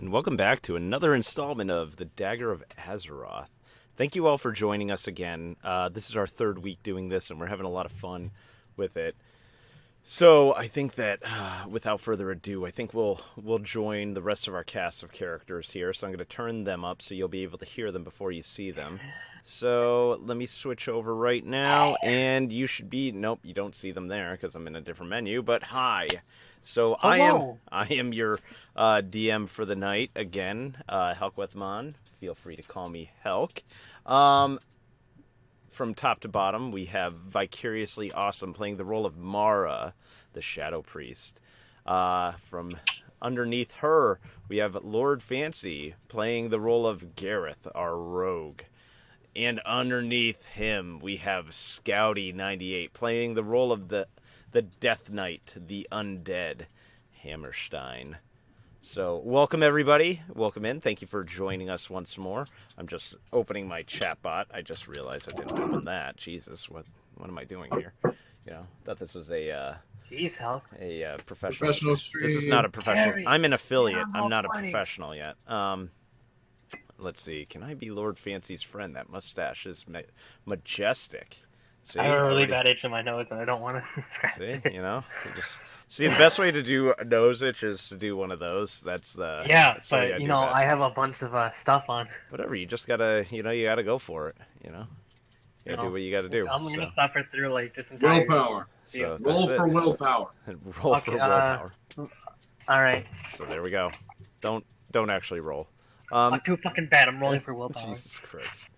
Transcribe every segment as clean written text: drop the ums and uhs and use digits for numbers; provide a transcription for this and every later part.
and welcome back to another installment of the Dagger of Azeroth. Thank you all for joining us again. This is our third week doing this, and we're having a lot of fun with it. So I think that, without further ado, I think we'll join the rest of our cast of characters here. So I'm going to turn them up so you'll be able to hear them before you see them. So let me switch over right now, and you should be... Nope, you don't see them there because I'm in a different menu, but hi. So Hello. I am your DM for the night again, Helkwethmon. Feel free to call me Helk. From top to bottom, we have Vicariously Awesome playing the role of Mara, the Shadow Priest. From underneath her, we have Lord Fancy playing the role of Gareth, our rogue. And underneath him, we have Scouty98 playing the role of the Death Knight, the Undead, Hammerstein. So, welcome everybody. Welcome in. Thank you for joining us once more. I'm just opening my chat bot. I just realized I didn't open that. Jesus, what am I doing here? You know, thought this was a Jeez, Helk. professional stream. This is not a professional. Harry, I'm an affiliate. yeah, I'm not a funny. professional yet. Let's see. Can I be Lord Fancy's friend? That mustache is majestic. See, I have a really already- bad itch in my nose, and I don't want to scratch See, it. you know, see the best way to do a nose itch is to do one of those. That's the that's the way I but do you know, that. I have a bunch of stuff on. Whatever, you just gotta, you gotta go for it. You gotta do what you gotta do. I'm gonna So, suffer through like this entire. Willpower. so Roll that's for it. willpower. Roll Okay, for willpower. All right. So there we go. Don't actually roll. I'm too fucking bad. I'm rolling for willpower. Jesus Christ.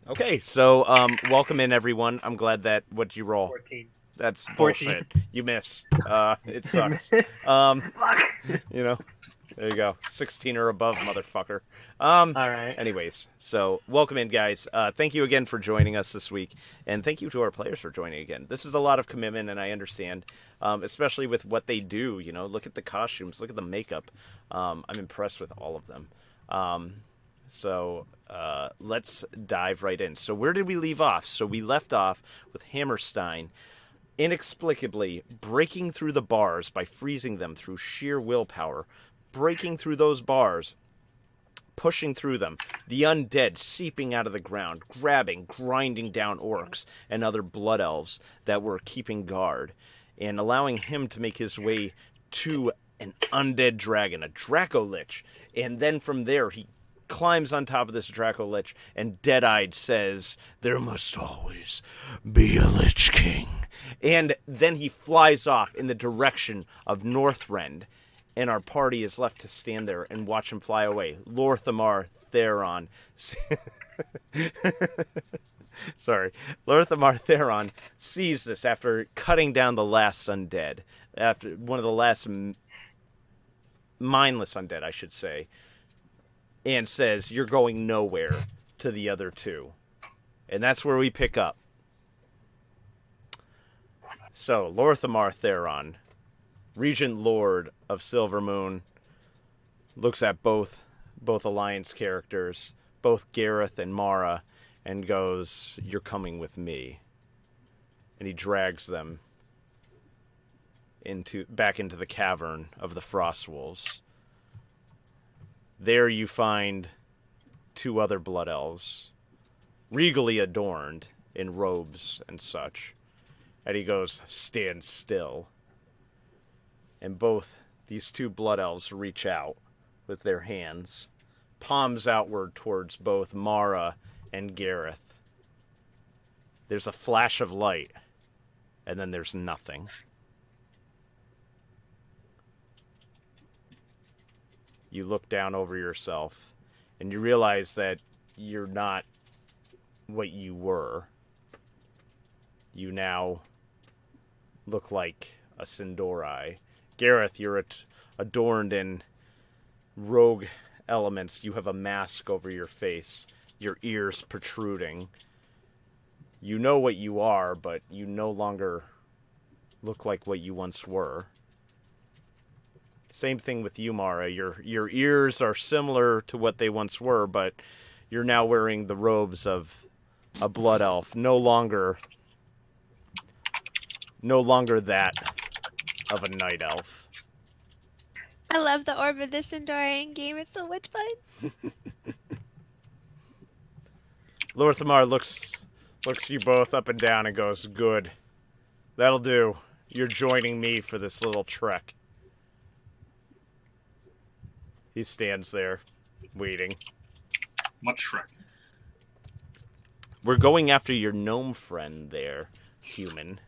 Okay, so welcome in everyone. I'm glad that what'd you roll? 14. That's 14. bullshit. You miss. It sucks. Fuck. You know, there you go. 16 or above, motherfucker. All right. Anyways, so welcome in, guys. Thank you again for joining us this week, and thank you to our players for joining again. This is a lot of commitment, and I understand, especially with what they do. You know, look at the costumes, look at the makeup. I'm impressed with all of them. So let's dive right in. So where did we leave off? So we left off with Hammerstein inexplicably breaking through the bars by freezing them through sheer willpower, breaking through those bars, pushing through them, the undead seeping out of the ground, grabbing, grinding down orcs and other blood elves that were keeping guard, and allowing him to make his way to an undead dragon, a Dracolich. And then from there, he climbs on top of this Dracolich and dead-eyed says, "There must always be a Lich King." And then he flies off in the direction of Northrend, and our party is left to stand there and watch him fly away. Lorthamar Theron. Sorry. Lorthamar Theron sees this after cutting down the last undead. After one of the last mindless undead, I should say. And says, "You're going nowhere," to the other two. And that's where we pick up. So, Lorthamar Theron, Regent Lord of Silvermoon, looks at both Alliance characters, both Gareth and Mara, and goes, "You're coming with me." And he drags them back into the cavern of the Frostwolves. There you find two other blood elves, regally adorned in robes and such. And he goes, "Stand still." And both these two blood elves reach out with their hands, palms outward towards both Mara and Gareth. There's a flash of light, and then there's nothing. You look down over yourself, and you realize that you're not what you were. You now look like a Sindorai. Gareth, you're adorned in rogue elements. You have a mask over your face, your ears protruding. You know what you are, but you no longer look like what you once were. Same thing with you, Mara. Your ears are similar to what they once were, but you're now wearing the robes of a blood elf. No longer that of a night elf. I love the Orb of this Endorian game. It's so much fun. Lorthamar looks you both up and down and goes, "Good. That'll do. You're joining me for this little trek." He stands there, waiting. What trek? We're going after your gnome friend there, human.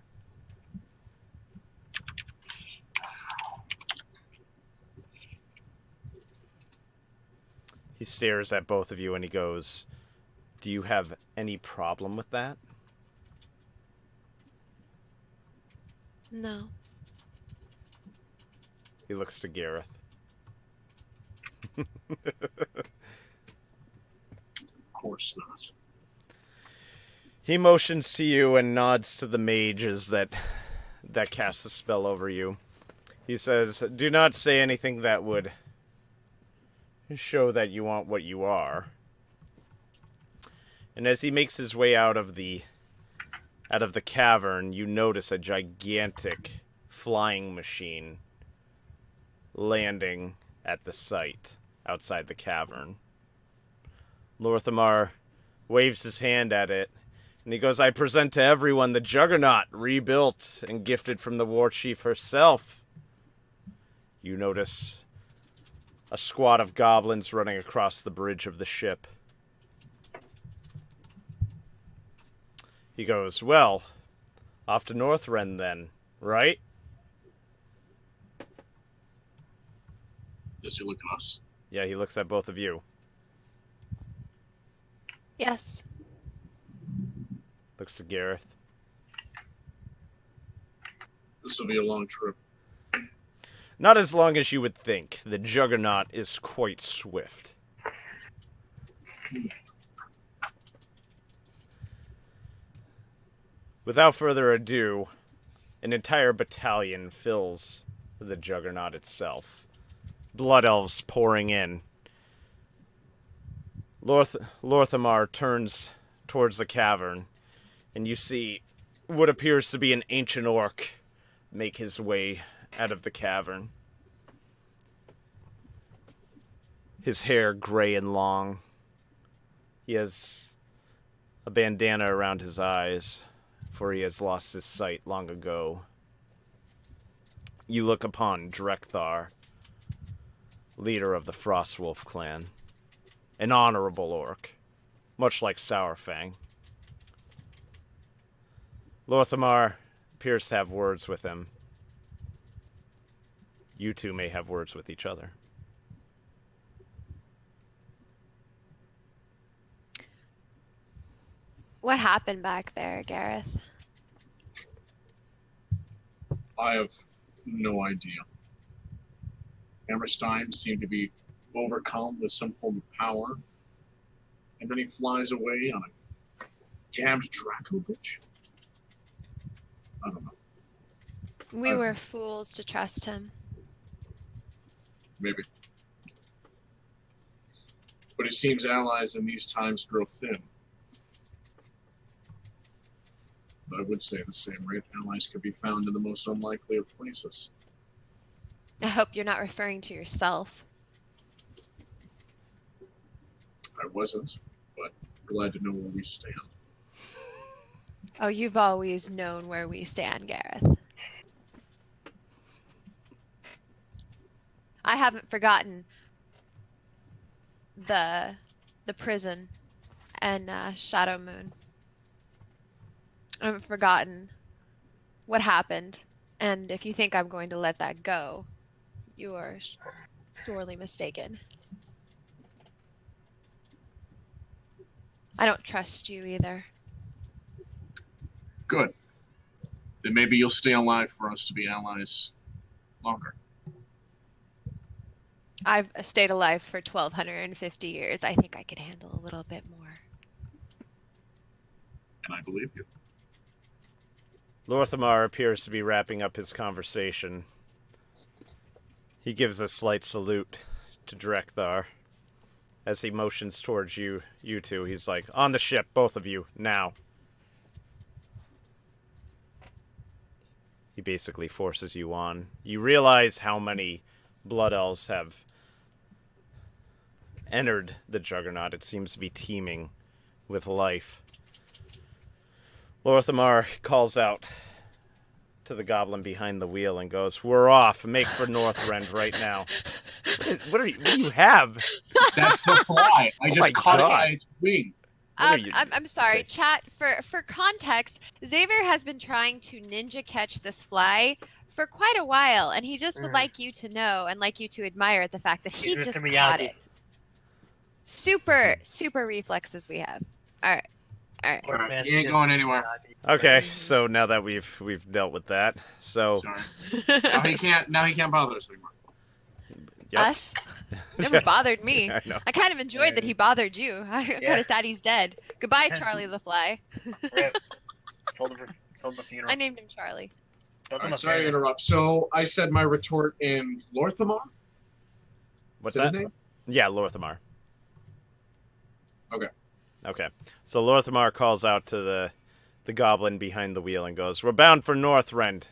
He stares at both of you and he goes, "Do you have any problem with that?" No. He looks to Gareth. Of course not. He motions to you and nods to the mages that cast the spell over you. He says, "Do not say anything that would show that you want what you are." And as he makes his way out of the cavern, you notice a gigantic flying machine landing at the site outside the cavern. Lorthamar waves his hand at it, and he goes, "I present to everyone the Juggernaut, rebuilt and gifted from the War Chief herself." You notice a squad of goblins running across the bridge of the ship. He goes, "Well, off to Northrend then, right?" Does he look at us? Yeah, he looks at both of you. Yes. Looks to Gareth. This will be a long trip. Not as long as you would think. The Juggernaut is quite swift. Without further ado, an entire battalion fills the Juggernaut itself. Blood elves pouring in. Lorthamar turns towards the cavern, and you see what appears to be an ancient orc make his way out of the cavern. His hair gray and long. He has a bandana around his eyes, for he has lost his sight long ago. You look upon Drekthar, leader of the Frostwolf clan, an honorable orc, much like Sourfang. Lorthamar appears to have words with him. You two may have words with each other. What happened back there, Gareth? I have no idea. Hammerstein seemed to be overcome with some form of power, and then he flies away on a damned Dracolich. I don't know. We were fools to trust him. Maybe. But it seems allies in these times grow thin. But I would say the same rate. Allies could be found in the most unlikely of places. I hope you're not referring to yourself. I wasn't, but glad to know where we stand. Oh, you've always known where we stand, Gareth. I haven't forgotten the prison and Shadow Moon. I haven't forgotten what happened, and if you think I'm going to let that go, you are sorely mistaken. I don't trust you either. Good. Then maybe you'll stay alive for us to be allies longer. I've stayed alive for 1,250 years. I think I could handle a little bit more. And I believe you. Lorthamar appears to be wrapping up his conversation. He gives a slight salute to Drekthar. As he motions towards you two, he's like, "On the ship, both of you, now." He basically forces you on. You realize how many blood elves have entered the Juggernaut. It seems to be teeming with life. Lorthamar calls out to the goblin behind the wheel and goes, "We're off. Make for Northrend right now." What do you have? That's the fly. I Oh just my caught it God. by its wing. What are you- I'm sorry, okay. chat. For context, Xavier has been trying to ninja catch this fly for quite a while, and he just would like you to know and like you to admire the fact that he He's just Mr. caught Miyagi. it. Super reflexes we have. All right. Alright, Man, you ain't just going anywhere. Miyagi. Okay, so now that we've dealt with that, so Sorry. Now he can't bother us anymore. yep. Us never Yes. bothered me. I know. I kind of enjoyed that he bothered you. I'm kind Yeah. of sad he's dead. Goodbye, Charlie the Fly. Rip. Sold the funeral. I named him Charlie. Sold him Alright, a sorry to funeral. interrupt. So I said my retort in Lorthamar? What's Is that that? his name? Yeah, Lorthamar. Okay. Okay. So Lorthamar calls out to the goblin behind the wheel and goes, "We're bound for Northrend.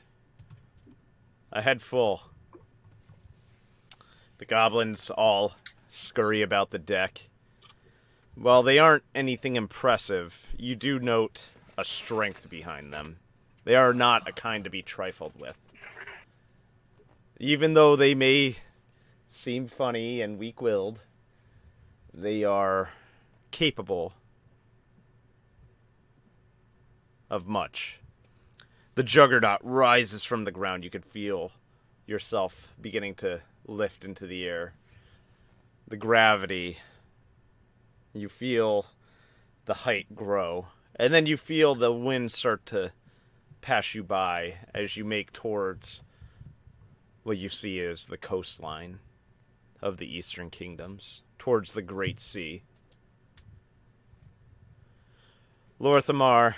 Ahead full." The goblins all scurry about the deck. While they aren't anything impressive, you do note a strength behind them. They are not a kind to be trifled with. Even though they may seem funny and weak-willed, they are capable of much. The Juggernaut rises from the ground. You can feel yourself beginning to lift into the air. The gravity, you feel the height grow. And then you feel the wind start to pass you by as you make towards what you see as the coastline of the Eastern Kingdoms, towards the Great Sea. Lorthamar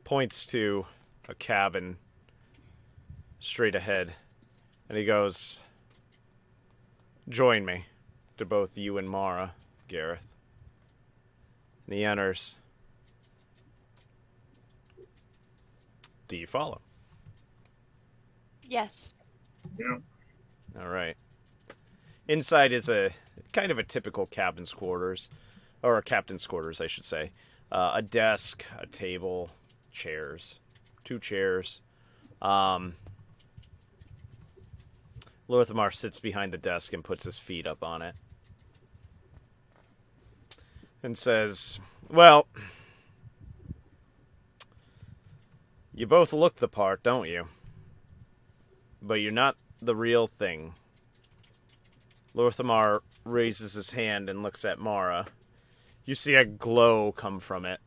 points to a cabin straight ahead, and he goes, "Join me," to both you and Mara, Gareth. And he enters. Do you follow? Yes. Yeah. All right. Inside is a kind of a typical cabin's quarters, or a captain's quarters, I should say. A desk, a table, chairs, 2 chairs. Lorthamar sits behind the desk and puts his feet up on it and says, "Well, you both look the part, don't you? But you're not the real thing." Lorthamar raises his hand and looks at Mara. You see a glow come from it.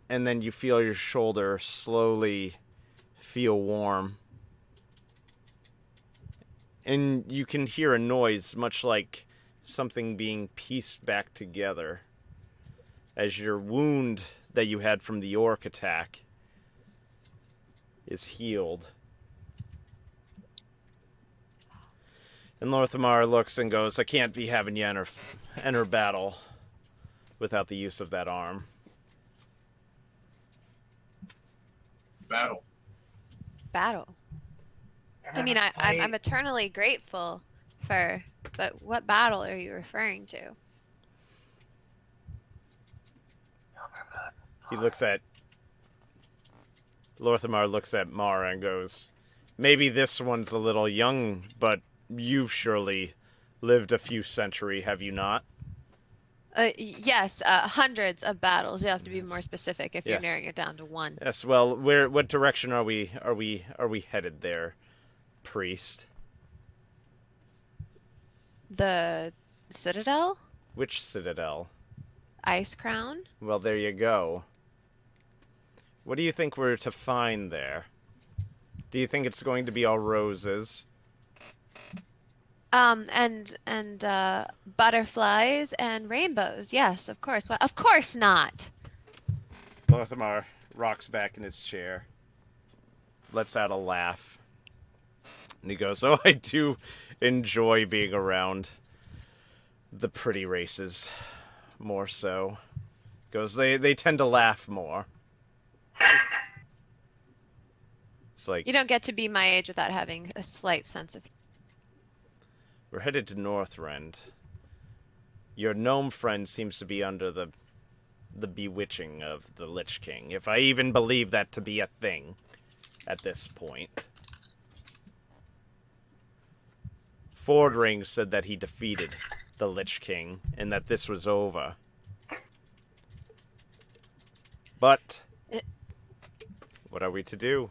And then you feel your shoulder slowly feel warm. And you can hear a noise much like something being pieced back together as your wound that you had from the orc attack is healed. And Lorthamar looks and goes, "I can't be having you enter battle without the use of that arm." Battle. Battle. I mean, I'm eternally grateful for, but what battle are you referring to? Lorthamar looks at Mara and goes, "Maybe this one's a little young, but you've surely lived a few centuries, have you not?" Yes, hundreds of battles. You have to be more specific if you're Yes. narrowing it down to one. Yes, well, what direction are we headed there, priest? The Citadel? Which citadel? Ice Crown? Well, there you go. What do you think we're to find there? Do you think it's going to be all roses? And butterflies and rainbows. Yes, of course. Well, of course not. Lorthamar rocks back in his chair, lets out a laugh, and he goes, "Oh, I do enjoy being around the pretty races, more so." He goes, they tend to laugh more. It's like, You don't get to be my age without having a slight sense of We're headed to Northrend. Your gnome friend seems to be under the bewitching of the Lich King, if I even believe that to be a thing at this point. Fordring said that he defeated the Lich King and that this was over. But what are we to do?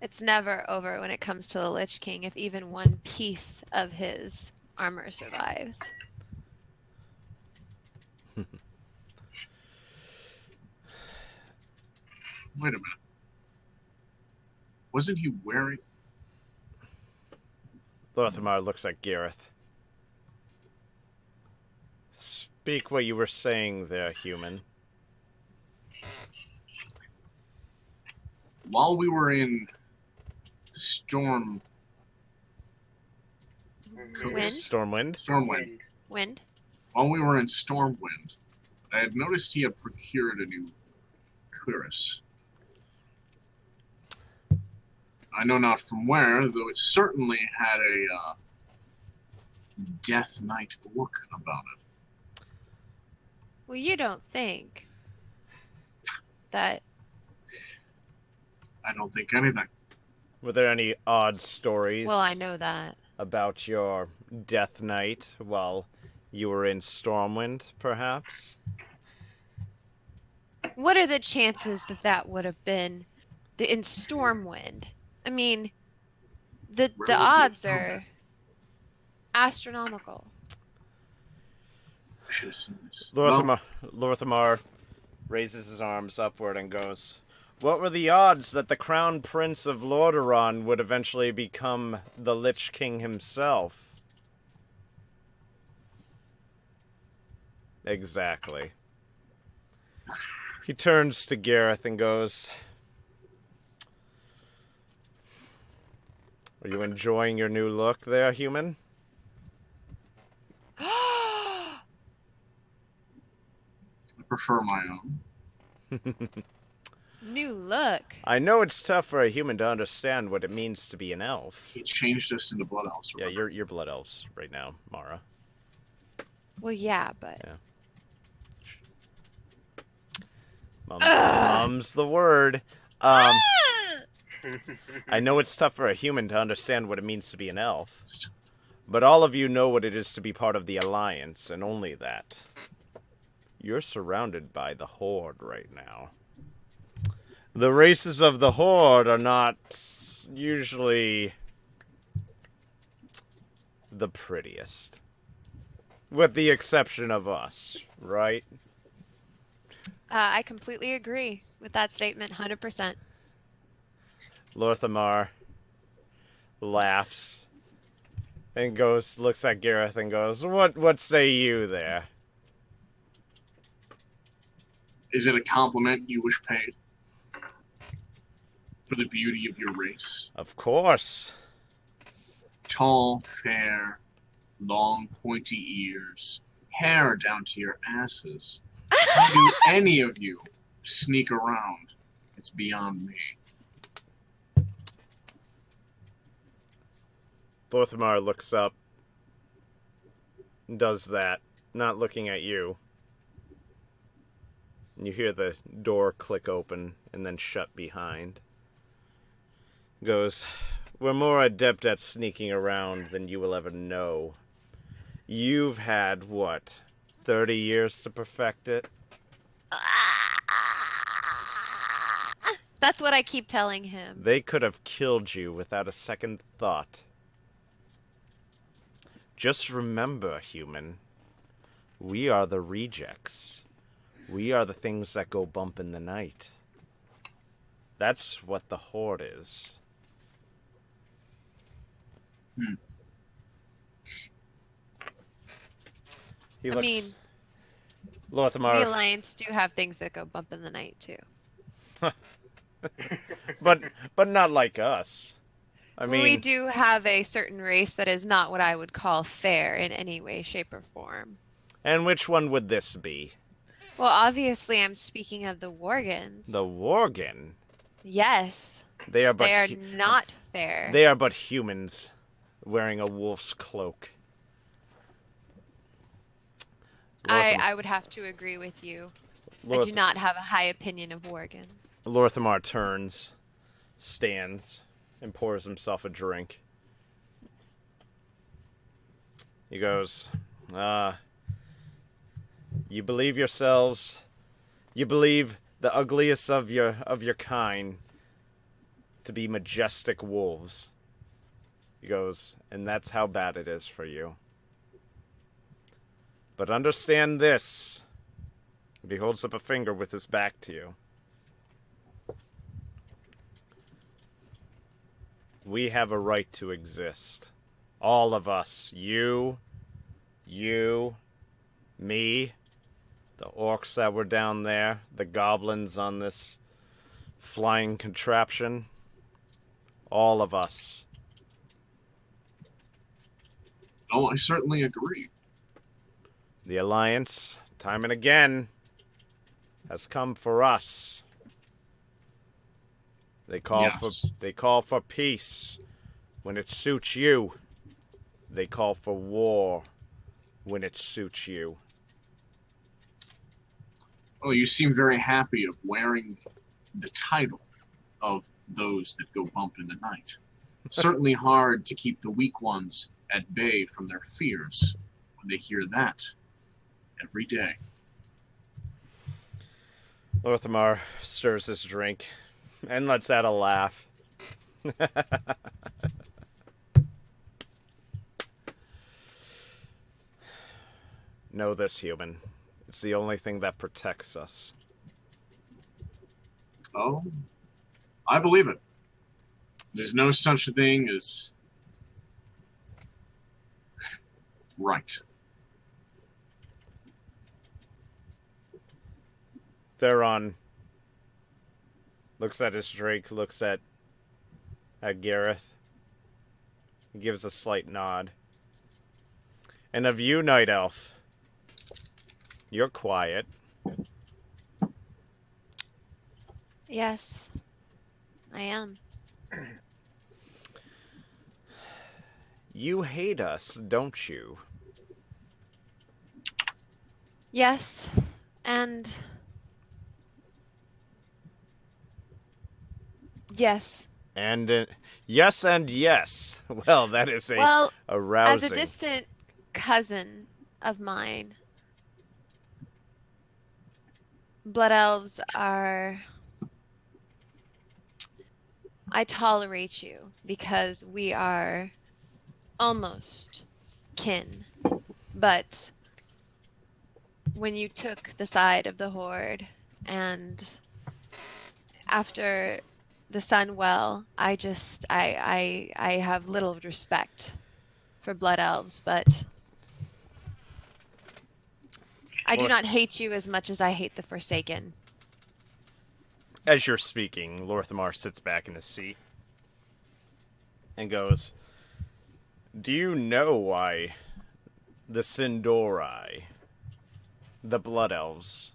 It's never over when it comes to the Lich King if even one piece of his armor survives. Wait a minute. Wasn't he wearing... Lorthamar looks at Gareth. Speak what you were saying there, human. While we were in the Storm... Wind? Stormwind? Stormwind. Wind? While we were in Stormwind, I had noticed he had procured a new cuirass. I know not from where, though it certainly had a Death Knight look about it. Well, you don't think that... I don't think anything. Were there any odd stories Well, I know that. about your Death Knight while you were in Stormwind, perhaps? What are the chances that that would have been in Stormwind? I mean, the Where would you have odds found are astronomical. I should have seen this. Lorthamar raises his arms upward and goes, "What were the odds that the Crown Prince of Lordaeron would eventually become the Lich King himself?" Exactly. He turns to Gareth and goes, "Are you enjoying your new look there, human?" I prefer my own. New look. I know it's tough for a human to understand what it means to be an elf. He changed us into blood elves. Yeah, remember? you're blood elves right now, Mara. Well, yeah, but... Yeah. Mum's the word. I know it's tough for a human to understand what it means to be an elf, but all of you know what it is to be part of the Alliance, and only that. You're surrounded by the Horde right now. The races of the Horde are not usually the prettiest. With the exception of us, right? I completely agree with that statement, 100%. Lorthamar laughs and looks at Gareth and goes, What say you there?" Is it a compliment you wish paid? For the beauty of your race? Of course. Tall, fair, long, pointy ears, hair down to your asses. How do any of you sneak around? It's beyond me. Lorthamar looks up, does that, not looking at you. And you hear the door click open and then shut behind. Goes, "We're more adept at sneaking around than you will ever know. You've had, what, 30 years to perfect it?" That's what I keep telling him. They could have killed you without a second thought. Just remember, human, we are the rejects. We are the things that go bump in the night. That's what the Horde is. He I looks, mean, Lorthamar, the Alliance do have things that go bump in the night, too. but not like us. I Well, we mean, do have a certain race that is not what I would call fair in any way, shape, or form. and which one would this be? Well, obviously, I'm speaking of the Worgans. The Worgen. Yes, They are but they are not fair. they are but humans. wearing a wolf's cloak. I would have to agree with you. I do not have a high opinion of Worgen. Lorthamar turns, stands, and pours himself a drink. He goes, you believe yourselves, you believe the ugliest of your kind to be majestic wolves. He goes, and that's how bad it is for you. But understand this. And he holds up a finger with his back to you. We have a right to exist. All of us. You, me, the orcs that were down there, the goblins on this flying contraption. All of us. Oh, I certainly agree. The Alliance, time and again, has come for us. They call for peace when it suits you. They call for war when it suits you. Oh, you seem very happy of wearing the title of those that go bump in the night. Certainly hard to keep the weak ones at bay from their fears when they hear that every day. Lorthamar stirs his drink and lets out a laugh. Know this, human. It's the only thing that protects us. Oh, I believe it. There's no such thing as right. Theron looks at his drink, looks at Gareth. He gives a slight nod. And of you, Night Elf, you're quiet. Yes, I am. You hate us, don't you? Yes, and yes. And yes and yes. Well, that is a rousing. As a distant cousin of mine, Blood Elves are... I tolerate you because we are almost kin. But when you took the side of the Horde and after the Sunwell, I have little respect for Blood Elves, but I do not hate you as much as I hate the Forsaken. As you're speaking, Lorthamar sits back in his seat and goes, do you know why the Sindori, the Blood Elves,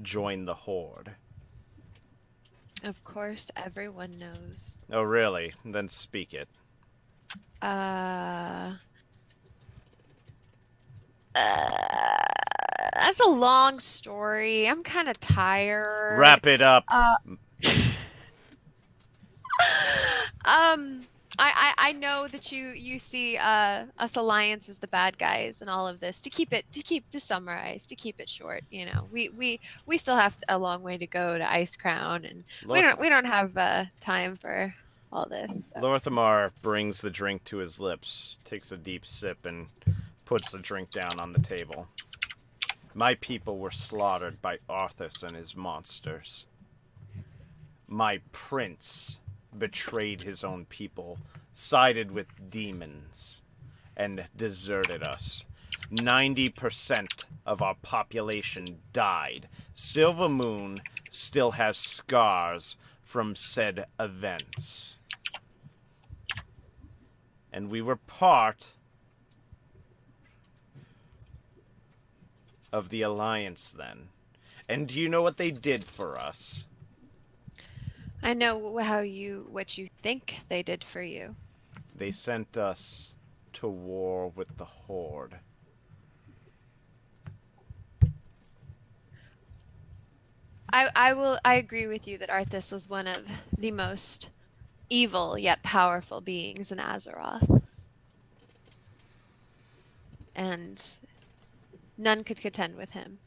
joined the Horde? Of course, everyone knows. Oh, really? Then speak it. That's a long story. I'm kind of tired. Wrap it up. I know that you see us Alliance as the bad guys and all of this. To summarize, to keep it short, you know, we still have a long way to go to Ice Crown, and we don't have time for all this. So. Lorthamar brings the drink to his lips, takes a deep sip, and puts the drink down on the table. My people were slaughtered by Arthas and his monsters. My prince betrayed his own people, sided with demons, and deserted us. 90% of our population died. Silvermoon still has scars from said events. And we were part of the Alliance then. And do you know what they did for us? I know what you think they did for you. They sent us to war with the Horde. I agree with you that Arthas was one of the most evil yet powerful beings in Azeroth. And none could contend with him.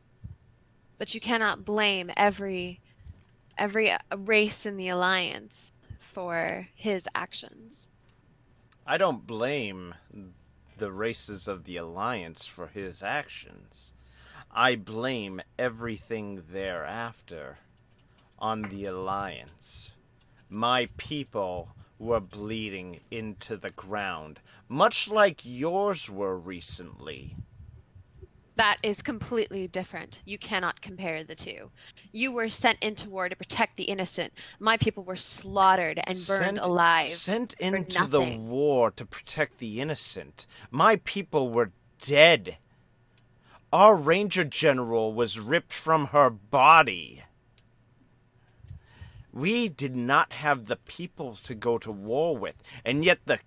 But you cannot blame every race in the Alliance for his actions. I don't blame the races of the Alliance for his actions. I blame everything thereafter on the Alliance. My people were bleeding into the ground, much like yours were recently. That is completely different. You cannot compare the two. You were sent into war to protect the innocent. My people were slaughtered and burned alive. Sent for into the nothing. war to protect the innocent. My people were dead. Our ranger general was ripped from her body. We did not have the people to go to war with, and yet the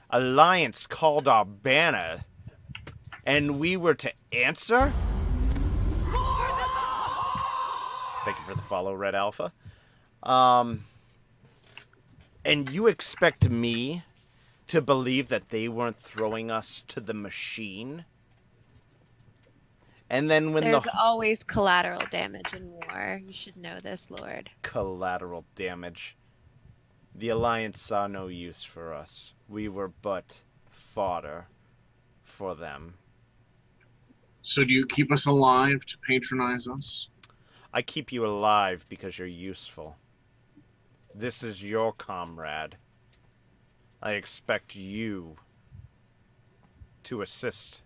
Alliance called our banner, and we were to answer? Thank you for the follow, Red Alpha. And you expect me to believe that they weren't throwing us to the machine? And then when There's the always collateral damage in war. You should know this, Lord. collateral damage, the Alliance saw no use for us. We were but fodder for them. So do you keep us alive to patronize us? I keep you alive because you're useful. This is your comrade. I expect you to assist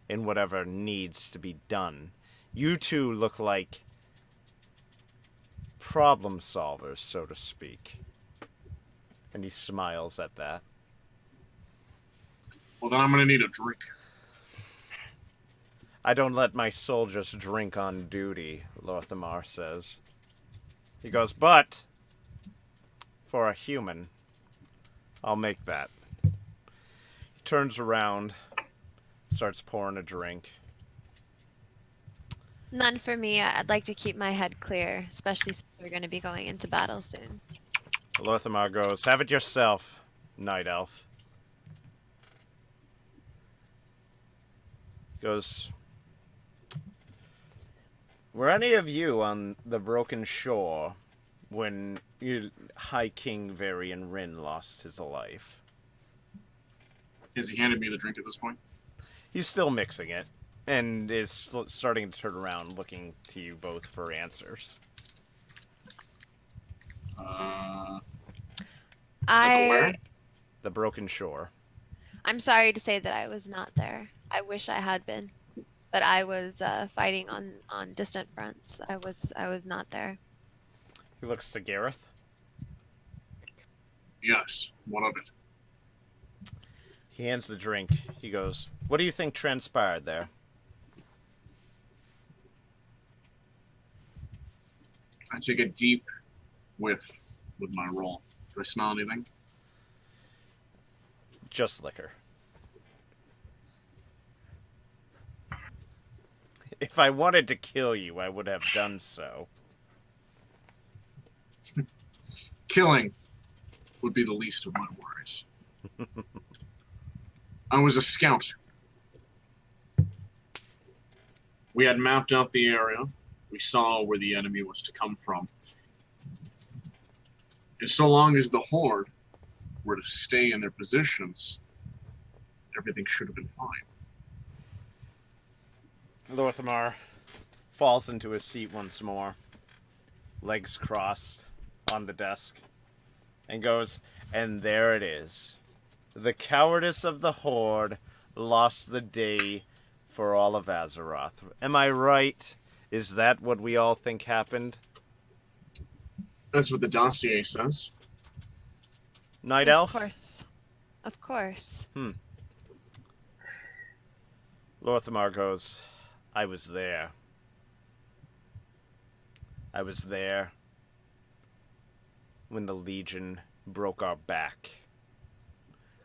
in whatever needs to be done. You two look like problem solvers, so to speak. And he smiles at that. Well, then I'm going to need a drink. I don't let my soldiers drink on duty, Lorthamar says. He goes, but for a human, I'll make that. He turns around, starts pouring a drink. None for me. I'd like to keep my head clear, especially since we're going to be going into battle soon. Lorthamar goes, have it yourself, Night Elf. He goes, were any of you on the Broken Shore when High King Varian Rin lost his life? Has he handed me the drink at this point? He's still mixing it, and is starting to turn around, looking to you both for answers. I The Broken Shore. I'm sorry to say that I was not there. I wish I had been, but I was fighting on distant fronts. I was not there. He looks to Gareth. Yes. What of it? He hands the drink. He goes, what do you think transpired there? I take a deep whiff with my roll. Do I smell anything? Just liquor. If I wanted to kill you, I would have done so. Killing would be the least of my worries. I was a scout. We had mapped out the area. We saw where the enemy was to come from. And so long as the Horde were to stay in their positions, everything should have been fine. Lorthamar falls into his seat once more, legs crossed on the desk, and goes, and there it is. The cowardice of the Horde lost the day for all of Azeroth. Am I right? Is that what we all think happened? That's what the dossier says. Night Elf? Of course. Of course. Lorthamar goes, I was there. I was there when the Legion broke our back.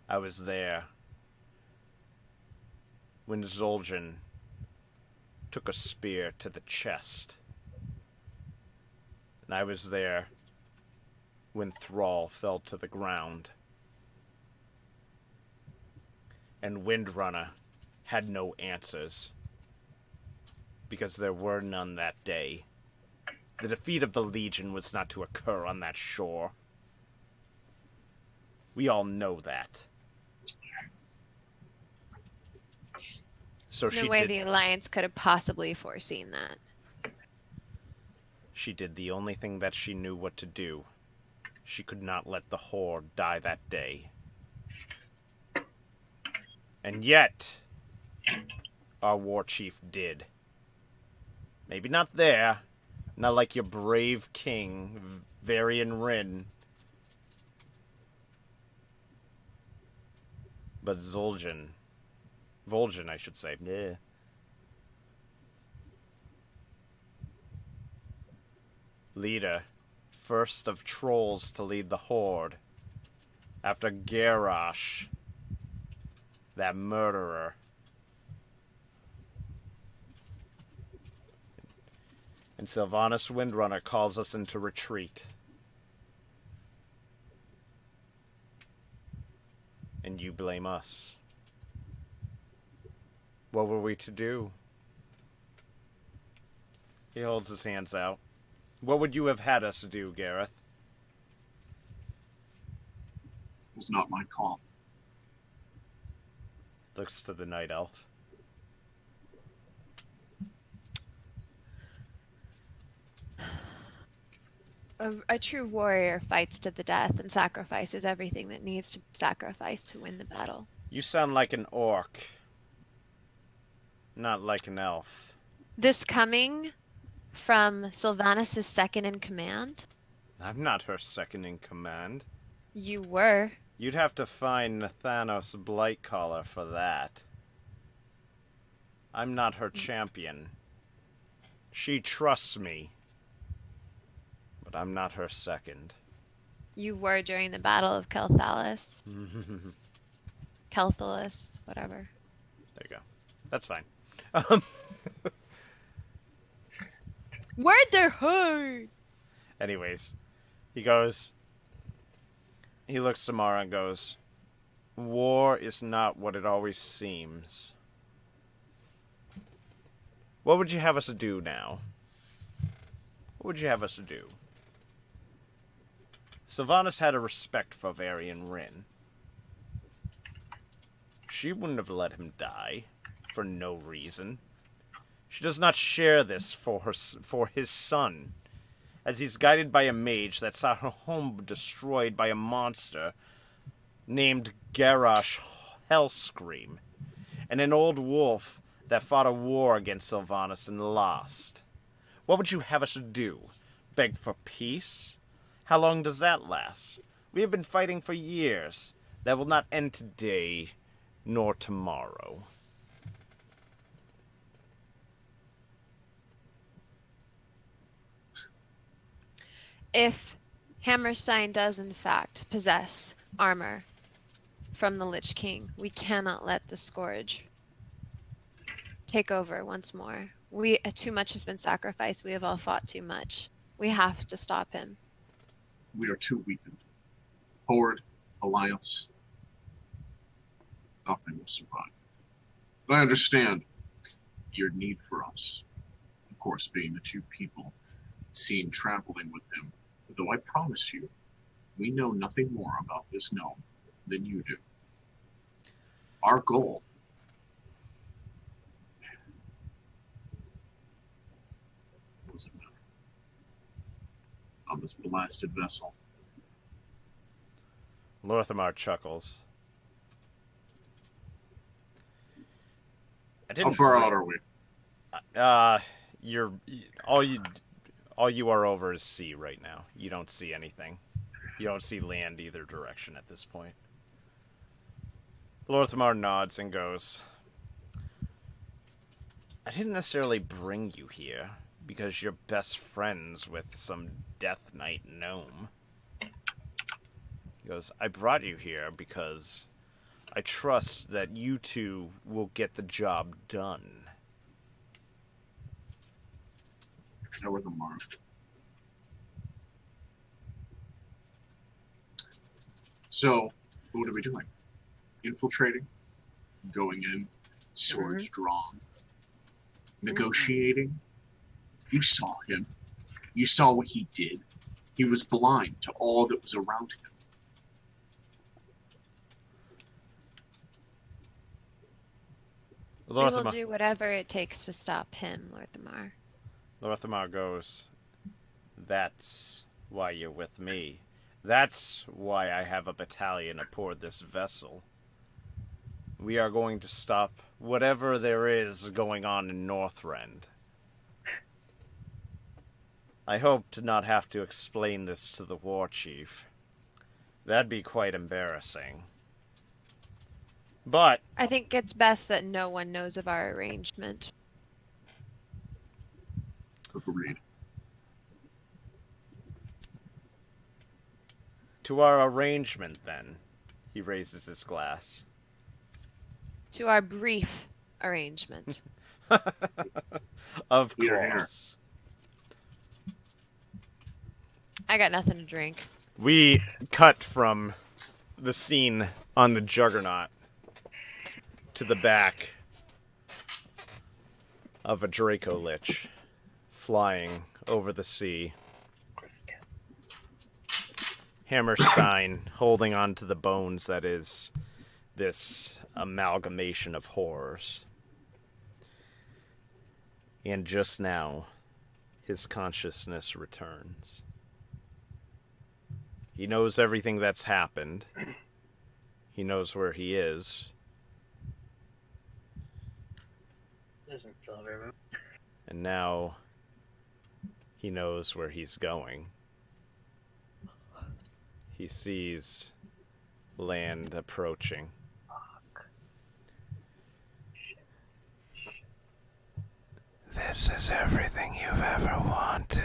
I was there when Zul'jin took a spear to the chest. And I was there when Thrall fell to the ground. And Windrunner had no answers, because there were none that day. The defeat of the Legion was not to occur on that shore. We all know that. So There's no way the Alliance could have possibly foreseen that. She did the only thing that she knew what to do. She could not let the Horde die that day. And yet, our war chief did. Maybe not there. Not like your brave king, Varian Rin. But Vol'jin, I should say. Yeah. Leader, first of trolls to lead the Horde. After Garrosh, that murderer. And Sylvanas Windrunner calls us into retreat. And you blame us. What were we to do? He holds his hands out. What would you have had us do, Gareth? It was not my call. Looks to the Night Elf. A true warrior fights to the death and sacrifices everything that needs to be sacrificed to win the battle. You sound like an orc. Not like an elf. This coming from Sylvanas' second in command? I'm not her second in command. You were. You'd have to find Nathanos Blightcaller for that. I'm not her champion. She trusts me. But I'm not her second. You were during the Battle of Kelthalis. Kelthalis, whatever. There you go. That's fine. Where'd their heart? Anyways, he looks to Mara and goes, war is not what it always seems. What would you have us do now? What would you have us do? Sylvanas had a respect for Varian Rin. She wouldn't have let him die for no reason. She does not share this for his son, as he's guided by a mage that saw her home destroyed by a monster named Garrosh Hellscream, and an old wolf that fought a war against Sylvanas and lost. What would you have us do? Beg for peace? How long does that last? We have been fighting for years. That will not end today, nor tomorrow. If Hammerstein does in fact possess armor from the Lich King, we cannot let the Scourge take over once more. Too much has been sacrificed. We have all fought too much. We have to stop him. We are too weakened. Horde, Alliance, nothing will survive. I understand your need for us. Of course, being the two people seen traveling with him. Though I promise you, we know nothing more about this gnome than you do. Our goal doesn't matter. On this blasted vessel. Lorthamar chuckles. How far out are we? All you are over is sea right now. You don't see anything. You don't see land either direction at this point. Lorthamar nods and goes, I didn't necessarily bring you here because you're best friends with some Death Knight gnome. He goes, I brought you here because I trust that you two will get the job done. I look at Mark. So, what are we doing? Infiltrating? Going in? Swords drawn? Negotiating? You saw him. You saw what he did. He was blind to all that was around him. We will Lorthamar, do whatever it takes to stop him, Lord Thamar. Lorthamar goes, that's why you're with me. That's why I have a battalion aboard this vessel. We are going to stop whatever there is going on in Northrend. I hope to not have to explain this to the war chief. That'd be quite embarrassing. But I think it's best that no one knows of our arrangement. Agreed. to our arrangement, then. He raises his glass. To our brief arrangement. Of Here, here. course. I got nothing to drink. We cut from the scene on the Juggernaut to the back of a Draco Lich flying over the sea. Hammerstein holding on to the bones that is this amalgamation of horrors. And just now, his consciousness returns. He knows everything that's happened. He knows where he is. Isn't Silver. And now, he knows where he's going. He sees land approaching. This is everything you've ever wanted.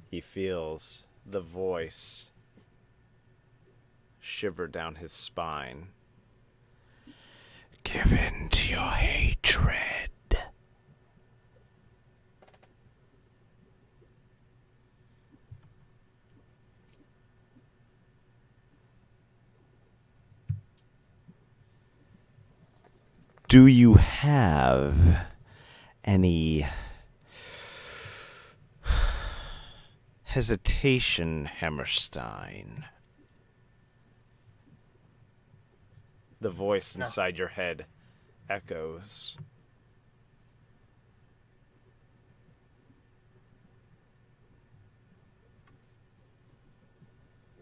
He feels the voice shiver down his spine. Give in to your hatred. Do you have any hesitation, Hammerstein? The voice No. inside your head echoes.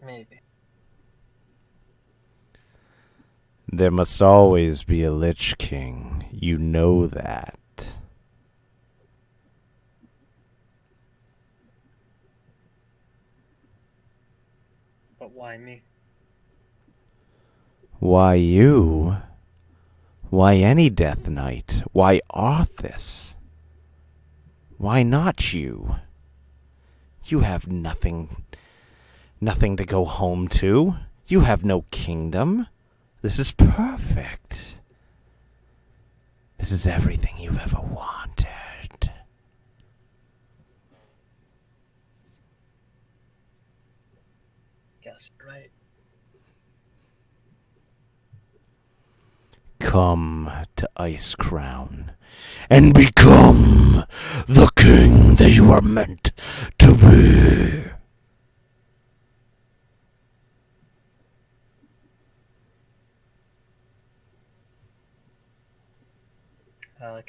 Maybe. There must always be a Lich King. You know that. But why me? Why you? Why any Death Knight? Why Arthas? Why not you? You have nothing to go home to. You have no kingdom. This is perfect. This is everything you've ever wanted. Guess you're right. Come to Ice Crown and become the king that you are meant to be.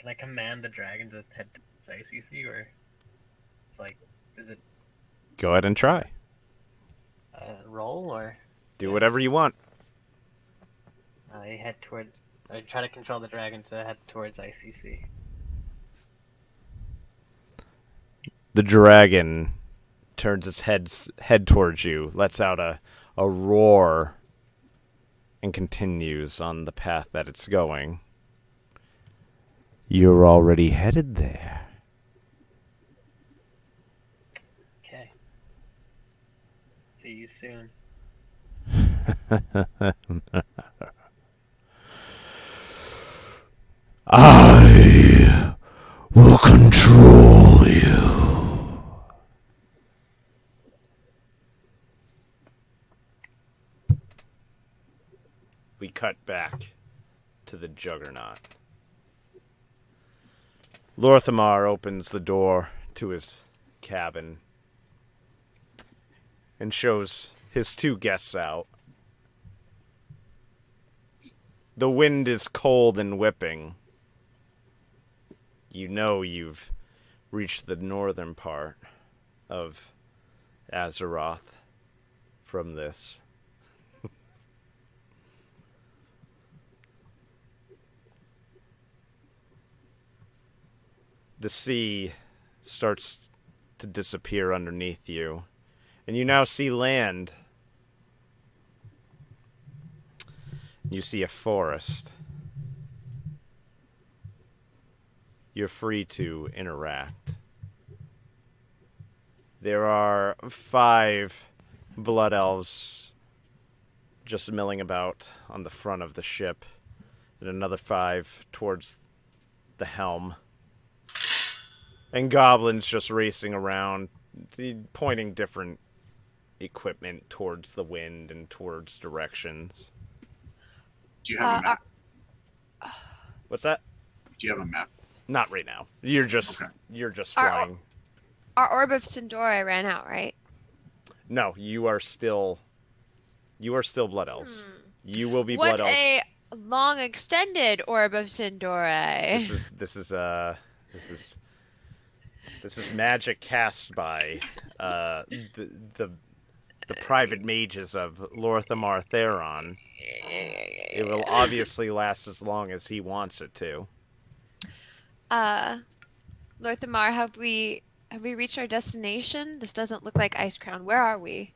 Can I command the dragon to head to ICC, or it's like, is it Go ahead and try. roll, or Do whatever you want. I head towards? I try to control the dragon to head towards ICC. The dragon turns its head towards you, lets out a roar, and continues on the path that it's going. You're already headed there. Okay. See you soon. I will control you. We cut back to the Juggernaut. Lorthamar opens the door to his cabin and shows his two guests out. The wind is cold and whipping. You know you've reached the northern part of Azeroth from this. The sea starts to disappear underneath you, and you now see land. You see a forest. You're free to interact. There are 5 blood elves just milling about on the front of the ship, and another 5 towards the helm. And goblins just racing around, pointing different equipment towards the wind and towards directions. Do you have a map? What's that? Do you have a map? Not right now. You're just flying. Our Orb of Sindora ran out, right? No, you are still blood elves. You will be blood What's elves. a long extended Orb of Sindora? This is magic cast by the private mages of Lorthamar Theron. It will obviously last as long as he wants it to. Lorthamar, have we reached our destination? This doesn't look like Ice Crown. Where are we?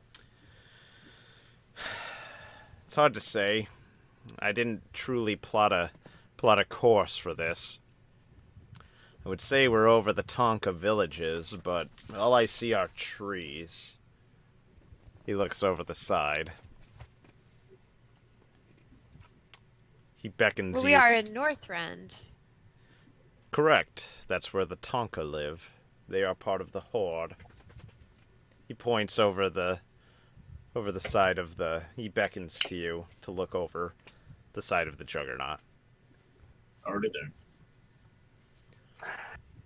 It's hard to say. I didn't truly plot a course for this. I would say we're over the Tonka villages, but all I see are trees. He looks over the side. He beckons Well, you. we are in Northrend. Correct. That's where the Tonka live. They are part of the Horde. He points over the side of the... He beckons to you to look over the side of the Juggernaut. Already there.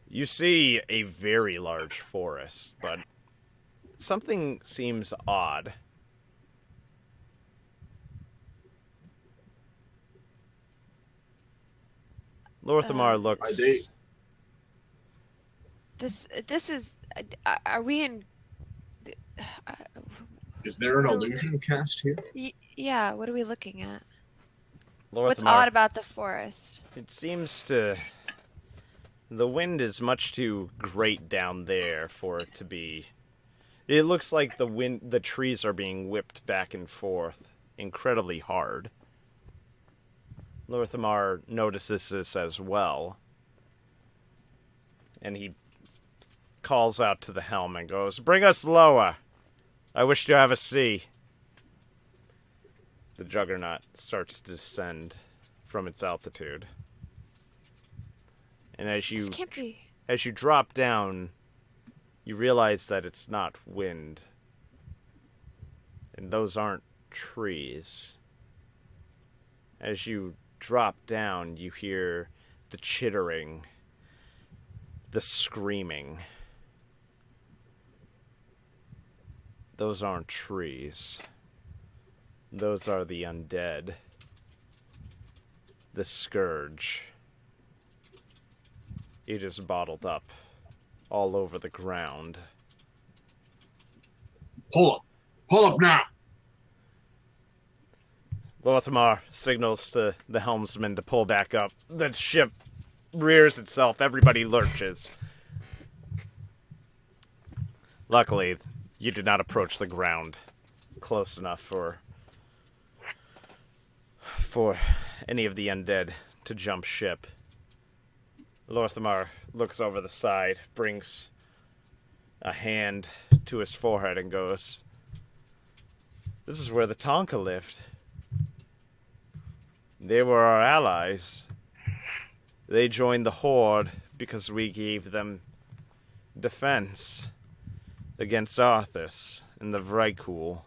You see a very large forest, but something seems odd. Lorthamar looks... This is... Are we in... Is there an illusion cast here? Yeah, what are we looking at? Lorthamar, What's odd about the forest? it seems to... The wind is much too great down there for it to be... It looks like the trees are being whipped back and forth incredibly hard. Lorthamar notices this as well. And he calls out to the helm and goes, "Bring us lower. I wish to have a see." The Juggernaut starts to descend from its altitude. And as you drop down, you realize that it's not wind. And those aren't trees. As you drop down, you hear the chittering, the screaming. Those aren't trees. Those are the undead. The scourge. It is bottled up all over the ground. Pull up! Pull up now! Lorthamar signals to the helmsman to pull back up. The ship rears itself. Everybody lurches. Luckily, you did not approach the ground close enough for any of the undead to jump ship. Lorthamar looks over the side, brings a hand to his forehead and goes, This is where the Tonka lived. They were our allies. They joined the Horde because we gave them defense against Arthas and the Vrykul.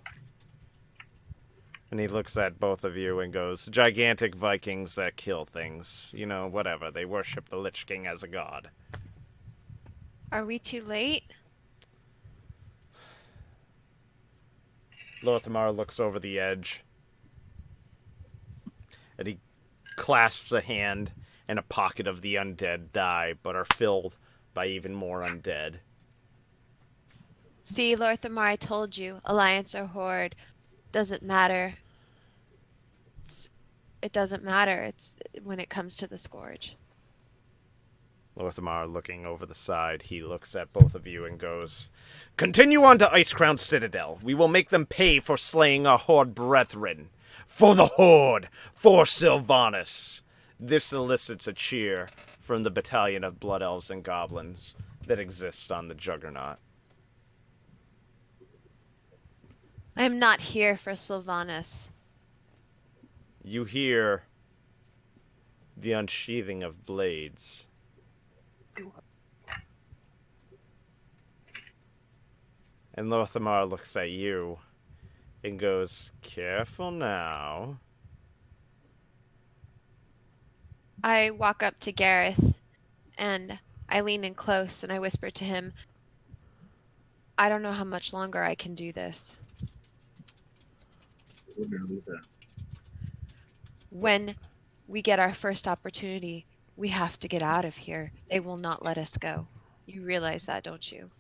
And he looks at both of you and goes, gigantic Vikings that kill things. You know, whatever. They worship the Lich King as a god. Are we too late? Lorthamar looks over the edge. And he clasps a hand, and a pocket of the undead die, but are filled by even more undead. See, Lorthamar, I told you, Alliance or Horde, doesn't matter. It doesn't matter. It's when it comes to the Scourge. Lorthamar, looking over the side, he looks at both of you and goes, continue on to Icecrown Citadel. We will make them pay for slaying our Horde brethren. For the Horde! For Sylvanas! This elicits a cheer from the battalion of Blood Elves and Goblins that exists on the Juggernaut. I am not here for Sylvanas. You hear the unsheathing of blades. And Lorthamar looks at you and goes, careful now. I walk up to Gareth and I lean in close and I whisper to him, I don't know how much longer I can do this. Literally that. When we get our first opportunity, we have to get out of here. They will not let us go. You realize that, don't you?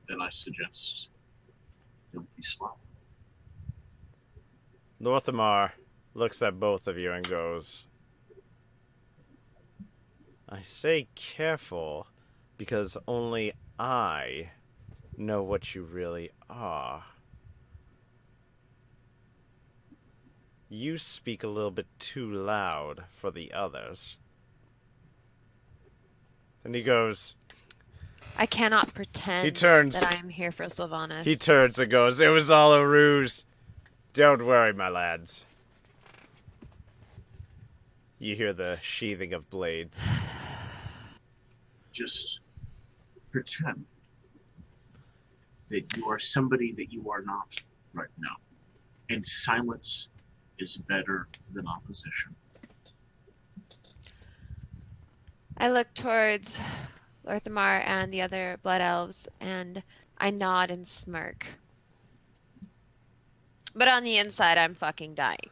Then I suggest don't be slow. Lorthamar looks at both of you and goes, I say careful because only I know what you really are. You speak a little bit too loud for the others. And he goes, I cannot pretend He turns. that I am here for Sylvanas. He turns and goes, it was all a ruse. Don't worry, my lads. You hear the sheathing of blades. Just pretend that you are somebody that you are not right now. And silence is better than opposition. I look towards Lorthamar and the other Blood Elves, and I nod and smirk. But on the inside, I'm fucking dying.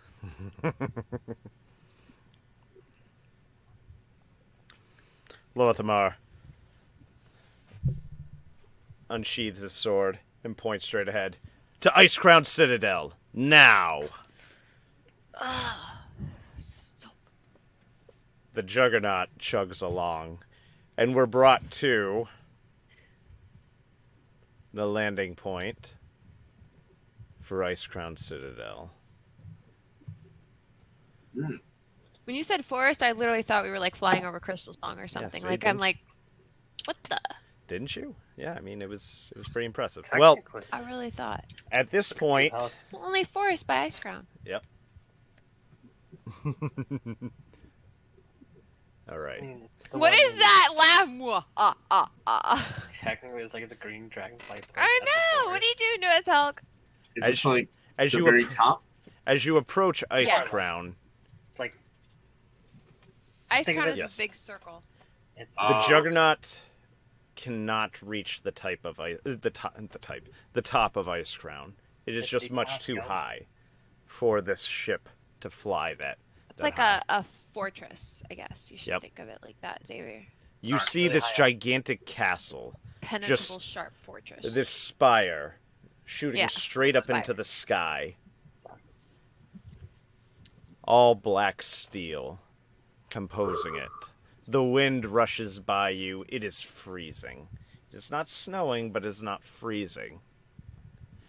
Lorthamar unsheathes his sword and points straight ahead. To Icecrown Citadel, now! So... The Juggernaut chugs along, and we're brought to the landing point for Icecrown Citadel. Mm. When you said forest, I literally thought we were like flying over Crystal Song or something. so like you I'm like, what the? Didn't you? Yeah, I mean, it was pretty impressive. Well, Technically. I really thought. at this point... Well, It's only forest by Ice Crown. Yep. All I right. mean, the What one- is that laugh? Mwah. Technically, it's like the green dragonfly. place I at the know. forest. What are you doing to us, Hulk? Is As- this like As the you very top? as you approach Yes. Icecrown, It's like Ice Think of Crown it- is Yes. a big circle. it's the Oh. Juggernaut cannot reach the type of the top of Icecrown. It is It's just a much top too gun. high for this ship to fly that. It's that like high. a fortress, I guess. You should Yep. think of it like that, Xavier. You Alright, see really this high up. gigantic castle, Penetrable, sharp fortress. this spire, shooting Yeah, straight up spire. into the sky. All black steel composing it. The wind rushes by you. It is freezing. It's not snowing, but it's not freezing.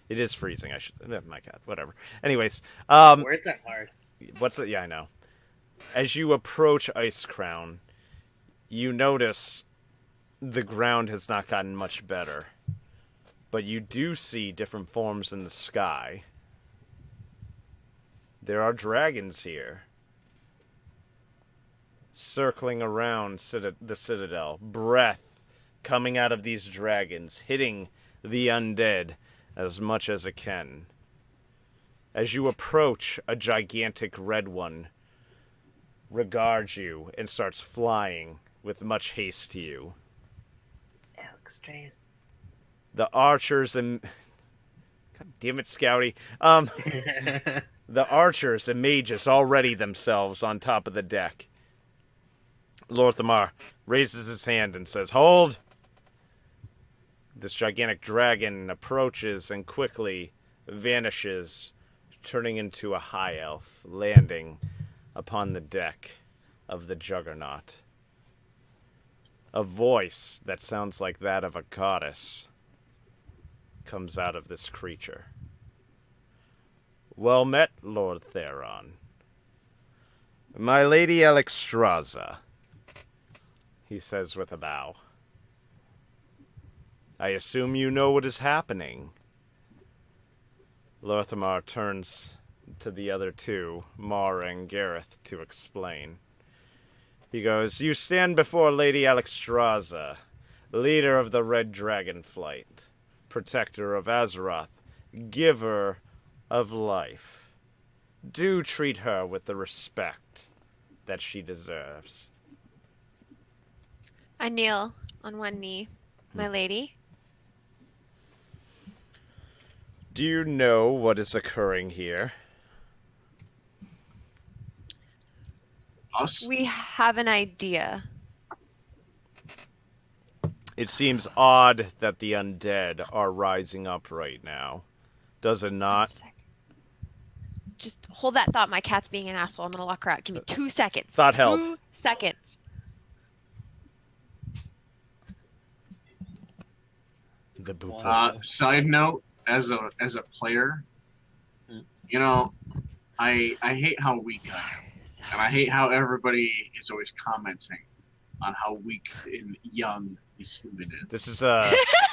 It is freezing, I should say. Oh, my God, whatever. Anyways, words are hard. what's it? Yeah, I know. As you approach Icecrown, you notice the ground has not gotten much better. but you do see different forms in the sky. There are dragons here, circling around the citadel. Breath coming out of these dragons, hitting the undead as much as it can. As you approach, a gigantic red one regards you and starts flying with much haste to you. Alex Strays. The archers and... God damn it, Scouty. The archers and mages all ready themselves on top of the deck. Lorthamar raises his hand and says, "Hold!" This gigantic dragon approaches and quickly vanishes, turning into a high elf, landing upon the deck of the Juggernaut. A voice that sounds like that of a goddess comes out of this creature. "Well met, Lord Theron. My Lady Alexstrasza," he says with a bow. "I assume you know what is happening." Lorthamar turns to the other two, Mara and Gareth, to explain. He goes, "You stand before Lady Alexstrasza, leader of the Red Dragon Flight, protector of Azeroth, giver of life. Do treat her with the respect that she deserves." I kneel on one knee, my lady. "Do you know what is occurring here?" Us? We have an idea. It seems odd that the undead are rising up right now. Does it not? Just hold that thought. My cat's being an asshole. I'm gonna lock her out. Give me 2 seconds. Thought held. 2 seconds. The boop. Side note, as a player, you know, I hate how weak I am, and I hate how everybody is always commenting on how weak and young the human is. This is a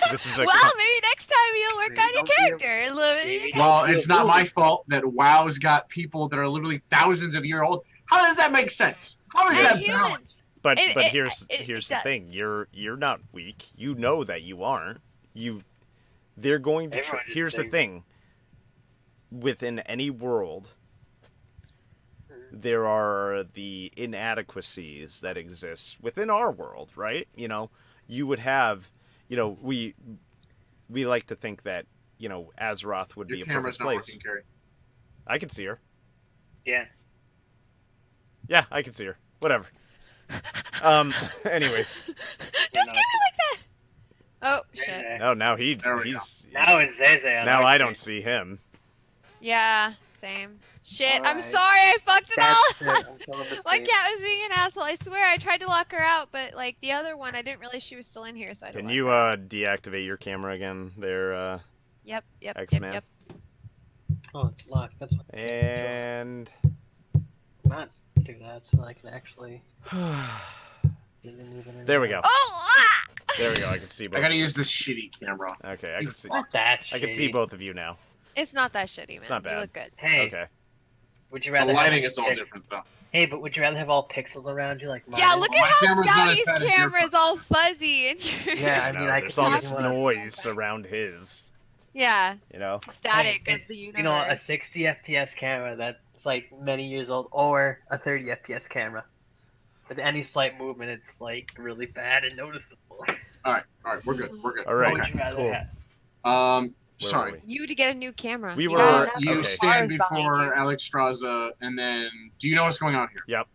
Well, maybe next time you'll work on your character a little bit. Well, it's not my fault that WoW's got people that are literally thousands of years old. How does that make sense? How does They're that humans. balance? But It- but it- here's it- here's it the does. thing. You're not weak. You know that you aren't. They're going to Everyone just here's the thinks- thing. Within any world, there are the inadequacies that exist within our world, right? You know, you would have, you know, we like to think that, you know, Azeroth would Your be a camera's perfect not place. working, Carrie. I can see her. Yeah. Yeah, I can see her. Whatever. Anyways. Don't scare me like that. Oh shit. Oh, now There we he's Now it's Zeze on now our I don't screen. see him. Yeah, same. Shit, I'm Alright. sorry I fucked it That's all it. up. I'm filling the My space. cat was being an asshole. I swear I tried to lock her out, but like the other one, I didn't realize she was still in here, so I had to Can lock you her out. deactivate your camera again there, Yep. X-Man? Oh, it's locked. That's why. And Not do that so I can actually. there we go. Oh! Ah! There we go. I can see both. I gotta use this shitty camera. Okay, I can see. Not that I can see shitty. both of you now. It's not that shitty, man. It's not You bad. look good. Hey, Okay. would you The rather? lighting have is all pic- different though. Hey, but would you rather have all pixels around you like mine? Yeah, look Well, at my how camera's not as Scouty's bad as your camera is phone. all fuzzy and yours. Yeah, I No, mean, I there's could all use this one of- noise around his. Yeah, You know. static Hey, of it's, the universe. you know, a 60 FPS camera that's like many years old, or a 30 FPS camera. With any slight movement, it's like really bad and noticeable. All right, we're good. We're good. All right. What would you rather Cool. have? Where Sorry. were we? You to get a new camera. We You were- gotta have You okay. stand bars behind before you. Alexstrasza, and then do you know what's going on here? Yep.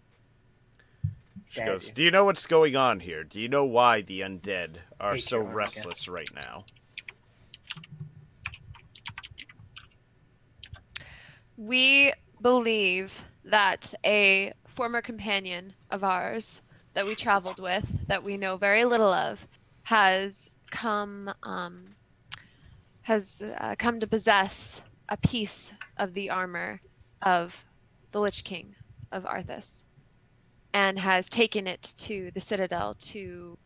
She Stab goes, you. "Do you know what's going on here? Do you know why the undead are Hate so your arm, restless right now?" We believe that a former companion of ours that we traveled with, that we know very little of, has come to possess a piece of the armor of the Lich King of Arthas, and has taken it to the Citadel to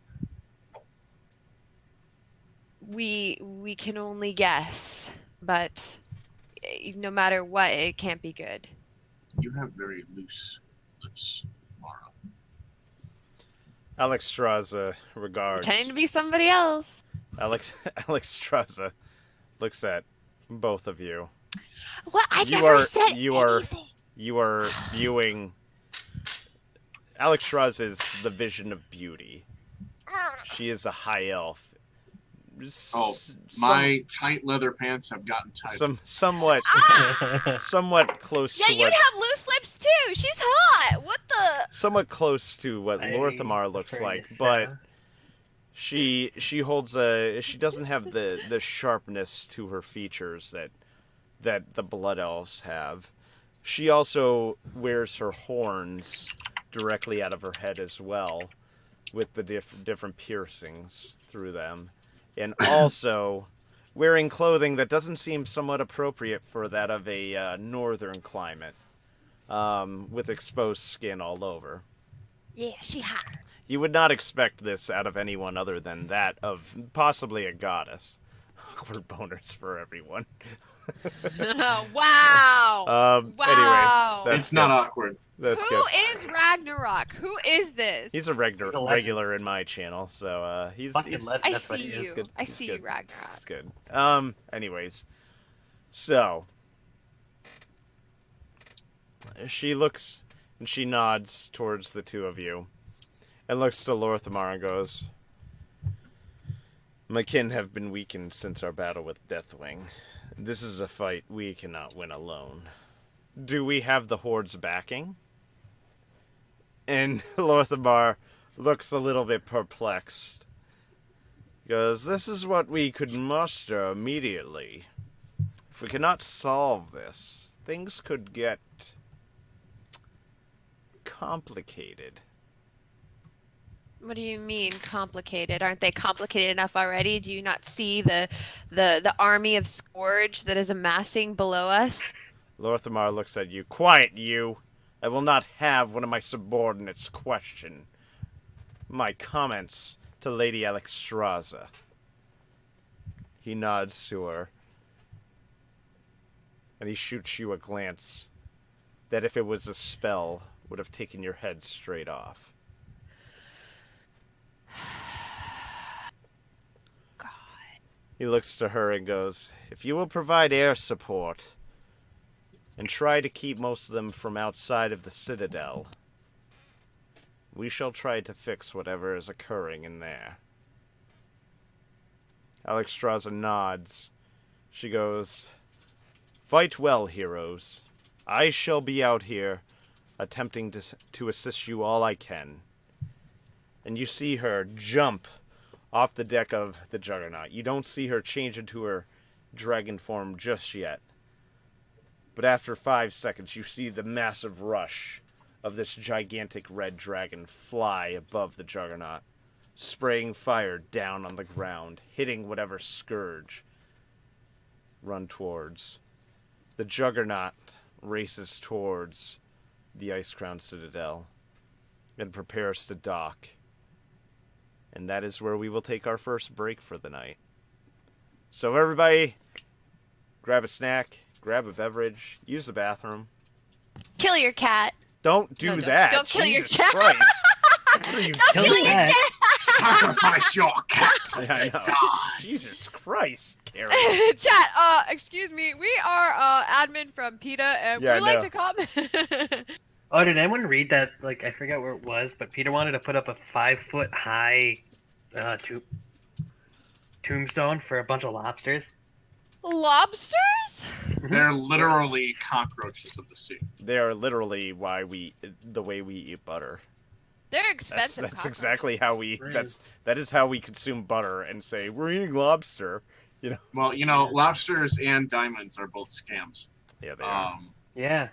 we can only guess, but no matter what, it can't be good. You have very loose lips, Mara. Alex Straza regards. Pretending to be somebody else. Alex Straza looks at both of you. What? I never said you are anything. you are viewing. Alex Straza is the vision of beauty. She is a high elf. Oh, my tight leather pants have gotten tighter. Somewhat close Yeah, to you'd what have loose lips too. She's hot. What the? somewhat close to what Lorthamar looks like, but she holds she doesn't have the sharpness to her features that the blood elves have. She also wears her horns directly out of her head as well, with the different piercings through them, and also wearing clothing that doesn't seem somewhat appropriate for that of a northern climate, with exposed skin all over. Yeah, she hot. You would not expect this out of anyone other than that of possibly a goddess. Awkward boners for everyone. Wow. Anyways, Wow. that's It's not awkward. That's Who good. is Ragnarok? Who is this? He's a He's a legend. regular in my channel, so he's Fucking legend, I that's what see he is. you. good. I He's see good. you, Ragnarok. It's good. Anyways, so she looks and she nods towards the two of you, and looks to Lorthamar and goes, "My kin have been weakened since our battle with Deathwing. This is a fight we cannot win alone. Do we have the Horde's backing?" And Lorthamar looks a little bit perplexed. Goes, "This is what we could muster immediately. If we cannot solve this, things could get complicated." What do you mean complicated? Aren't they complicated enough already? Do you not see the army of Scourge that is amassing below us? Lorthamar looks at you. "Quiet, you! I will not have one of my subordinates question my comments to Lady Alexstrasza." He nods to her, and he shoots you a glance that, if it was a spell, would have taken your head straight off. God. He looks to her and goes, "If you will provide air support and try to keep most of them from outside of the Citadel, we shall try to fix whatever is occurring in there." Alexstrasza nods. She goes, "Fight well, heroes. I shall be out here attempting to assist you all I can." And you see her jump off the deck of the Juggernaut. You don't see her change into her dragon form just yet. But after 5 seconds, you see the massive rush of this gigantic red dragon fly above the Juggernaut, spraying fire down on the ground, hitting whatever scourge run towards. The Juggernaut races towards the Ice-Crowned Citadel and prepares to dock. And that is where we will take our first break for the night. So everybody, grab a snack, grab a beverage, use the bathroom. Kill your cat. Don't do No, don't. that. Don't kill your Jesus cat. Christ. What are you Kill doing? the cat. Sacrifice your cat to I the know. gods. Jesus Christ, Karen. Chat, excuse me. We are admin from PETA and Yeah, we'd like no. to comment. Oh, did anyone read that? Like, I forget where it was, but Peter wanted to put up a 5-foot high tombstone for a bunch of lobsters. Lobsters? They're literally cockroaches of the sea. They are literally the way we eat butter. They're That's expensive. exactly how we Right. that is how we consume butter and say we're eating lobster. You know. Well, lobsters and diamonds are both scams. Yeah, they are. Yeah.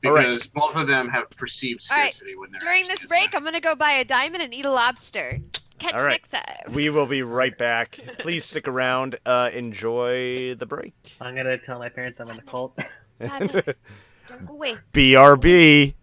All right. Because both of them have perceived All right, scarcity when they're During actually this just break, not. I'm gonna go buy a diamond and eat a lobster. Catch All you right. next time. We will be right back. Please stick around. Enjoy the break. I'm gonna tell my parents I'm in the cult. 5 minutes. Don't go away. BRB.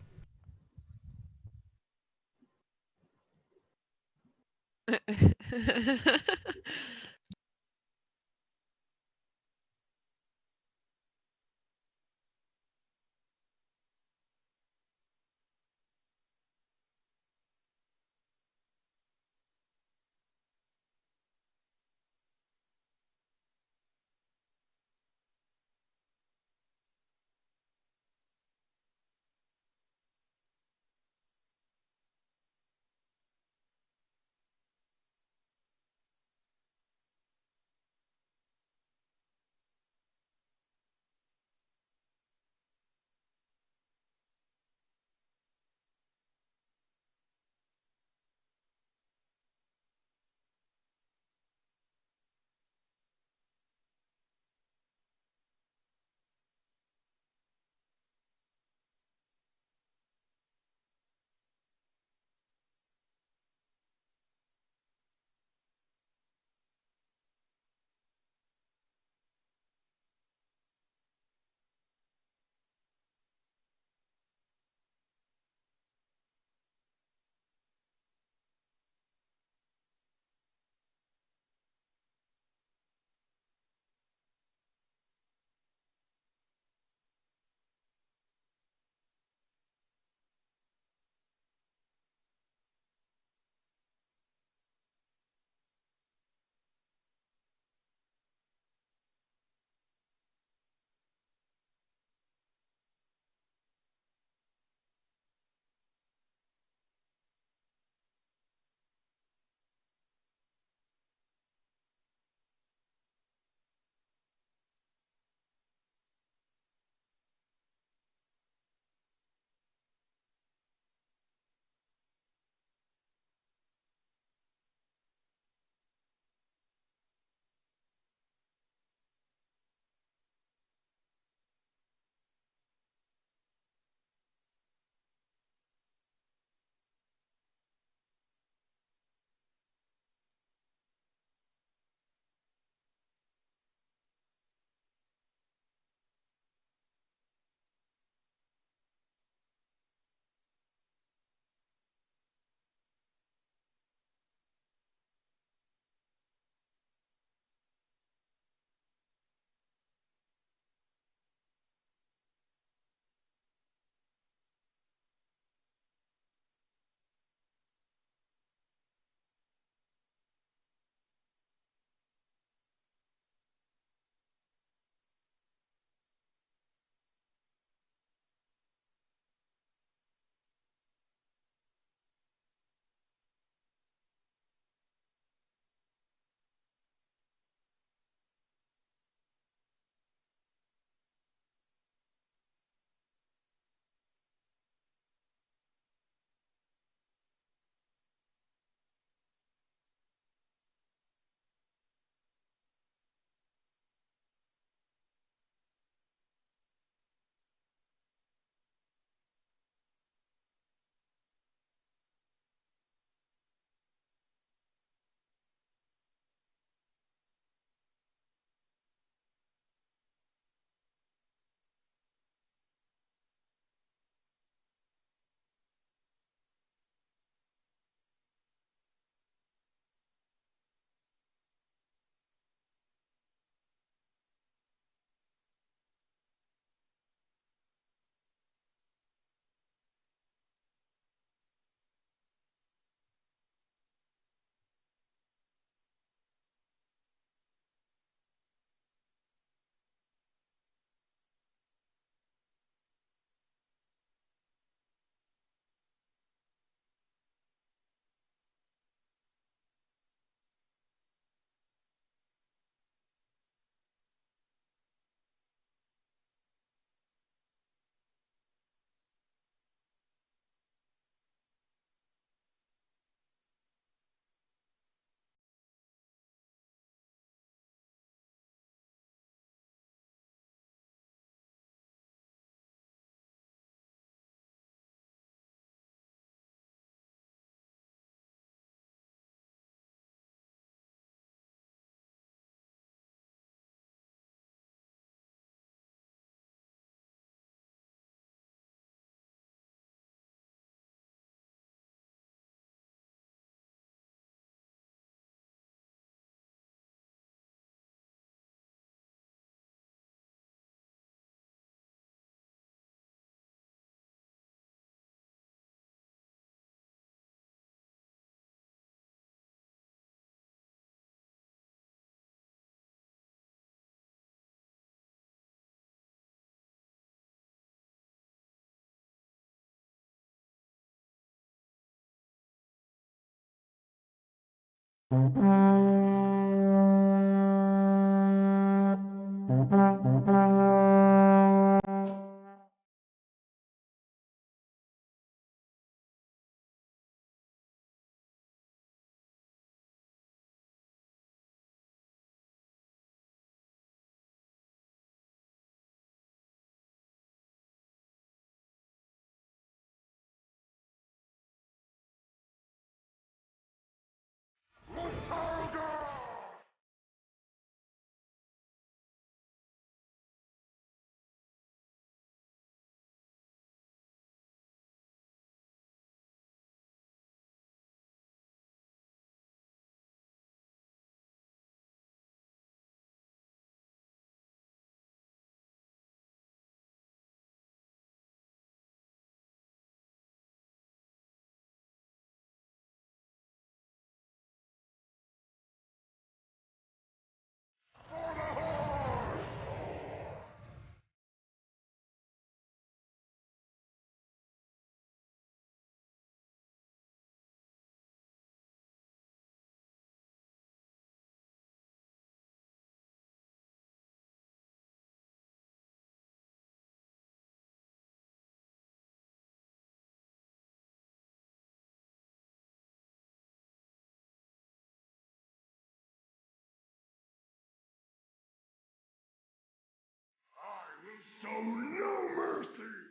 Show no mercy!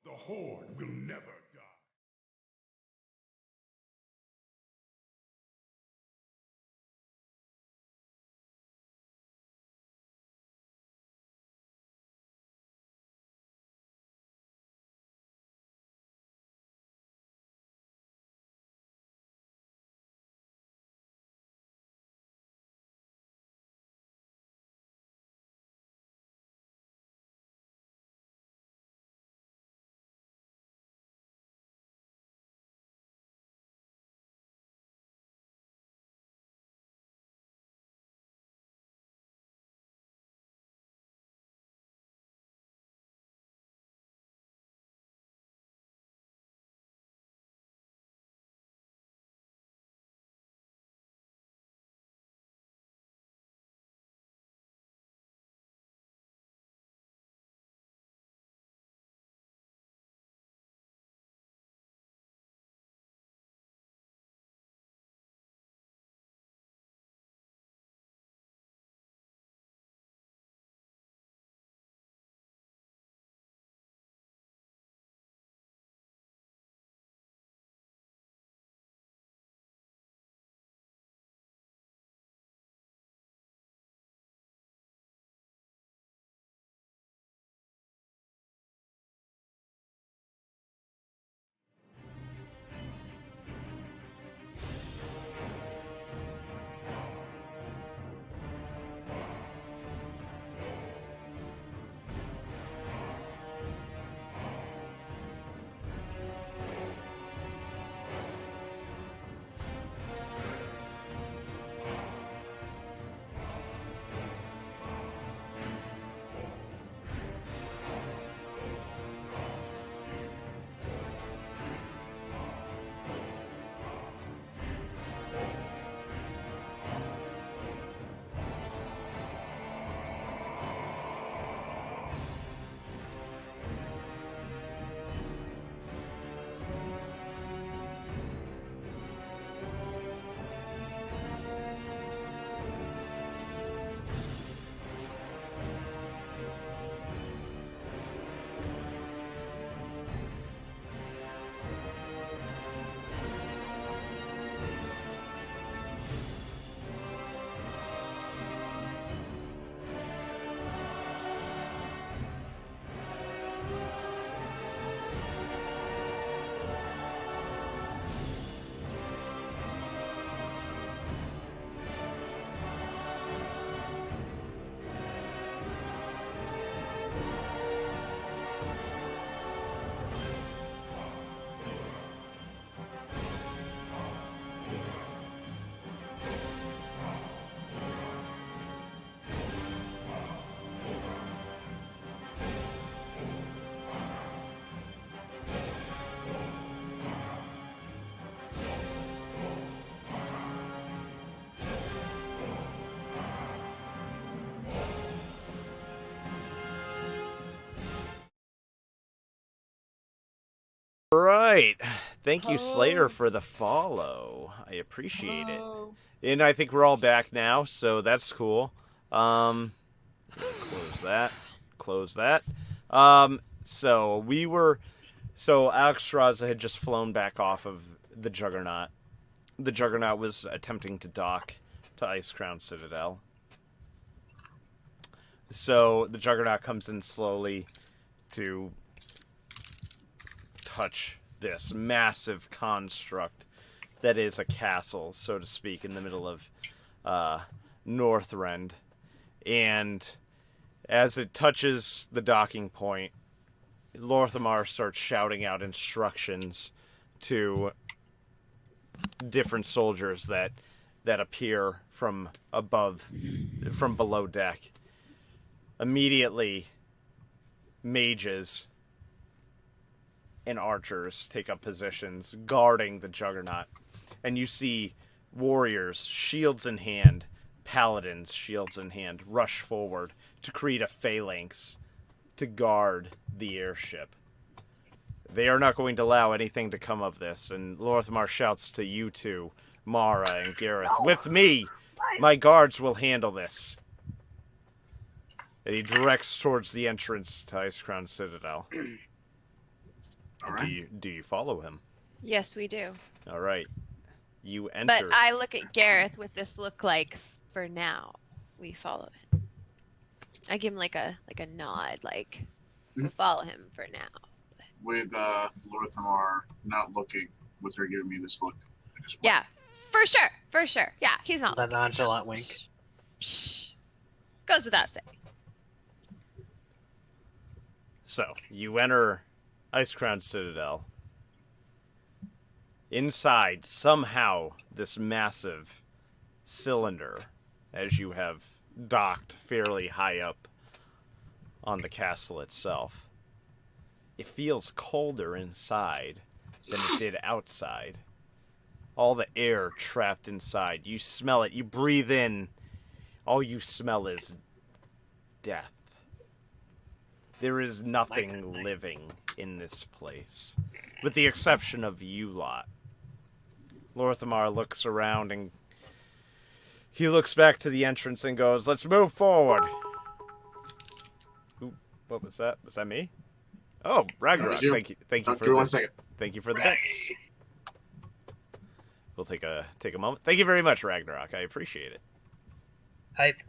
The Horde will never die. Right. Thank you, Slayer, for the follow. I appreciate it. And I think we're all back now, so that's cool. Close that. Close that. So we were. So Alex Straza had just flown back off of the Juggernaut. The Juggernaut was attempting to dock to Icecrown Citadel. So the Juggernaut comes in slowly to touch this massive construct that is a castle, so to speak, in the middle of Northrend. And as it touches the docking point, Lorthamar starts shouting out instructions to different soldiers that appear from below deck. Immediately, mages and archers take up positions guarding the Juggernaut. And you see warriors, shields in hand, paladins, shields in hand, rush forward to create a phalanx to guard the airship. They are not going to allow anything to come of this, and Lorthamar shouts to you two, Mara and Gareth, with me! My guards will handle this. And he directs towards the entrance to Icecrown Citadel. All right. Do you follow him? Yes, we do. All right. You enter. But I look at Gareth with this look like, for now, we follow him. I give him like a nod, like, we'll follow him for now. With Lorthamar not looking, with her giving me this look. I just went. Yeah, for sure. Yeah, he's not. The nonchalant wink. Psh. Goes without saying. So, you enter Icecrown Citadel. Inside, somehow, this massive cylinder, as you have docked fairly high up on the castle itself, it feels colder inside than it did outside. All the air trapped inside. You smell it. You breathe in. All you smell is death. There is nothing living in this place, with the exception of you lot. Lorthamar looks around and he looks back to the entrance and goes, "Let's move forward." Ooh, what was that? Was that me? Oh, Ragnarok. Thank you. Thank you for Give me 1 second. Thank you for the bits. We'll take a moment. Thank you very much, Ragnarok. I appreciate it. Hype.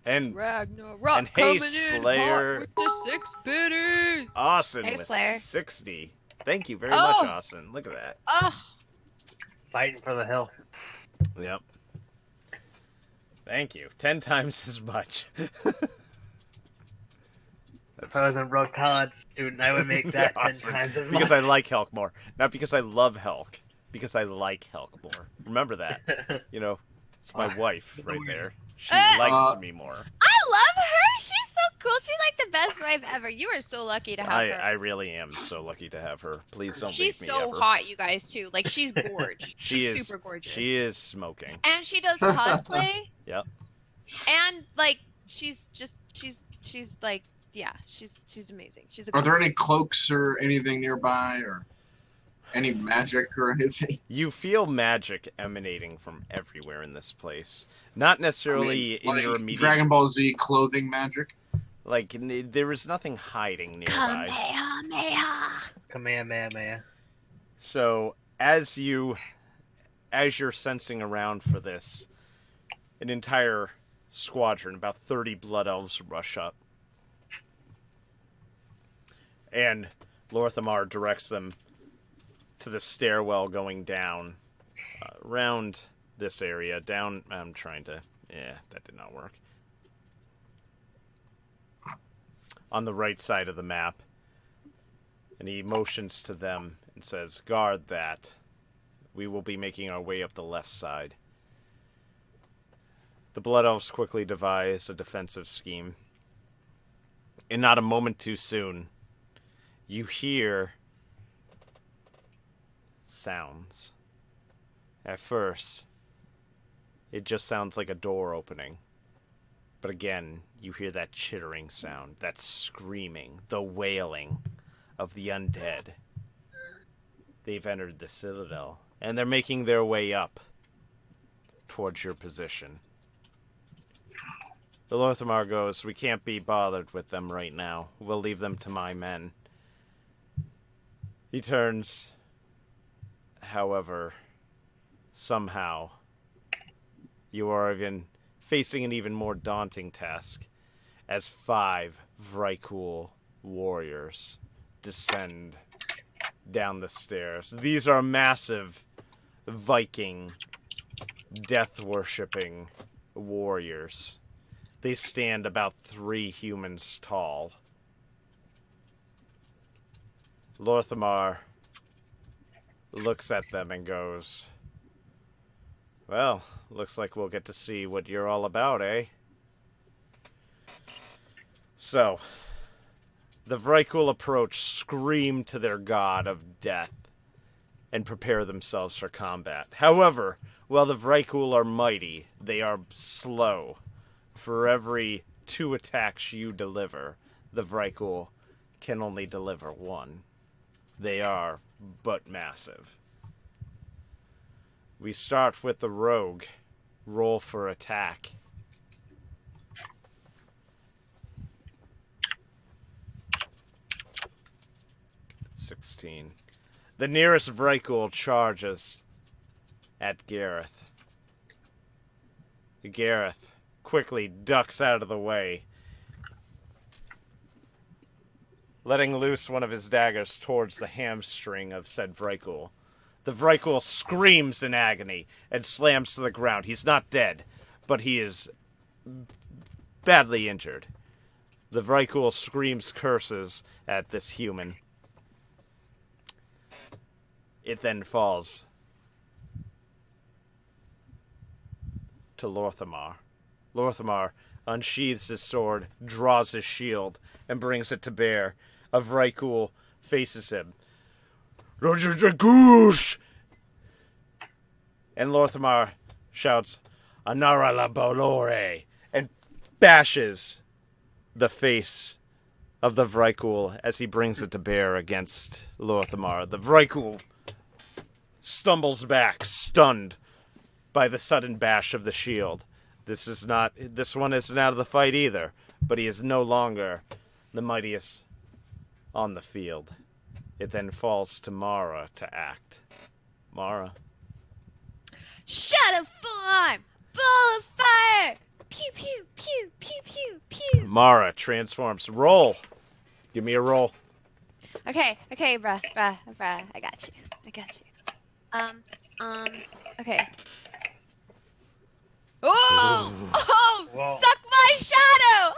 And Ragnarok and hey, coming in Slayer. hot with the 6 bitters. Austin Hey, with Slayer. 60. Thank you very Oh. much, Austin. Look at that. Oh, Fighting for the hill. Yep. Thank you. 10 times as much. If I was a broke college student, I would make that Awesome. 10 times as much. Because I like Helk more. Not because I love Helk. Because I like Helk more. Remember that. You know, it's my wife right there. She likes me more. I love her. She's so cool. She's like the best wife ever. You are so lucky to have her. I really am so lucky to have her. Please don't She's leave me so ever. hot, you guys, too. Like, she's gorgeous. She She's super gorgeous. She is smoking. And she does cosplay. Yep. And, like, she's like, yeah, she's amazing. She's a Are there any goddess. cloaks or anything nearby, or any magic or anything? You feel magic emanating from everywhere in this place. Not necessarily in your immediate... Dragon Ball Z clothing magic? Like, there is nothing hiding nearby. Kamehameha. Kamehameha. So, as you're sensing around for this, an entire squadron, about 30 blood elves, rush up. And Lorthamar directs them to the stairwell going down around this area. Down, I'm trying to... Yeah, that did not work. On the right side of the map. And he motions to them and says, "Guard that. We will be making our way up the left side." The Blood Elves quickly devise a defensive scheme. And not a moment too soon, you hear sounds. At first, it just sounds like a door opening. But again, you hear that chittering sound, that screaming, the wailing of the undead they've entered the Citadel, and they're making their way up towards your position. The Lorthamar goes, "We can't be bothered with them right now. We'll leave them to my men." He turns. However, somehow, you are facing an even more daunting task as 5 Vrykul warriors descend down the stairs. These are massive Viking, death-worshipping warriors. They stand about 3 humans tall. Lorthamar looks at them and goes, "Well, looks like we'll get to see what you're all about, eh?" So, the Vrykul approach, scream to their god of death, and prepare themselves for combat. However, while the Vrykul are mighty, they are slow. For every 2 attacks you deliver, the Vrykul can only deliver 1. They are but massive. We start with the rogue. Roll for attack. $16. The nearest Vrykul charges at Gareth. Gareth quickly ducks out of the way, letting loose one of his daggers towards the hamstring of said Vrykul. The Vrykul screams in agony and slams to the ground. He's not dead, but he is badly injured. The Vrykul screams curses at this human. It then falls to Lorthamar. Lorthamar unsheathes his sword, draws his shield, and brings it to bear. A Vrykul faces him. "Roger the Goosh!" And Lorthamar shouts, "Anara la Bolore!" and bashes the face of the Vrykul as he brings it to bear against Lorthamar. The Vrykul stumbles back, stunned by the sudden bash of the shield. This one isn't out of the fight either, but he is no longer the mightiest on the field. It then falls to Mara to act. Mara. Shadow form! Ball of fire! Pew pew pew pew pew pew! Mara transforms. Roll. Give me a roll. Okay, bruh, I got you. Okay. Oh! Oh! Whoa. Suck my shadow!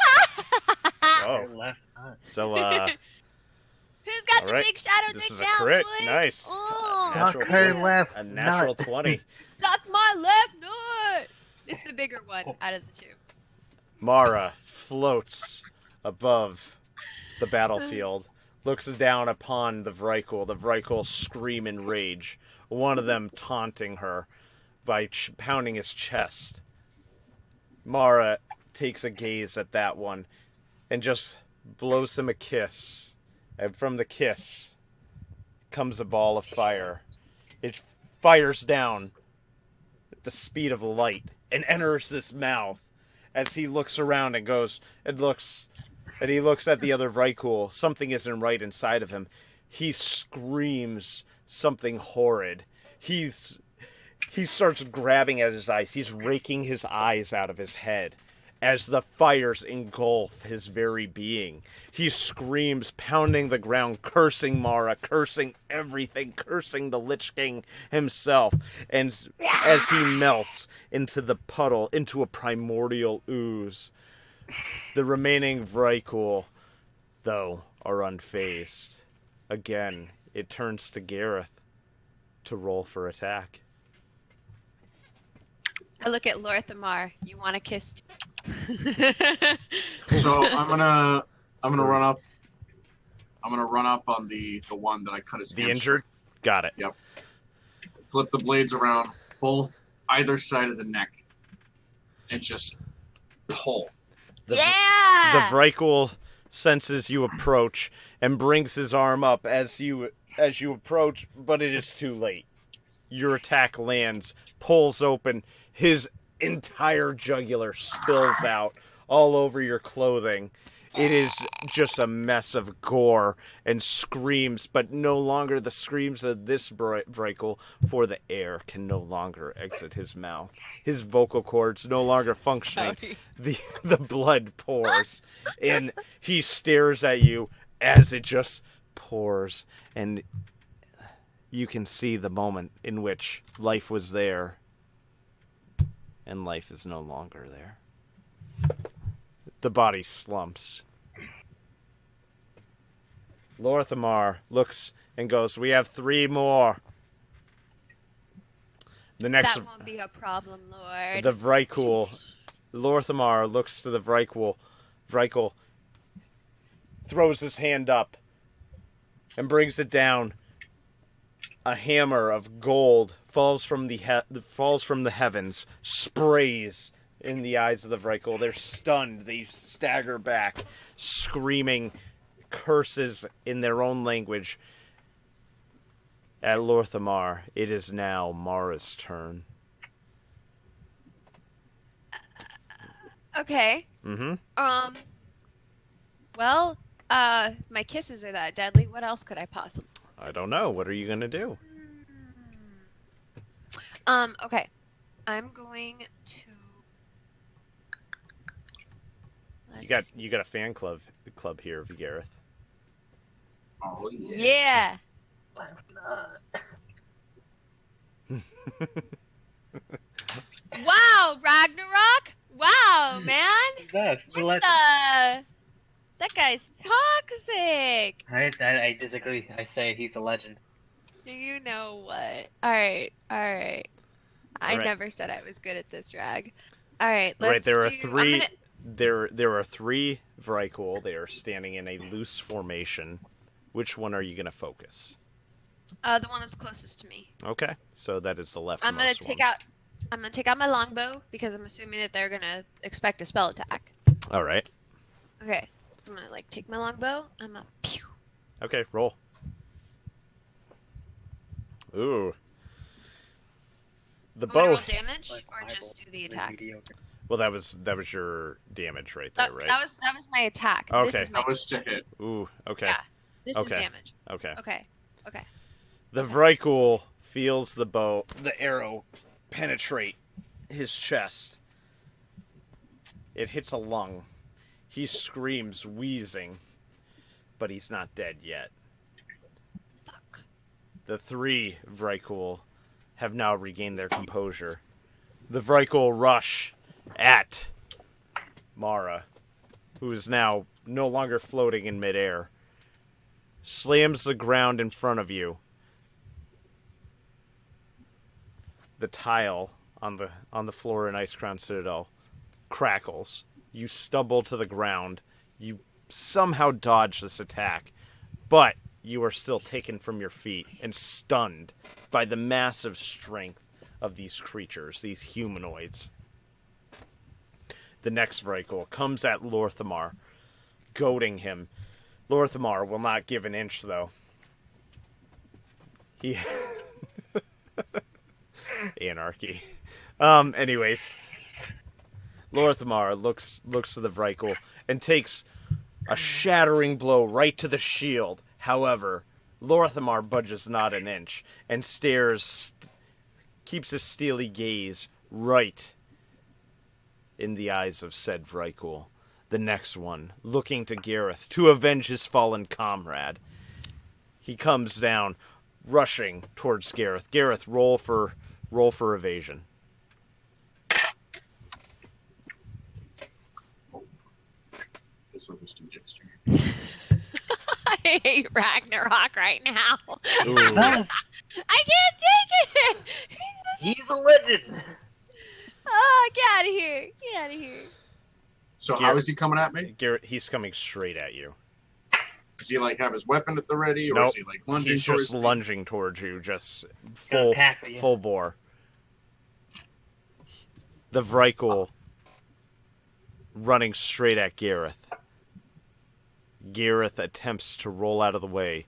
Oh. Your left eye. So, Who's got the alright. big shadow This dick is a down, crit. boys? Nice. Oh, Suck her left A natural nut. 20. suck my left nut! It's the bigger one out of the 2. Mara floats above the battlefield, looks down upon the Vrykul. The Vrykul scream in rage, one of them taunting her by pounding his chest. Mara takes a gaze at that one and just blows him a kiss. And from the kiss comes a ball of fire. It fires down at the speed of light and enters his mouth as he looks around and he looks at the other Vrykul. Something isn't right inside of him. He screams something horrid. He starts grabbing at his eyes. He's raking his eyes out of his head as the fires engulf his very being. He screams, pounding the ground, cursing Mara, cursing everything, cursing the Lich King himself. And as he melts into the puddle, into a primordial ooze, the remaining Vrykul, though, are unfazed. Again, it turns to Gareth to roll for attack. I look at Lorthamar. You want to kiss? So I'm gonna run up. I'm gonna run up on the one that I cut his The hamstring. injured? Got it. Yep. Flip the blades around, both either side of the neck, and just pull. The Yeah! Vrykul senses you approach and brings his arm up as you as you approach, but it is too late. Your attack lands, pulls open, his entire jugular spills out all over your clothing. It is just a mess of gore and screams, but no longer the screams of this Vrykul, for the air can no longer exit his mouth. His vocal cords no longer functioning. The blood pours, and he stares at you as it just pours, and you can see the moment in which life was there, and life is no longer there. The body slumps. Lorthamar looks and goes, "We have 3 more." The next, That won't be a problem, Lord. the Vrykul, Lorthamar looks to the Vrykul. Vrykul throws his hand up and brings it down. A hammer of gold falls from the heavens, sprays in the eyes of the Vrykul. They're stunned. They stagger back, screaming curses in their own language. At Lorthamar, it is now Mara's turn. Okay. Mm-hmm. Well, my kisses are that deadly. What else could I possibly? I don't know. What are you gonna do? Okay. I'm going to. You got a fan club here, Gareth. Oh yeah. Yeah. Wow, Ragnarok! Wow, man! That's the What legend. That guy's toxic! I disagree. I say he's a legend. You know what? Alright. I Alright. never said I was good at this, Rag. Alright, Right, let's there are do... 3. There are 3 Vrykul. They are standing in a loose formation. Which one are you gonna focus? The one that's closest to me. Okay, so that is the leftmost I'm gonna one. I'm gonna take out my longbow because I'm assuming that they're gonna expect a spell attack. All right. Okay, so I'm gonna take my longbow. I'm gonna pew. Okay, roll. Ooh. The I'm gonna bow. roll damage or just do the attack. Well, that was your damage right there, right? That was my attack. Okay. This is my... That was to hit. Ooh. Okay. Yeah. This is Okay. damage. Okay. Okay. The Vrykul feels the arrow penetrate his chest. It hits a lung. He screams, wheezing, but he's not dead yet. Fuck. The 3 Vrykul have now regained their composure. The Vrykul rush at Mara, who is now no longer floating in midair, slams the ground in front of you. The tile on the floor in Icecrown Citadel crackles. You stumble to the ground. You somehow dodge this attack, but you are still taken from your feet and stunned by the massive strength of these creatures, these humanoids. The next Vrykul comes at Lorthamar, goading him. Lorthamar will not give an inch, though. He... Anarchy. Anyways, Lorthamar looks to the Vrykul and takes a shattering blow right to the shield. However, Lorthamar budges not an inch and keeps his steely gaze right in the eyes of said Vrykul. The next one, looking to Gareth to avenge his fallen comrade. He comes down, rushing towards Gareth. Gareth, roll for evasion. Guess I'll just do extra. I hate Ragnarok right now. Ooh. I can't take it. He's a legend. Oh, get out of here! Get out of here! So Garrett- how is he coming at me? Gareth, he's coming straight at you. Does he like have his weapon at the ready, or Nope. is he like lunging He's towards just me? lunging towards you, just Gonna tackle you. full bore. The Vrykul running straight at Gareth. Gareth attempts to roll out of the way.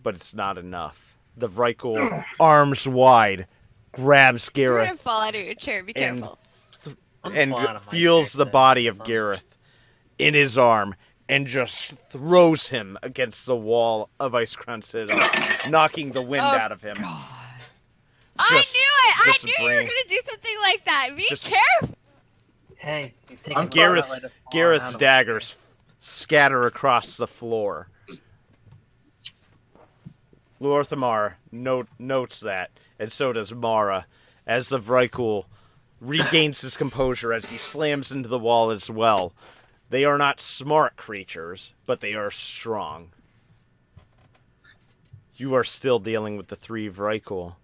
but it's not enough. The Vrykul, arms wide, grabs You're Gareth gonna fall out of your chair. Be and careful. and flying on my feels chair the today. body of Something. Gareth in his arm and just throws him against the wall of Icecrown Citadel, knocking the wind Oh, out of him. God. Just- I knew it! I just knew you were bring- gonna do something like that. Be just- careful! Hey, he's taking I'm the Gareth's spotlight of falling Gareth's out of daggers scatter across the floor. Lorthamar notes that, and so does Mara, as the Vrykul regains his composure as he slams into the wall as well. They are not smart creatures, but they are strong. You are still dealing with the 3 Vrykul.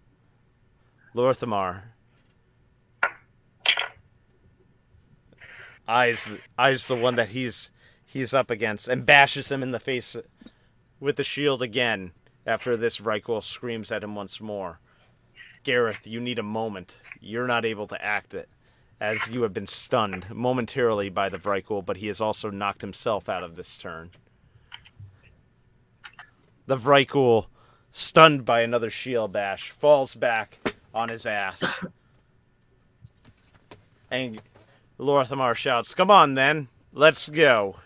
Lorthamar eyes the one that he's up against and bashes him in the face with the shield again after this Vrykul screams at him once more. Gareth, you need a moment. You're not able to act it, as you have been stunned momentarily by the Vrykul, but he has also knocked himself out of this turn. The Vrykul, stunned by another shield bash, falls back on his ass. And Lorthamar shouts, "Come on then, let's go."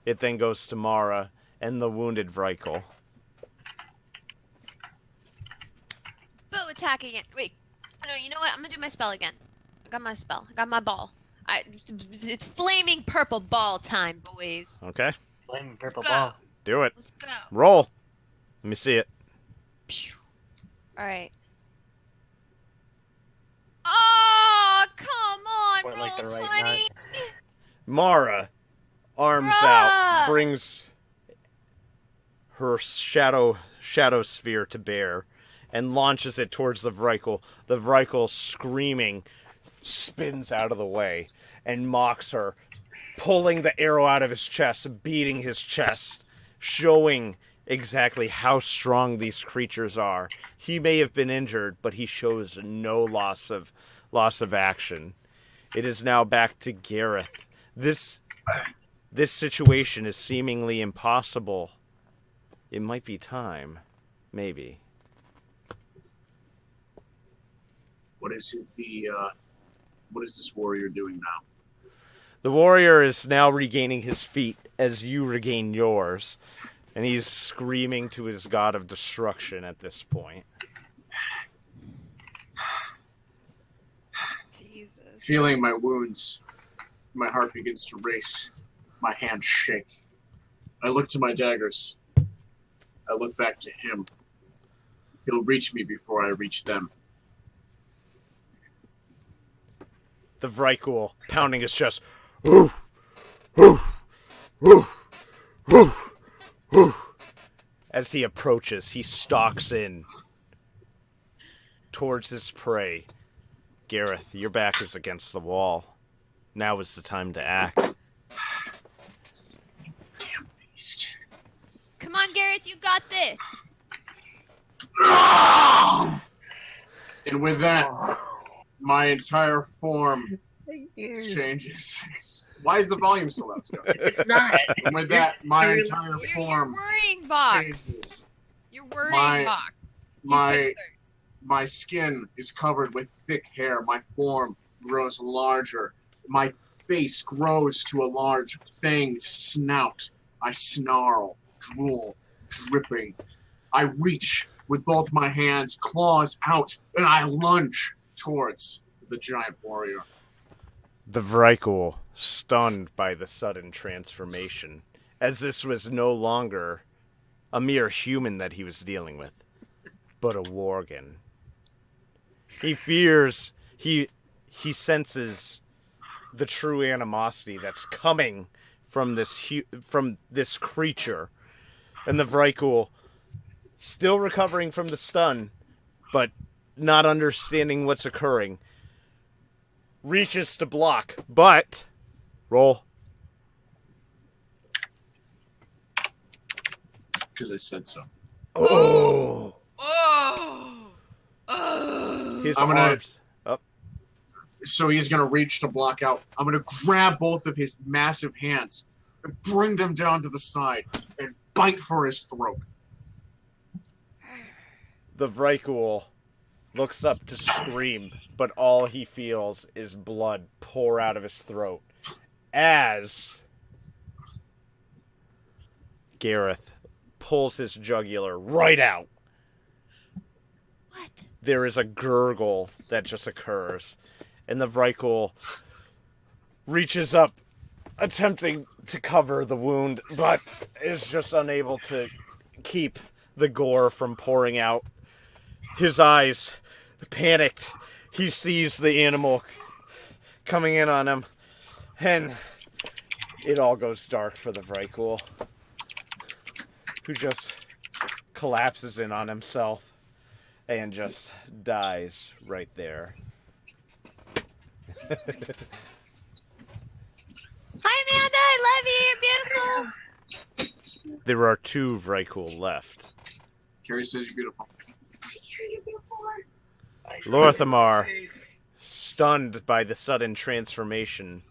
It then goes to Mara and the wounded Vrykul. Bow attack again. Wait. No, you know what? I'm gonna do my spell again. I got my spell. I got my ball. It's flaming purple ball time, boys. Okay, Flaming purple Let's go. ball. do it. Let's go. Roll. Let me see it. Alright. Oh, come on, Or roll like the right 20. Mara, arms out, brings her shadow sphere to bear and launches it towards the Vrykul. The Vrykul, screaming, spins out of the way and mocks her, pulling the arrow out of his chest, beating his chest, showing exactly how strong these creatures are. He may have been injured, but he shows no loss of action. It is now back to Gareth. This situation is seemingly impossible. It might be time. Maybe. What is this warrior doing now? The warrior is now regaining his feet as you regain yours, and he's screaming to his god of destruction at this point. Jesus. Feeling my wounds, my heart begins to race. My hands shake. I look to my daggers. I look back to him. He'll reach me before I reach them. The Vrykul pounding his chest. "Ooh, ooh, ooh, ooh, ooh." As he approaches, he stalks in towards his prey. Gareth, your back is against the wall. Now is the time to act. Damn beast. Come on, Gareth, you got this. And with that, Oh. my entire form changes. Why is the volume so loud, Scott? It's not. And with that, my You're- entire You're form worrying, Box. changes. You're worrying, My- Box. He's My concerned. my skin is covered with thick hair. My form grows larger. My face grows to a large fanged snout. I snarl, drool, dripping. I reach with both my hands, claws out, and I lunge towards the giant warrior. The Vrykul, stunned by the sudden transformation, as this was no longer a mere human that he was dealing with, but a worgen. He fears, he senses the true animosity that's coming from this creature, and the Vrykul, still recovering from the stun, but not understanding what's occurring, reaches to block, but roll. Because I said so. Oh, Oh. Oh. his I'm gonna- arms. So he's going to reach to block out. I'm going to grab both of his massive hands and bring them down to the side and bite for his throat. The Vrykul looks up to scream, but all he feels is blood pour out of his throat as Gareth pulls his jugular right out. What? There is a gurgle that just occurs, and the Vrykul reaches up, attempting to cover the wound, but is just unable to keep the gore from pouring out. His eyes panicked. He sees the animal coming in on him, and it all goes dark for the Vrykul, who just collapses in on himself and just dies right there. Hi, Amanda. I love you. You're beautiful. There are 2 Vrykul left. Carrie says you're beautiful. Lorthamar, stunned by the sudden transformation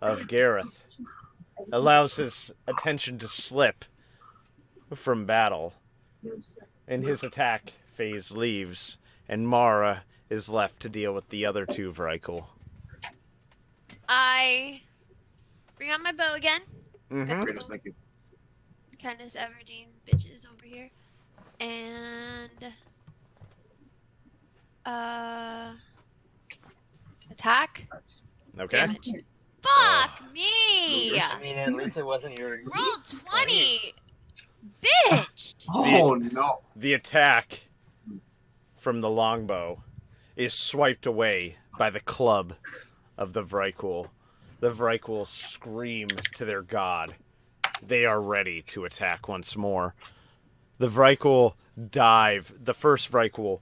of Gareth, allows his attention to slip from battle, and his attack phase leaves, and Mara is left to deal with the other 2 Vrykul. I bring out my bow again. Mm-hmm. Greatest, thank you. Kindness Everdeen bitches over here. And attack. Okay. Damage. Fuck me! I mean, at least it wasn't your. Roll 20! Bitch! Oh no! The attack from the longbow is swiped away by the club of the Vrykul. The Vrykul scream to their god. They are ready to attack once more. The Vrykul dive. The first Vrykul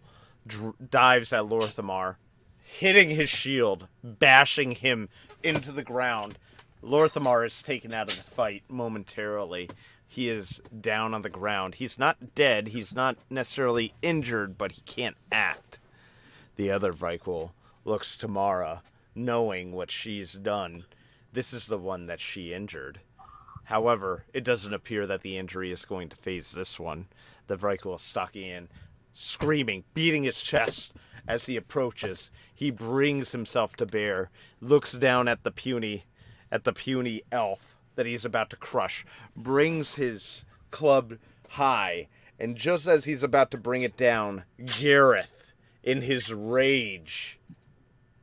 dives at Lorthamar, hitting his shield, bashing him into the ground. Lorthamar is taken out of the fight momentarily. He is down on the ground. He's not dead. He's not necessarily injured, but he can't act. The other Vrykul looks to Mara, knowing what she's done. This is the one that she injured. However, it doesn't appear that the injury is going to phase this one. The Vrykul is stalking in, screaming, beating his chest as he approaches. He brings himself to bear, looks down at the puny elf that he's about to crush, brings his club high, and just as he's about to bring it down, Gareth, in his rage,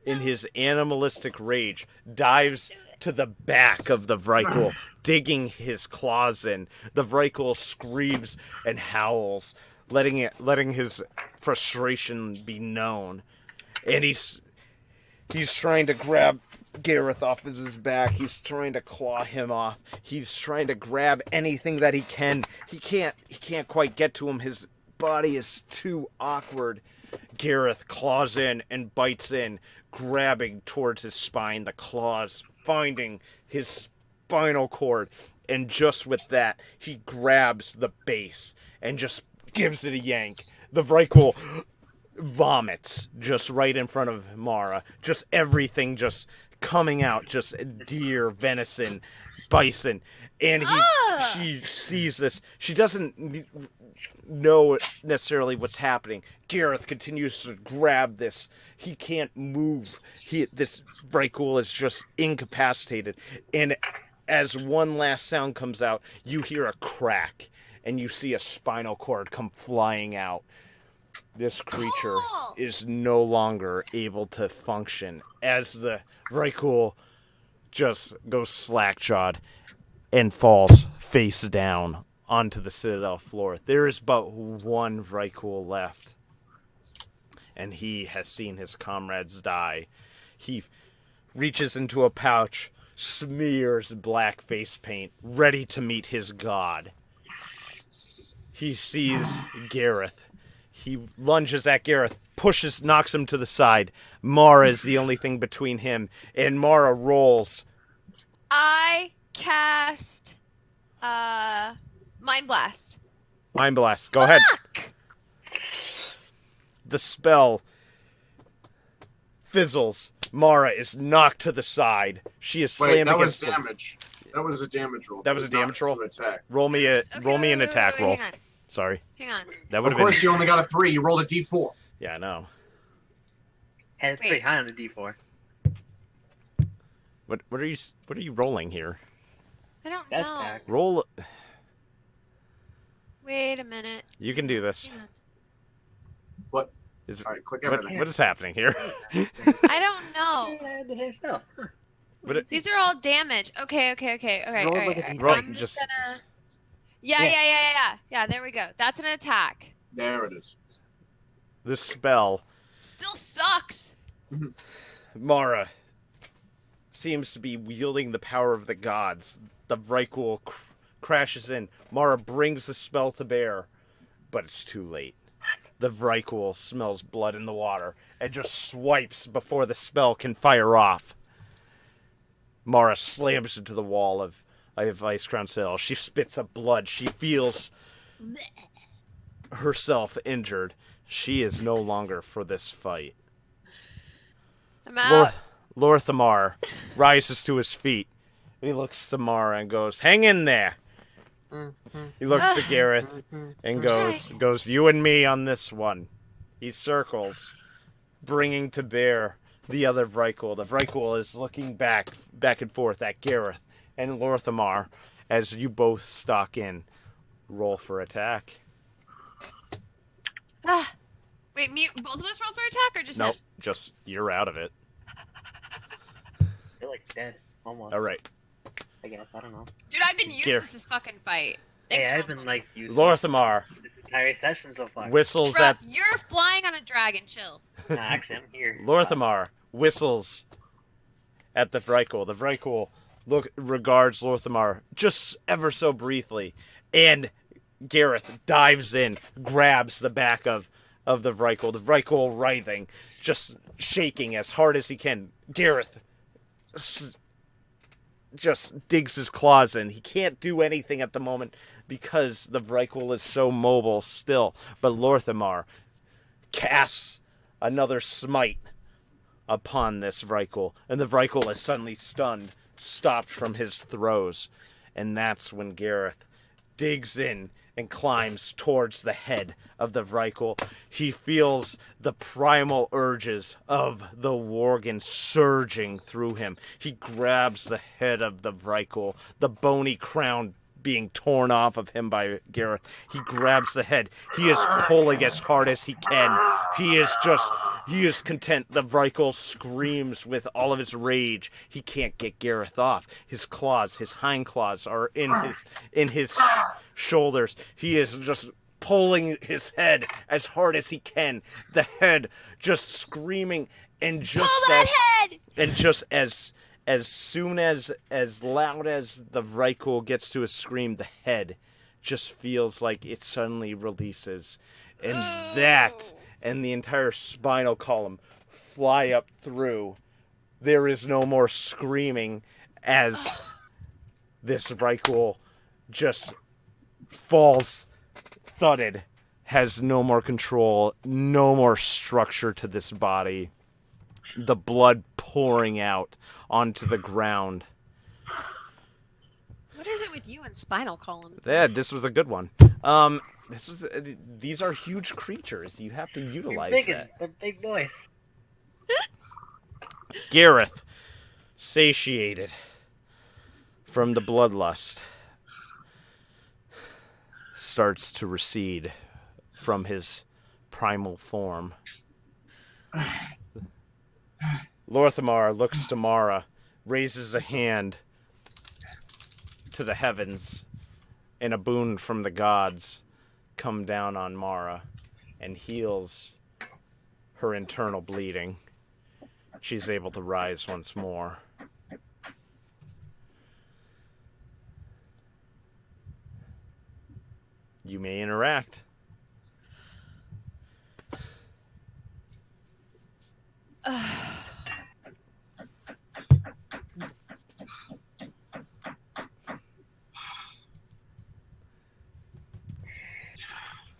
in his animalistic rage, dives to the back of the Vrykul, digging his claws in. The Vrykul screams and howls, letting his frustration be known. And he's trying to grab Gareth off of his back. He's trying to claw him off. He's trying to grab anything that he can. He can't quite get to him. His body is too awkward. Gareth claws in and bites in, grabbing towards his spine, the claws finding his spinal cord, and just with that, he grabs the base and just gives it a yank. The Vrykul vomits just right in front of Mara. Just everything just coming out, just deer, venison, bison, and she sees this. She doesn't know necessarily what's happening. Gareth continues to grab this. He can't move. This Vrykul is just incapacitated. And as one last sound comes out, you hear a crack, and you see a spinal cord come flying out. This creature is no longer able to function as the Vrykul just goes slack-jawed and falls face down onto the Citadel floor. There is but one Vrykul left, and he has seen his comrades die. He reaches into a pouch, smears black face paint, ready to meet his god. He sees Gareth. He lunges at Gareth, knocks him to the side. Mara is the only thing between him, and Mara rolls. I cast Mind Blast. Mind Blast. Go ahead. The spell fizzles. Mara is knocked to the side. She is slammed that against was damage. That was a damage roll. That was a damage roll? Attack. Roll me an attack roll. Hang on. Sorry. Hang on. That would Of have course, been. you only got a 3. You rolled a D4. Yeah, I know. And it's pretty high on the D4. What are you rolling here? I don't That's know. packed. Roll. Wait a minute. You can do this. Hang on. What? Is All right, click what, everything. what is happening here? I don't know. Yeah, the same stuff. These are all damage. Okay. Roll Alright. like a D20. I'm just- gonna. Yeah. Yeah, there we go. That's an attack. There it is. This spell, Still sucks. Mara, seems to be wielding the power of the gods. The Vrykul crashes in. Mara brings the spell to bear, but it's too late. The Vrykul smells blood in the water and just swipes before the spell can fire off. Mara slams into the wall of Ice Crown Cell. She spits up blood. She feels herself injured. She is no longer for this fight. I'm out. Lorthamar rises to his feet. He looks to Mara and goes, "Hang in there." He looks to Gareth and goes, "You and me on this one." He circles, bringing to bear the other Vrykul. The Vrykul is looking back and forth at Gareth and Lorthamar as you both stalk in. Roll for attack. Wait, both of us roll for attack or just Nope, him? just you're out of it. They're like dead. Almost. All right. I guess. I don't know. Dude, I've been useless this fucking fight. Thanks Hey, for I've been like using Lorthamar this entire session so far. whistles Bro, at you're flying on a dragon. Chill. Nah, actually, I'm here. Lorthamar whistles at the Vrykul. The Vrykul regards Lorthamar just ever so briefly, and Gareth dives in, grabs the back of the Vrykul. The Vrykul writhing, just shaking as hard as he can. Gareth just digs his claws in. He can't do anything at the moment because the Vrykul is so mobile still. But Lorthamar casts another smite upon this Vrykul, and the Vrykul is suddenly stunned, stopped from his throes. And that's when Gareth digs in and climbs towards the head of the Vrykul. He feels the primal urges of the Worgen surging through him. He grabs the head of the Vrykul, the bony crown being torn off of him by Gareth. He grabs the head. He is pulling as hard as he can. He is content. The Vrykul screams with all of his rage. He can't get Gareth off. His claws, his hind claws, are in his shoulders. He is just pulling his head as hard as he can. The head just screaming, and just Pull that head! and just as soon as loud as the Vrykul gets to a scream, the head just feels like it suddenly releases. And that and the entire spinal column fly up through. There is no more screaming as this Vrykul just falls thudded, has no more control, no more structure to this body. The blood pouring out onto the ground. What is it with you and spinal column? Yeah, this was a good one. These are huge creatures. You have to utilize that. The big boys. Gareth, satiated from the bloodlust, starts to recede from his primal form. Lorthamar looks to Mara, raises a hand to the heavens, and a boon from the gods come down on Mara and heals her internal bleeding. She's able to rise once more. You may interact.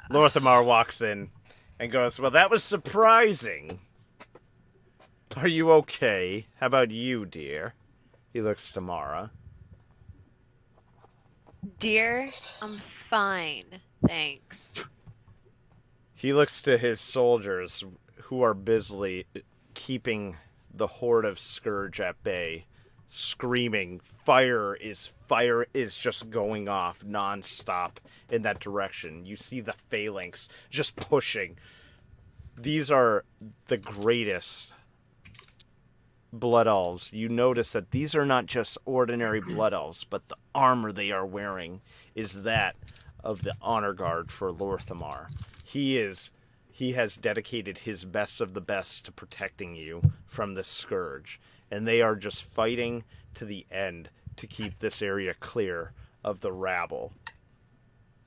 Lorthamar walks in and goes, "Well, that was surprising. Are you okay? How about you, dear?" He looks to Mara. Dear, I'm fine. Thanks. He looks to his soldiers, who are busily keeping the horde of Scourge at bay, screaming. Fire is just going off nonstop in that direction. You see the phalanx just pushing. These are the greatest blood elves. You notice that these are not just ordinary blood elves, but the armor they are wearing is that of the honor guard for Lorthamar. He has dedicated his best of the best to protecting you from this scourge, and they are just fighting to the end to keep this area clear of the rabble.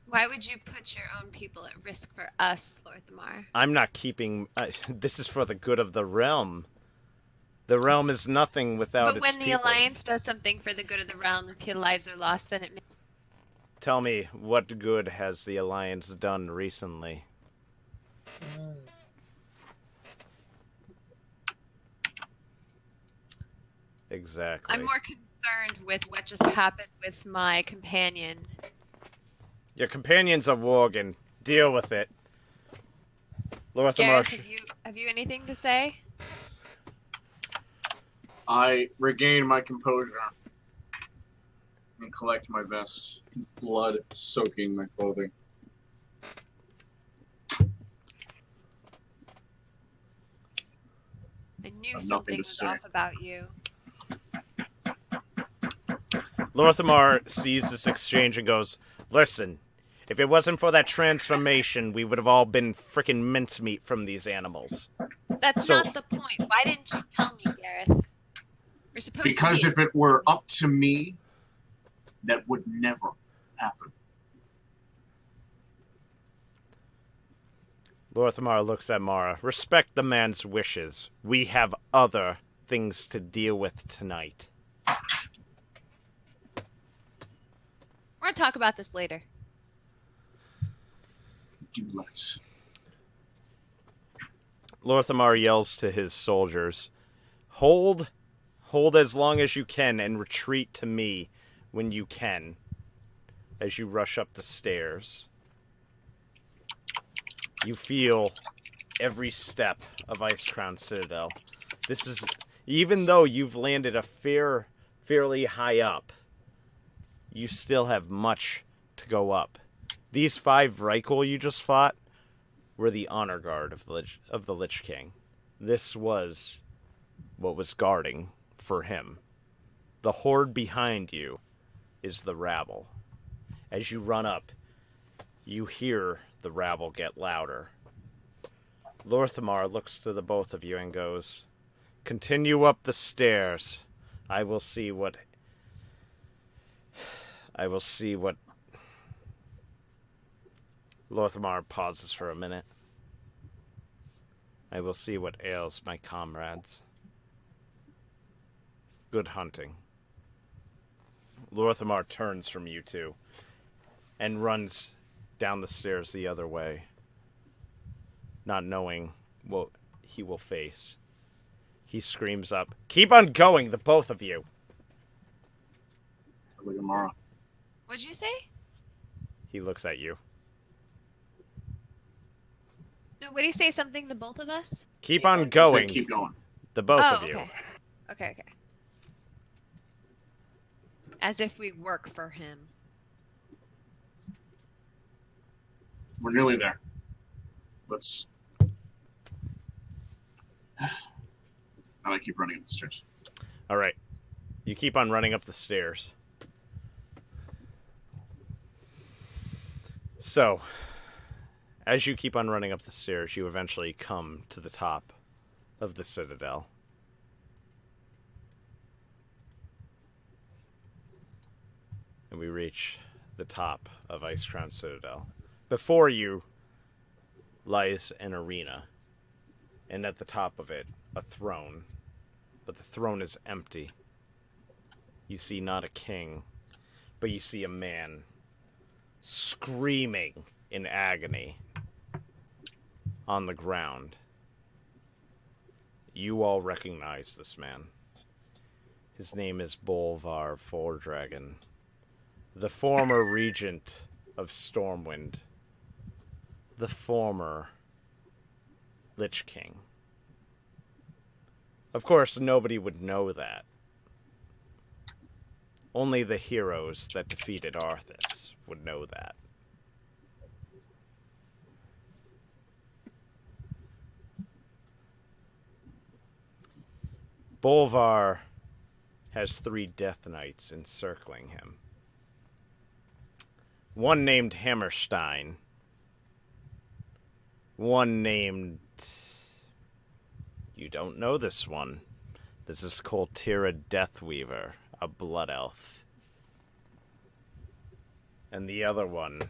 Why would you put your own people at risk for us, Lorthamar? I'm not keeping... this is for the good of the realm. The realm is nothing without But its when the people. Alliance does something for the good of the realm and lives are lost, then it... Tell me, what good has the Alliance done recently? Exactly. I'm more concerned with what just happened with my companion. Your companion's a Worgen. Deal with it. Lorthamar. Gareth, have you anything to say? I regain my composure and collect my vest, blood soaking my clothing. I knew I've nothing something to was say. off about you. Lorthamar sees this exchange and goes, "Listen, if it wasn't for that transformation, we would have all been frickin' mincemeat from these animals." That's So- not the point. Why didn't you tell me, Gareth? We're supposed Because to if it were up to me, that would never happen. Lorthamar looks at Mara. "Respect the man's wishes. We have other things to deal with tonight." We're gonna talk about this later. Do let's. Lorthamar yells to his soldiers, Hold as long as you can and retreat to me when you can," as you rush up the stairs. You feel every step of Icecrown Citadel. This is, even though you've landed a fairly high up, you still have much to go up. These 5 Vrykul you just fought were the honor guard of the Lich King. This was what was guarding for him. The horde behind you is the rabble. As you run up, you hear the rabble get louder. Lorthamar looks to the both of you and goes, "Continue up the stairs. I will see what... Lorthamar pauses for a minute. "I will see what ails my comrades. Good hunting." Lorthamar turns from you two and runs down the stairs the other way, not knowing what he will face. He screams up, "Keep on going, the both of you!" Look at Mara. What'd you say? He looks at you. No, what did he say? Something to both of us? "Keep on Said going, keep going. the both Oh, of you." okay. Okay. As if we work for him. We're nearly there. Let's. And I keep running up the stairs. All right. You keep on running up the stairs. So, as you keep on running up the stairs, you eventually come to the top of the citadel. And we reach the top of Icecrown Citadel. Before you lies an arena, and at the top of it, a throne. But the throne is empty. You see not a king, but you see a man screaming in agony on the ground. You all recognize this man. His name is Bolvar Fordragon, the former regent of Stormwind the former Lich King. Of course, nobody would know that. Only the heroes that defeated Arthas would know that. Bolvar has 3 Death Knights encircling him. One named Hammerstein. One named... You don't know this one. This is Koltira Deathweaver, a blood elf. And the other one,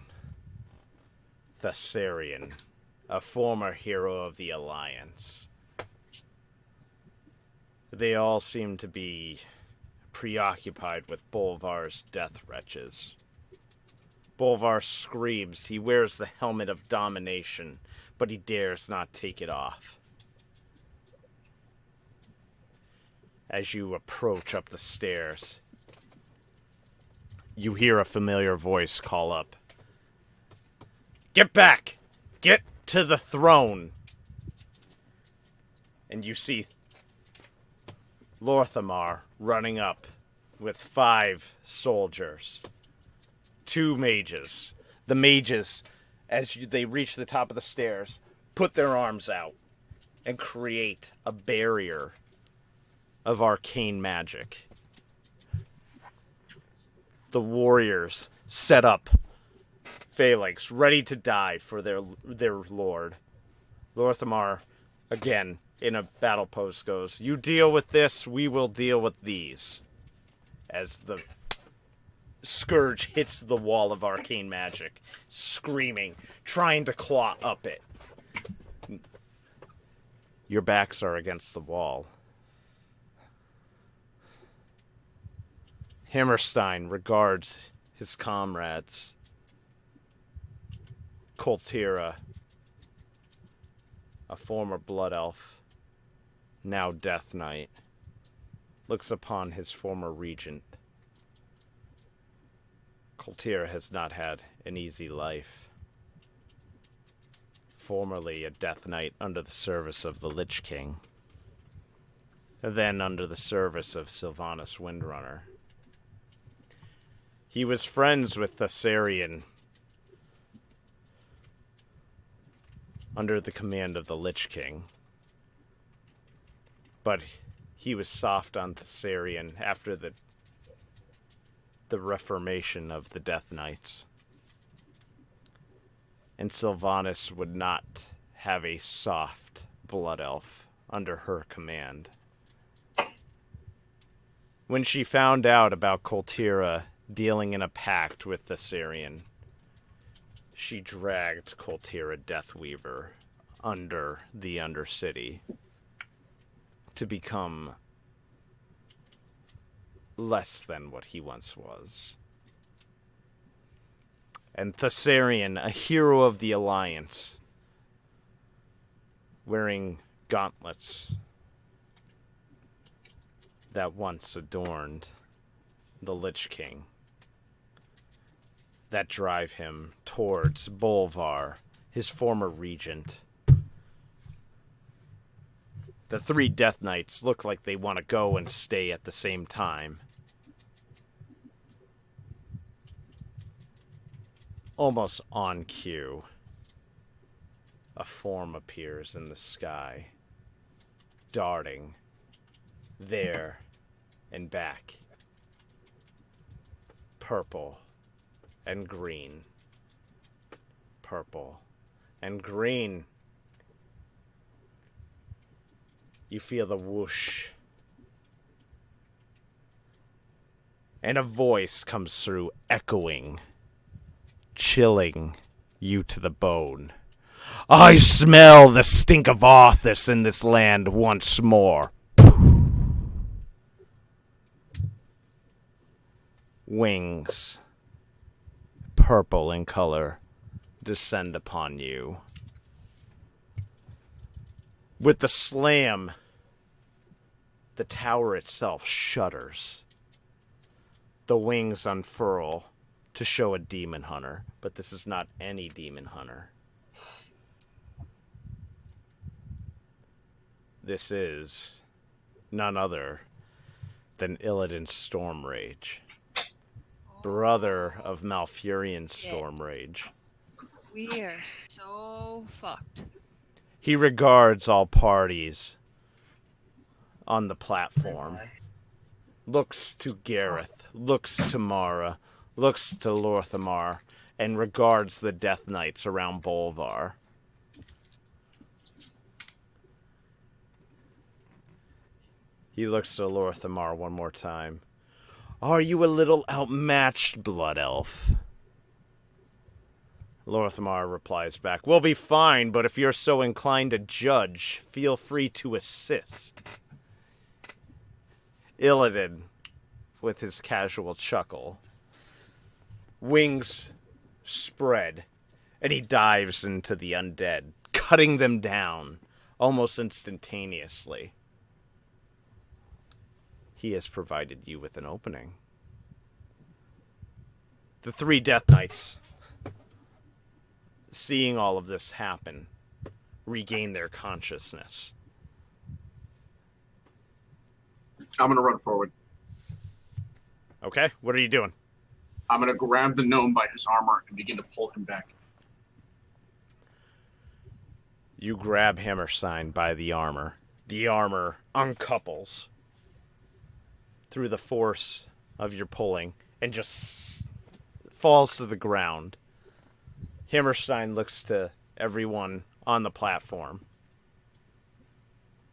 Thessarian, a former hero of the Alliance. They all seem to be preoccupied with Bolvar's death wretches. Bolvar screams. He wears the helmet of domination, but he dares not take it off. As you approach up the stairs, you hear a familiar voice call up. Get back! Get to the throne! And you see Lorthamar running up with 5 soldiers. 2 mages. The mages, as they reach the top of the stairs, put their arms out and create a barrier of arcane magic. The warriors set up phalanx, ready to die for their lord. Lorthamar, again, in a battle pose goes, you deal with this, we will deal with these. As the scourge hits the wall of arcane magic, screaming, trying to claw up it. Your backs are against the wall. Hammerstein regards his comrades. Koltira, a former blood elf, now Death Knight, looks upon his former regent. Koltira has not had an easy life. Formerly a Death Knight under the service of the Lich King, then under the service of Sylvanas Windrunner. He was friends with Thessarian under the command of the Lich King. But he was soft on Thessarian after the reformation of the Death Knights. And Sylvanas would not have a soft blood elf under her command. When she found out about Koltira dealing in a pact with Thessarian, she dragged Koltira Deathweaver under the Undercity to become less than what he once was. And Thessarian, a hero of the Alliance, wearing gauntlets that once adorned the Lich King, that drive him towards Bolvar, his former regent. The 3 Death Knights look like they want to go and stay at the same time. Almost on cue, a form appears in the sky, darting there and back. Purple and green. Purple and green. You feel the whoosh. And a voice comes through, echoing, chilling you to the bone. I smell the stink of Arthas in this land once more. Wings, purple in color, descend upon you. With the slam, the tower itself shudders. The wings unfurl to show a demon hunter, but this is not any demon hunter. This is none other than Illidan Stormrage, brother of Malfurion Stormrage. We are so fucked. He regards all parties on the platform. Looks to Gareth, looks to Mara, looks to Lorthamar, and regards the Death Knights around Bolvar. He looks to Lorthamar one more time. Are you a little outmatched, Blood Elf? Lorthamar replies back, we'll be fine, but if you're so inclined to judge, feel free to assist. Illidan, with his casual chuckle, wings spread, and he dives into the undead, cutting them down almost instantaneously. He has provided you with an opening. The 3 Death Knights, seeing all of this happen, regain their consciousness. I'm gonna run forward. Okay, what are you doing? I'm gonna grab the gnome by his armor and begin to pull him back. You grab Hammerstein by the armor. The armor uncouples through the force of your pulling and just falls to the ground. Hammerstein looks to everyone on the platform.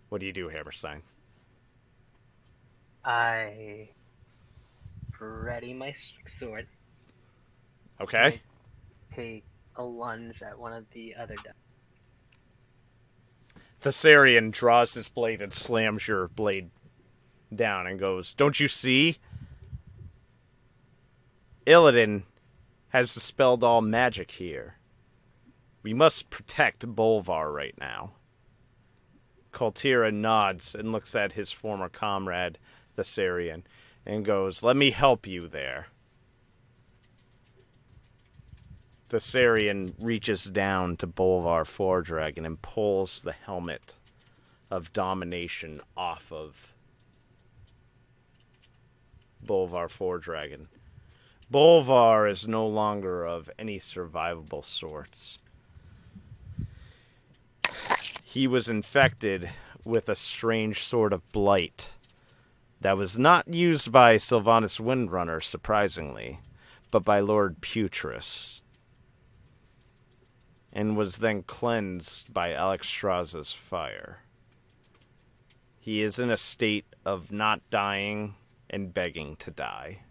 What do you do, Hammerstein? I ready my sword. Okay. Take a lunge at one of the other guys. Thessarian draws his blade and slams your blade down and goes, don't you see? Illidan has dispelled all magic here. We must protect Bolvar right now. Koltira nods and looks at his former comrade, Thessarian, and goes, let me help you there. Thessarian reaches down to Bolvar Fordragon and pulls the helmet of domination off of Bolvar Fordragon. Bolvar is no longer of any survivable sorts. He was infected with a strange sort of blight that was not used by Sylvanas Windrunner, surprisingly, but by Lord Putris, and was then cleansed by Alexstrasza's fire. He is in a state of not dying and begging to die.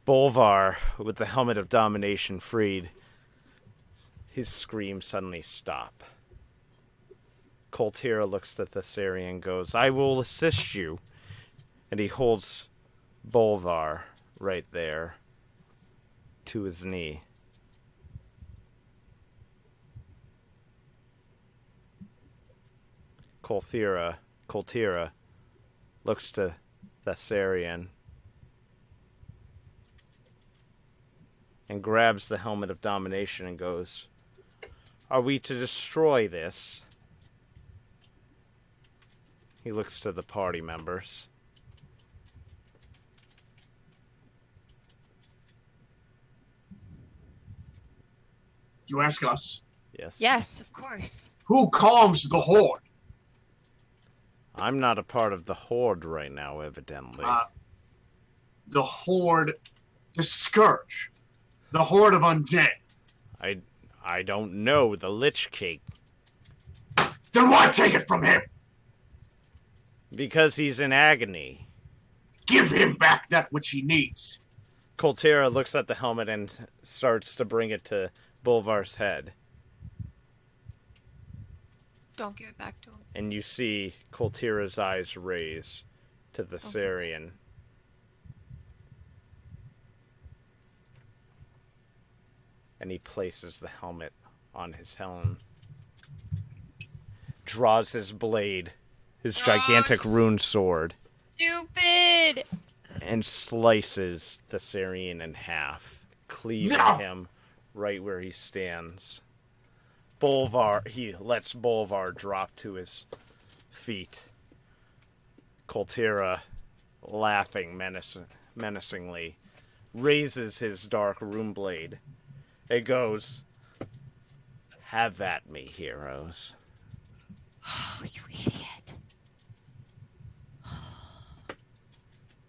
Bolvar, with the helmet of domination freed, his screams suddenly stop. Koltira looks to Thessarian and goes, I will assist you. And he holds Bolvar right there to his knee. Koltira looks to Thessarian and grabs the helmet of domination and goes, are we to destroy this? He looks to the party members. You ask us, Yes. Yes, of course. who calms the horde? I'm not a part of the horde right now, evidently. The horde, the scourge, the horde of undead. I don't know the Lich King. Then why take it from him? Because he's in agony. Give him back that which he needs. Koltira looks at the helmet and starts to bring it to Bolvar's head. Don't give it back to him. And you see Koltira's eyes raise to the Thessarian. And he places the helmet on his helm. Draws his blade, his gigantic rune sword, Stupid! and slices the Thessarian in half, cleaving him right where he stands. He lets Bolvar drop to his feet. Koltira, laughing menacingly, raises his dark rune blade. It goes, "Have at me, heroes." Oh, you idiot.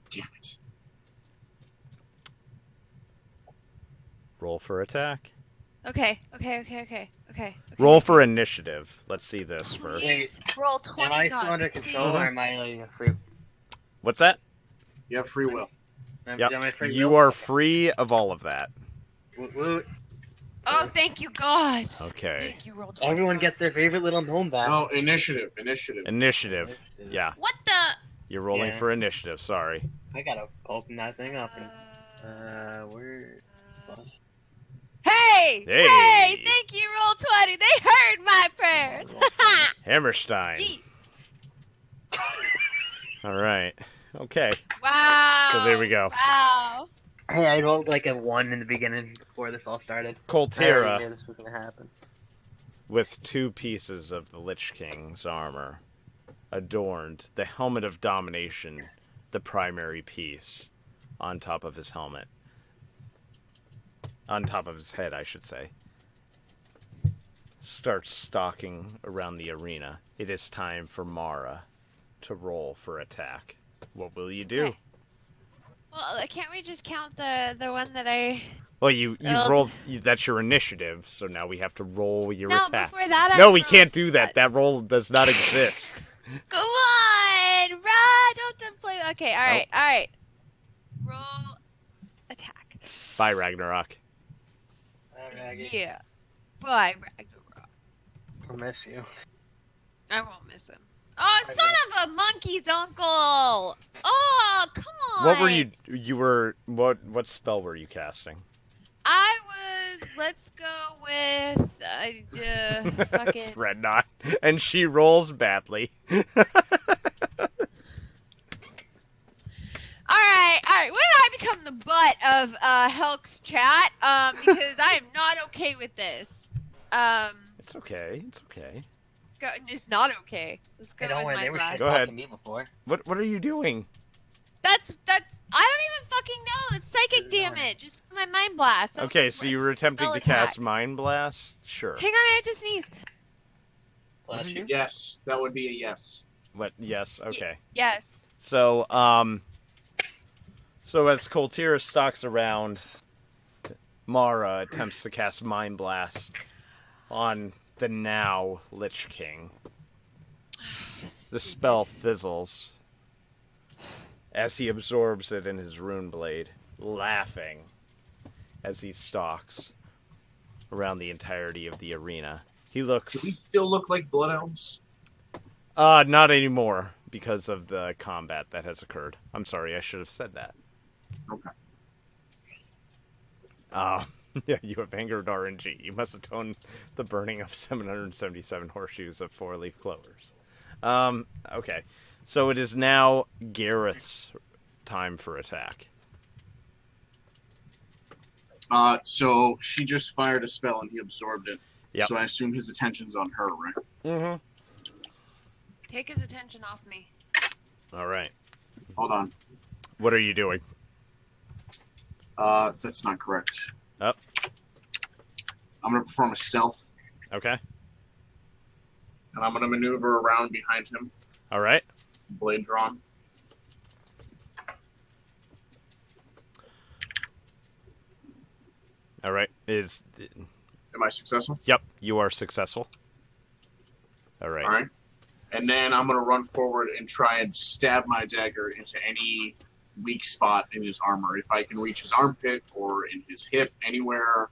Damn it. Roll for attack. Okay. Roll for initiative. Let's see this first. Please roll 20. Am I still God, under please. control, or am I like free? What's that? You have free will. Yep. Am I free You will? are Okay. free of all of that. Woot woot. Oh, thank you, God. Okay. Thank you, roll 20. Everyone gets their favorite little gnome back. No, initiative. Initiative. Yeah. What the? You're rolling Yeah. for initiative. Sorry. I gotta open that thing up and where? Hey! Hey! Hey! Thank you, roll 20. They heard my prayers. Hammerstein. Yeet. All right. Okay. Wow. So there we go. Wow. Hey, I rolled like a 1 in the beginning before this all started. I already Koltira, knew this was gonna happen. with 2 pieces of the Lich King's armor, adorned the helmet of domination, the primary piece, on top of his helmet. On top of his head, I should say. Starts stalking around the arena. It is time for Mara to roll for attack. What will you do? Okay. Well, can't we just count the one that I... Well, you've Well- rolled. That's your initiative, so now we have to roll your No, attack. before that I No, we rolled can't do that. that. That roll does not exist. Come on! Run! Don't play... Okay, alright. Roll... Attack. Bye, Ragnarok. Yeah. Bye, Ragnarok. I'll miss you. I won't miss him. Oh, son of a monkey's uncle! Oh, come on! What were you were what spell were you casting? I was... Let's go with... fucking... Red Knot. And she rolls badly. Alright. When did I become the butt of Helk's chat? Because I am not okay with this. It's okay. It's not okay. Let's go Hey, don't with worry, my they were blast. shit Go ahead. talking me before. What are you doing? That's I don't even fucking know. It's psychic damage. It's my mind blast. Okay, so you were attempting spell to attack. cast Mind Blast? Sure. Hang on, I have to sneeze. Bless you. Yes, that would be a yes. What? Yes. Okay. Yes. So so as Koltira stalks around, Mara attempts to cast Mind Blast on the now Lich King. The spell fizzles as he absorbs it in his rune blade, laughing as he stalks around the entirety of the arena. He looks... Do we still look like blood elves? not anymore, because of the combat that has occurred. I'm sorry, I should have said that. Okay. Yeah, you have angered RNG. You must atone the burning of 777 horseshoes of 4-leaf clovers. Okay. So it is now Gareth's time for attack. So she just fired a spell and he absorbed it. Yep. So I assume his attention's on her, right? Mm-hmm. Take his attention off me. All right. Hold on. What are you doing? That's not correct. Oh. I'm gonna perform a stealth, Okay. and I'm gonna maneuver around behind him, All right. blade drawn. All right. Am I successful? Yep, you are successful. All right. All right. And then I'm gonna run forward and try and stab my dagger into any weak spot in his armor. If I can reach his armpit or in his hip, anywhere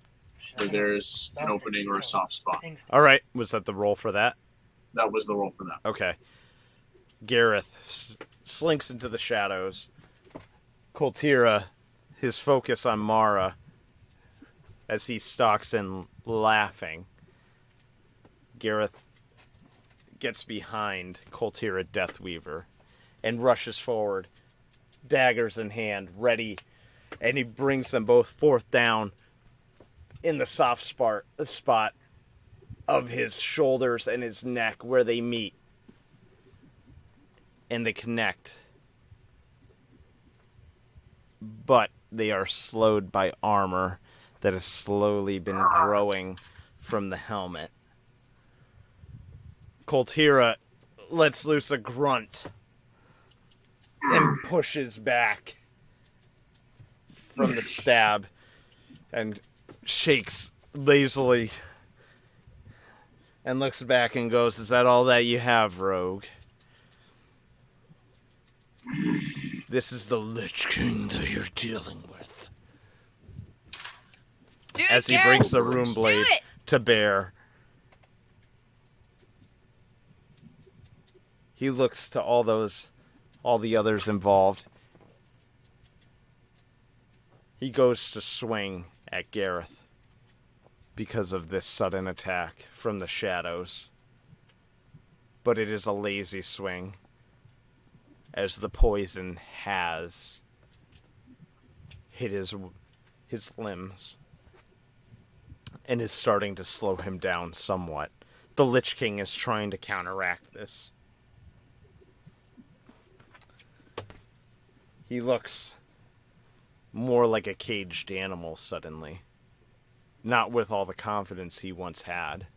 where there's an opening or a soft spot. All right. Was that the roll for that? That was the roll for that. Okay. Gareth slinks into the shadows. Koltira, his focus on Mara, as he stalks in laughing. Gareth gets behind Koltira Deathweaver and rushes forward, daggers in hand, ready, and he brings them both forth down in the soft spot of his shoulders and his neck where they meet. And they connect. But they are slowed by armor that has slowly been growing from the helmet. Koltira lets loose a grunt and pushes back from the stab and shakes lazily and looks back and goes, "Is that all that you have, rogue? This is the Lich King that you're dealing with." Do it, As he Garrett. brings the rune blade Do it. to bear, he looks to all the others involved. He goes to swing at Gareth because of this sudden attack from the shadows. But it is a lazy swing, as the poison has hit his limbs and is starting to slow him down somewhat. The Lich King is trying to counteract this. He looks more like a caged animal suddenly. Not with all the confidence he once had.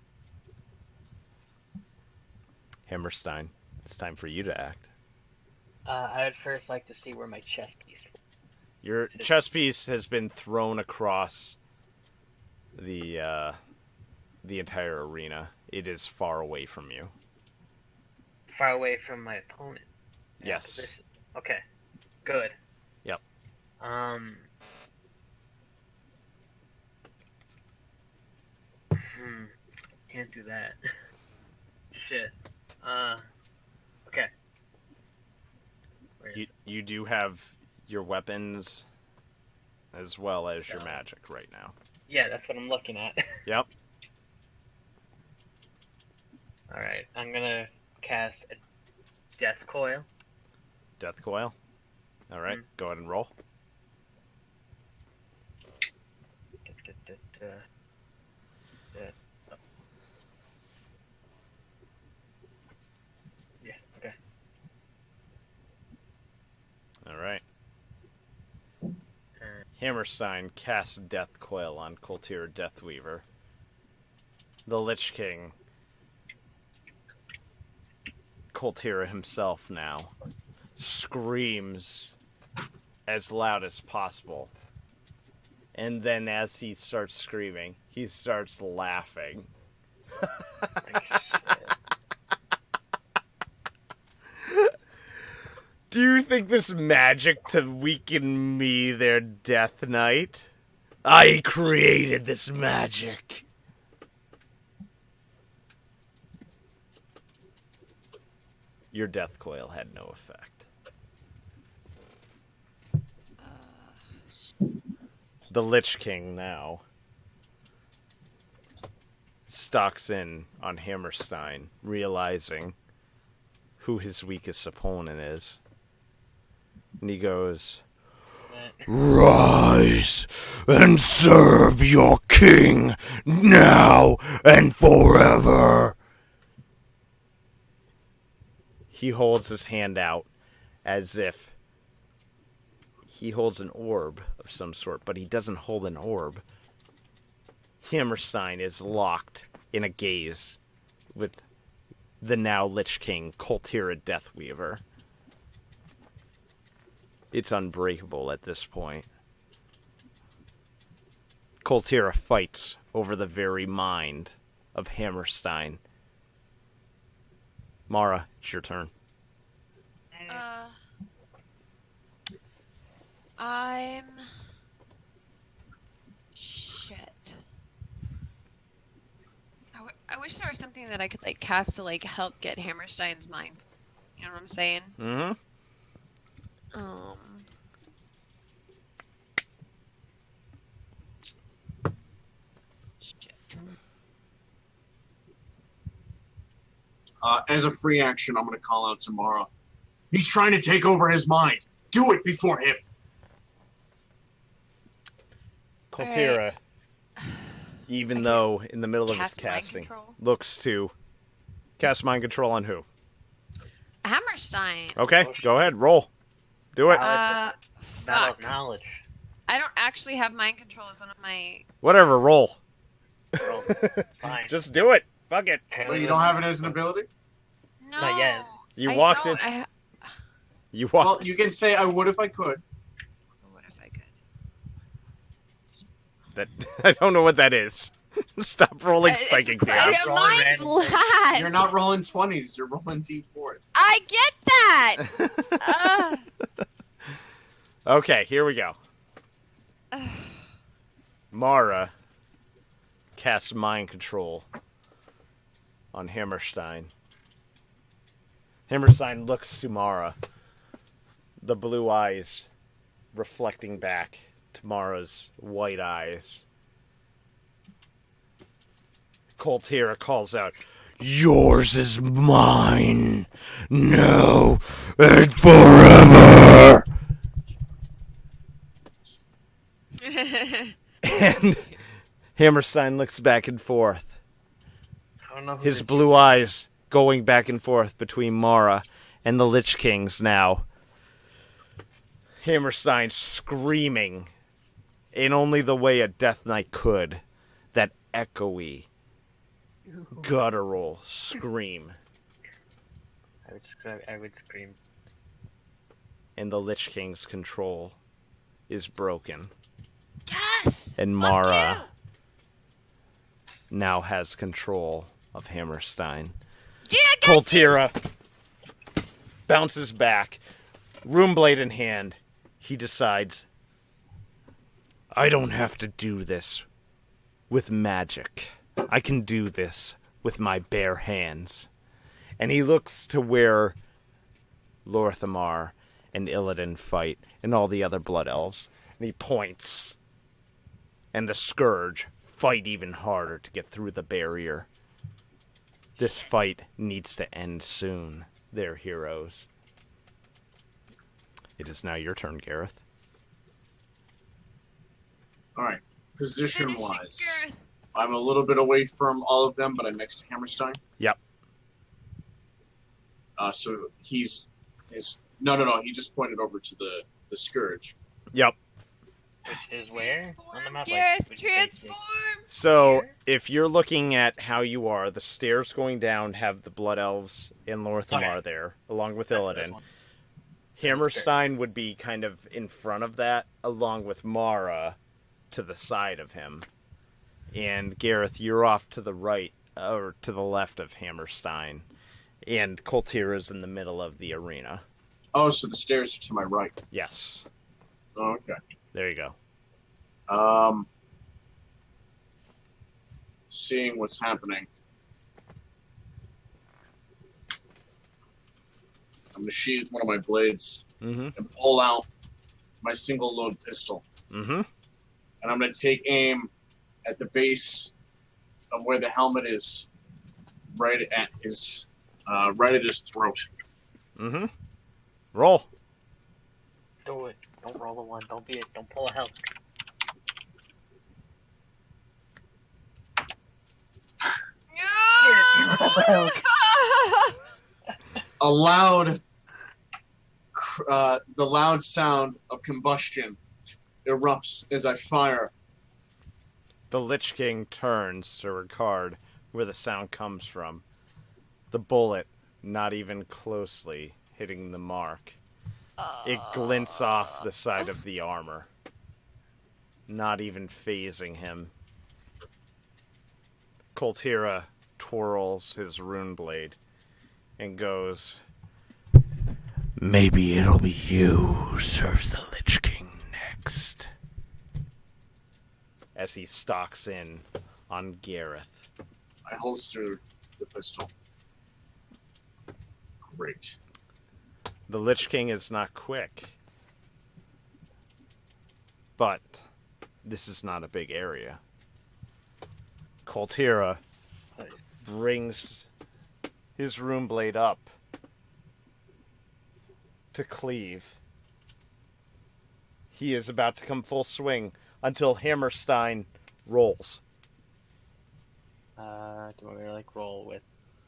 Hammerstein, it's time for you to act. I would first like to see where my chess piece. Your chess piece has been thrown across the entire arena. It is far away from you. Far away from my opponent. Yes. Position. Okay. Good. Yep. Can't do that. Shit. Okay. Where is You do have your weapons as well as your magic right now. Yeah, that's what I'm looking at. Yep. Alright, I'm gonna cast a Death Coil. Death Coil. All right, go ahead and roll. Yeah, okay. All right. Hammerstein casts Death Coil on Koltira Deathweaver. The Lich King, Koltira himself now, screams as loud as possible. And then as he starts screaming, he starts laughing. Do you think this magic to weaken me, their Death Knight? I created this magic. Your Death Coil had no effect. The Lich King now stalks in on Hammerstein, realizing who his weakest opponent is. And he goes, "Rise and serve your king now and forever." He holds his hand out as if he holds an orb of some sort, but he doesn't hold an orb. Hammerstein is locked in a gaze with the now Lich King, Koltira Deathweaver. It's unbreakable at this point. Koltira fights over the very mind of Hammerstein. Mara, it's your turn. I'm... Shit. I wish there was something that I could, like, cast to, like, help get Hammerstein's mind. You know what I'm saying? Mm-hmm. Shit. As a free action, I'm going to call out Tamara. He's trying to take over his mind. Do it before him. Koltira, even though in the middle of his Cast mind casting, control? looks to cast mind control on who? Hammerstein. Okay, Oh, go shit. ahead, roll. Do it. Battle Fuck. of knowledge. I don't actually have mind control as one of my. Whatever, roll. Roll. Fine. Just do it. Fuck it. Wait, you don't have it as an ability? No. Not yet. You I walked don't. in. You walked. Well, you can say I would if I could. What if I could? That I don't know what that is. Stop rolling It's psychic a damage. I'm mind rolling randomly. blast. You're not rolling 20s, you're rolling D4s. I get that. Okay, here we go. Mara casts mind control on Hammerstein. Hammerstein looks to Mara, the blue eyes reflecting back to Mara's white eyes. Coltira calls out, "Yours is mine, now and forever!" And Hammerstein looks back and forth, I don't know who his this blue eyes going back and forth between Mara and the Lich Kings now. Hammerstein screaming in only the way a Death Knight could, that echoey, guttural scream. I would scream. And the Lich King's control is broken. Yes. And Fuck Mara now has control of Hammerstein. you. Yeah, I got you. Coltira bounces back, Runeblade in hand. He decides, I don't have to do this with magic. I can do this with my bare hands. And he looks to where Lorthamar and Illidan fight and all the other blood elves. And he points. And the Scourge fight even harder to get through the barrier. This fight needs to end soon. They're heroes. It is now your turn, Gareth. Alright, position-wise, Finishing Gareth. I'm a little bit away from all of them, but I'm next to Hammerstein. Yep. So he's... No, he just pointed over to the Scourge. Yep. Which is where? On the map? Gareth, which place? transform. So, Here? if you're looking at how you are, the stairs going down have the Blood Elves and Lorthamar Okay. there, along with That's this Illidan. one. Hammerstein would be kind of in front of that, along with Mara to the side of him. And Gareth, you're off to the right, or to the left of Hammerstein. And Coltira's in the middle of the arena. Oh, so the stairs are to my right. Yes. Oh, okay. There you go. Seeing what's happening. I'm gonna sheath one of my blades Mm-hmm. and pull out my single load pistol. Mm-hmm. And I'm gonna take aim at the base of where the helmet is, right at his throat. Mm-hmm. Roll. Do it. Don't roll a one. Don't pull a help. The loud sound of combustion erupts as I fire. The Lich King turns to regard where the sound comes from. The bullet not even closely hitting the mark. It glints off the side of the armor, not even phasing him. Coltira twirls his rune blade and goes, "Maybe it'll be you who serves the Lich King next." As he stalks in on Gareth. I holster the pistol. Great. The Lich King is not quick. But this is not a big area. Coltira brings his rune blade up to cleave. He is about to come full swing until Hammerstein rolls. Do you want me to like roll with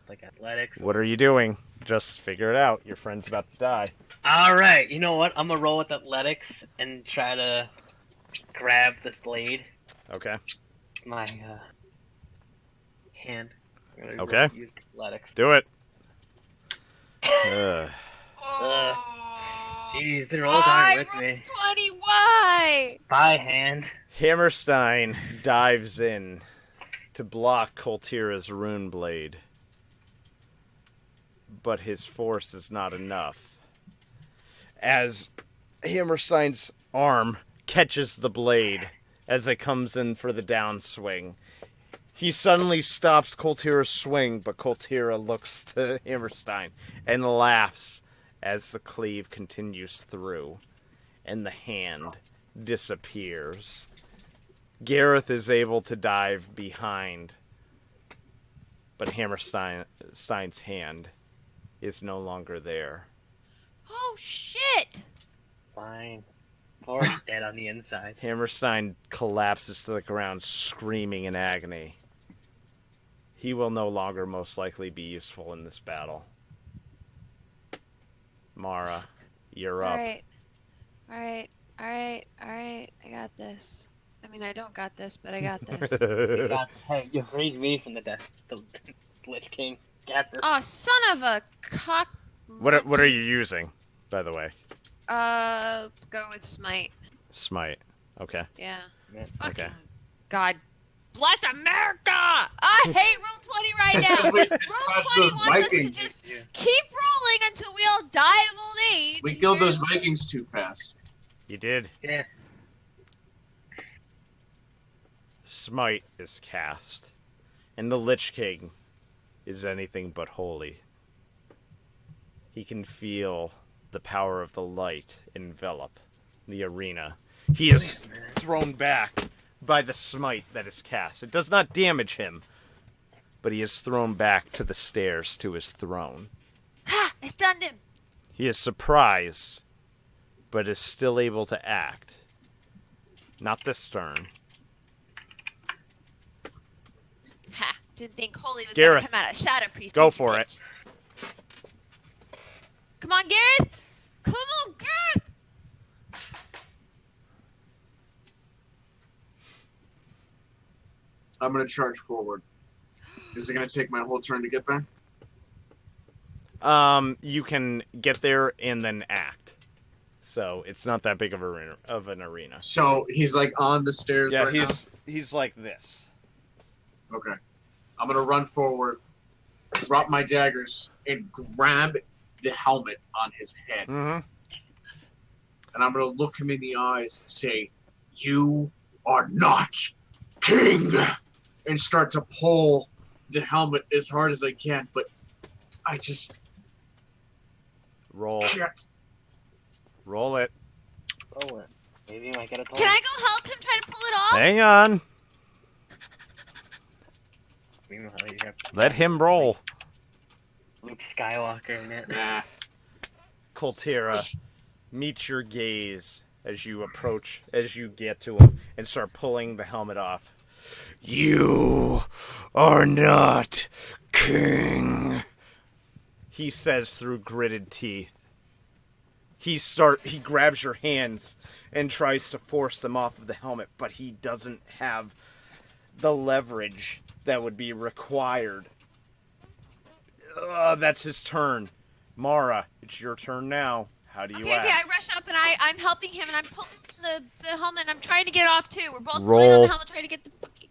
like athletics? What are you doing? Just figure it out. Your friend's about to die. All right. You know what? I'm gonna roll with athletics and try to grab this blade. Okay. My hand. I'm gonna Okay. use athletics. Do it. Ugh. Jeez, the rolls aren't with rolled me. 20. Why? Bye, hand. Hammerstein dives in to block Koltira's rune blade. But his force is not enough. As Hammerstein's arm catches the blade as it comes in for the downswing, he suddenly stops Koltira's swing, but Koltira looks to Hammerstein and laughs as the cleave continues through, and the hand disappears. Gareth is able to dive behind, but Hammerstein's hand is no longer there. Oh shit! Fine. Already dead on the inside. Hammerstein collapses to the ground, screaming in agony. He will no longer most likely be useful in this battle. Mara, you're up. Alright. I got this. I mean, I don't got this, but I got this. Hey, you raised me from the death. The Lich King. Got this. Oh, son of a cock. What are you using, by the way? Let's go with smite. Smite. Okay. Yeah. Yeah. Fucking Okay. God bless America! I hate Roll20 right It's now. 'cause we Roll20 dispatched those wants us to Vikings. just Yeah. keep rolling until we all die of old age. We killed those Vikings too fast. You did. Yeah. Smite is cast, and the Lich King is anything but holy. He can feel the power of the light envelop the arena. He is thrown back by the smite that is cast. It does not damage him, but he is thrown back to the stairs to his throne. Ha! I stunned him. He is surprised, but is still able to act. Not this turn. Ha! Didn't think Holy was Gareth, gonna come out of Shadow Priest. go did you, for bitch? Come on, Gareth! Come on, Gareth! I'm gonna charge forward. Is it gonna take my whole turn to get there? You can get there and then act. So it's not that big of an arena. So he's like on the stairs Yeah, right he's like this. now? Okay. I'm gonna run forward, drop my daggers, and grab the helmet on his head. Mm-hmm. And I'm gonna look him in the eyes and say, "You are not king!" And start to pull the helmet as hard as I can, but I just Roll. can't. Roll it. Roll it. Maybe you might get a toll. Can I go help him try to pull it off? Hang on. Meanwhile, you have Let him roll. Luke Skywalker in it. Nah. Koltira, meet your gaze as you approach, as you get to him, and start pulling the helmet off. You are not king, he says through gritted teeth. He grabs your hands and tries to force them off of the helmet, but he doesn't have the leverage that would be required. That's his turn. Mara, it's your turn now. How do you Okay, I act? rush up and I'm helping him and I'm pulling the helmet and I'm trying to get it off too. We're both pulling Roll. on the helmet trying to get the fucking...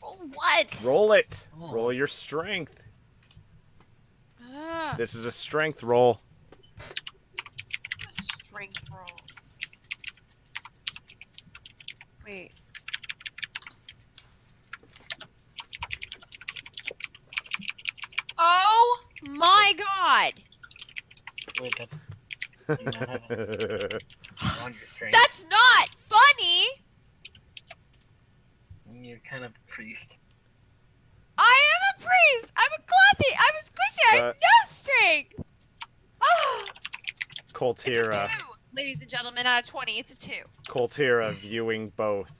Roll what? Roll it. Oh. Roll your strength. Ah, This is a strength roll. a strength roll. Wait. Oh my god! Wait, that's you not have on your strength. That's not funny! You're kind of a priest. I am a priest! I'm a clothy! I'm a squishy! I have no strength! Oh, it's a Koltira. 2, ladies and gentlemen, out of 20, it's a 2. Koltira viewing both.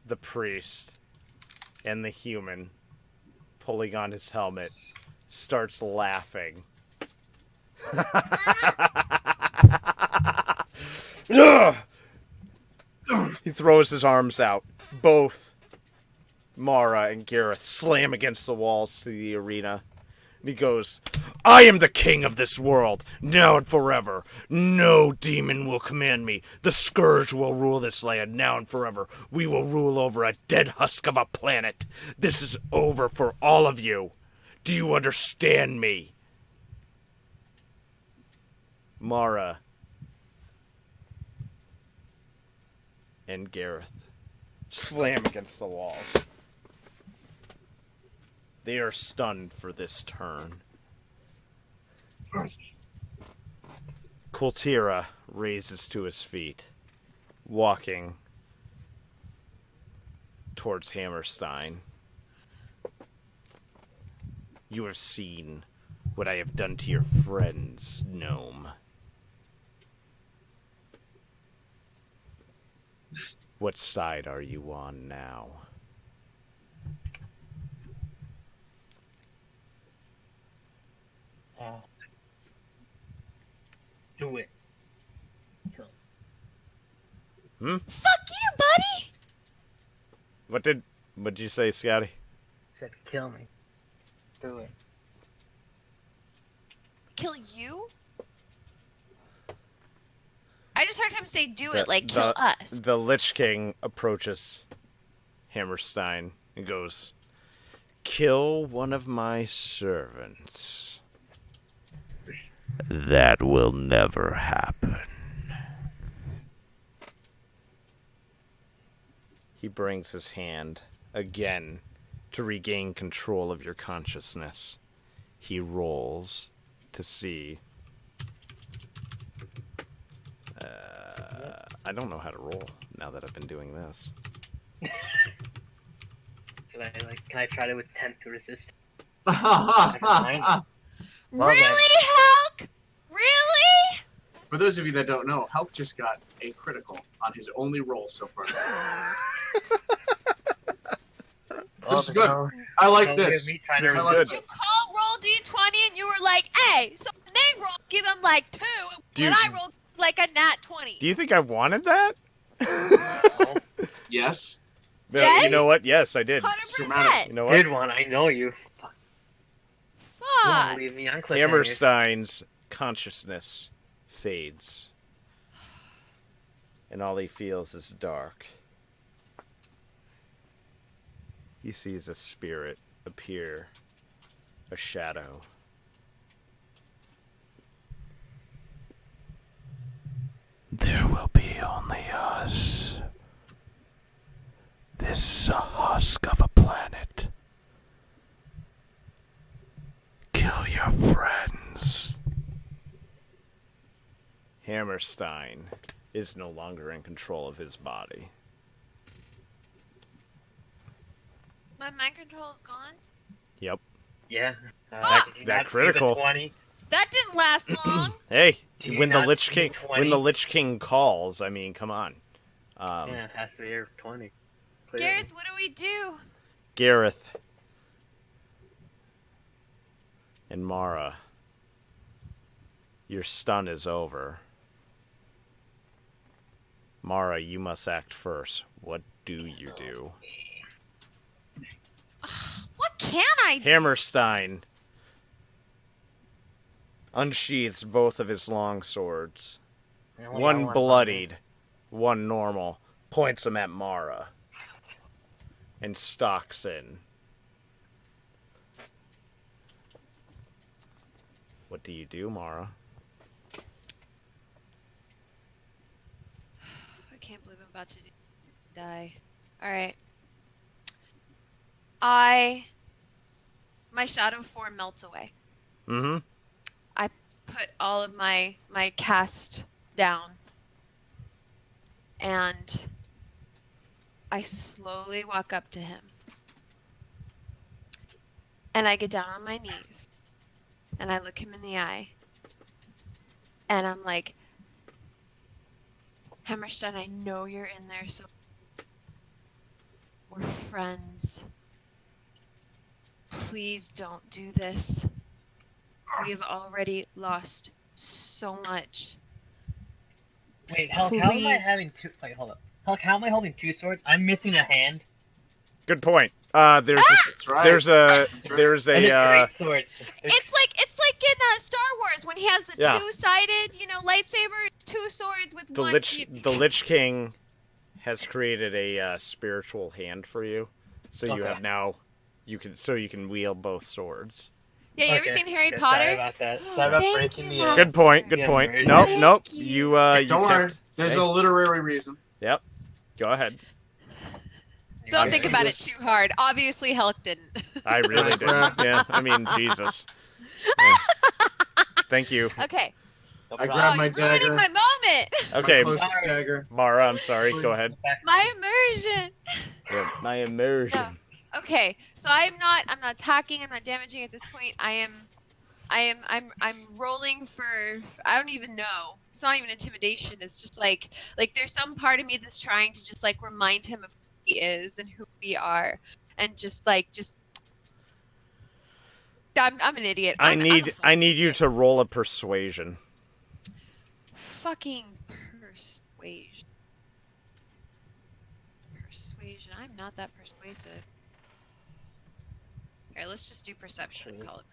the priest and the human, pulling on his helmet, starts laughing. He throws his arms out. Both Mara and Gareth slam against the walls to the arena. And he goes, I am the king of this world, now and forever. No demon will command me. The scourge will rule this land, now and forever. We will rule over a dead husk of a planet. This is over for all of you. Do you understand me? Mara and Gareth slam against the walls. They are stunned for this turn. Kultira raises to his feet, walking towards Hammerstein. You have seen what I have done to your friends, gnome. What side are you on now? Do it. Kill Fuck him. you, buddy! What'd you say, Scotty? Said kill me. Do it. Kill you? I just heard him say do it, like kill us. The Lich King approaches Hammerstein and goes, kill one of my servants. That will never happen. He brings his hand again to regain control of your consciousness. He rolls to see. I don't know how to roll now that I've been doing this. Can I try to attempt to resist? Really, Hulk? Really? For those of you that don't know, Hulk just got a critical on his only roll so far. This is good. I like this. This is I good. like You this. called roll d20 and you were like, hey, so when they roll, give them like 2. Dude. When I roll, like a nat 20. Do you think I wanted that? Yes. No, Yes? you know what? Yes, I did. 100%. You know what? Good one. I know you. You won't Fuck. leave me on cliffhangers. Hammerstein's consciousness fades. And all he feels is dark. He sees a spirit appear, a shadow. There will be only us. This is a husk of a planet. Kill your friends. Hammerstein is no longer in control of his body. My mind control is gone. Yep. Yeah. Fuck. Did you That not see critical. the 20? That didn't last long. Hey, Do you when the not Lich see King 20? calls, I mean, come on. Yeah, it has to be your 20. Clearly. Gareth, what do we do? Gareth and Mara, your stun is over. Mara, you must act first. What do you do? What can I do? Hammerstein unsheaths both of his long swords. I only got One on bloodied, one normal. Points them at Mara. And stalks in. What do you do, Mara? I can't believe I'm about to die. Alright. My shadow form melts away. Mm-hmm. I put all of my cast down. And I slowly walk up to him. And I get down on my knees. And I look him in the eye. And I'm like, Hammerstein, I know you're in there, so friends, please don't do this. We have already lost so much. Wait, Hulk, how am I Please. having two? Wait, hold up. Hulk, how am I holding two swords? I'm missing a hand. Good point. There's That's right. there's a That's right. there's And a they're great swords. It's like in Star Wars when he has the Yeah. two-sided, lightsaber. It's two swords with the one. Lich King has created a spiritual hand for you, so you Okay. have now you can wield both swords. Yeah, you ever Okay. seen Harry Good, Potter? Sorry about that. Sorry about Thank breaking you, the. Master. Good point. Good Yeah, point. very Nope, Thank nope. you. You Don't worry. kept- There's hey, a literary reason. Yep. Go ahead. Don't I think see about this. it too hard. Obviously, Hulk didn't. I really did. Yeah. I mean, Jesus. Yeah. Thank you. Okay. No I problem. grabbed my you're ruining dagger. my moment. Okay, My closest Sorry. dagger. Mara. I'm sorry. Go ahead. My immersion. Yeah, my immersion. No. Okay, so I'm not attacking. I'm not damaging at this point. I'm rolling for. I don't even know. It's not even intimidation. It's just like there's some part of me that's trying to just remind him of who he is and who we are, and I'm an idiot. I I'm a need fucking you idiot. to roll a persuasion. Fucking persuasion. Persuasion. I'm not that persuasive. Here, let's just do perception and call it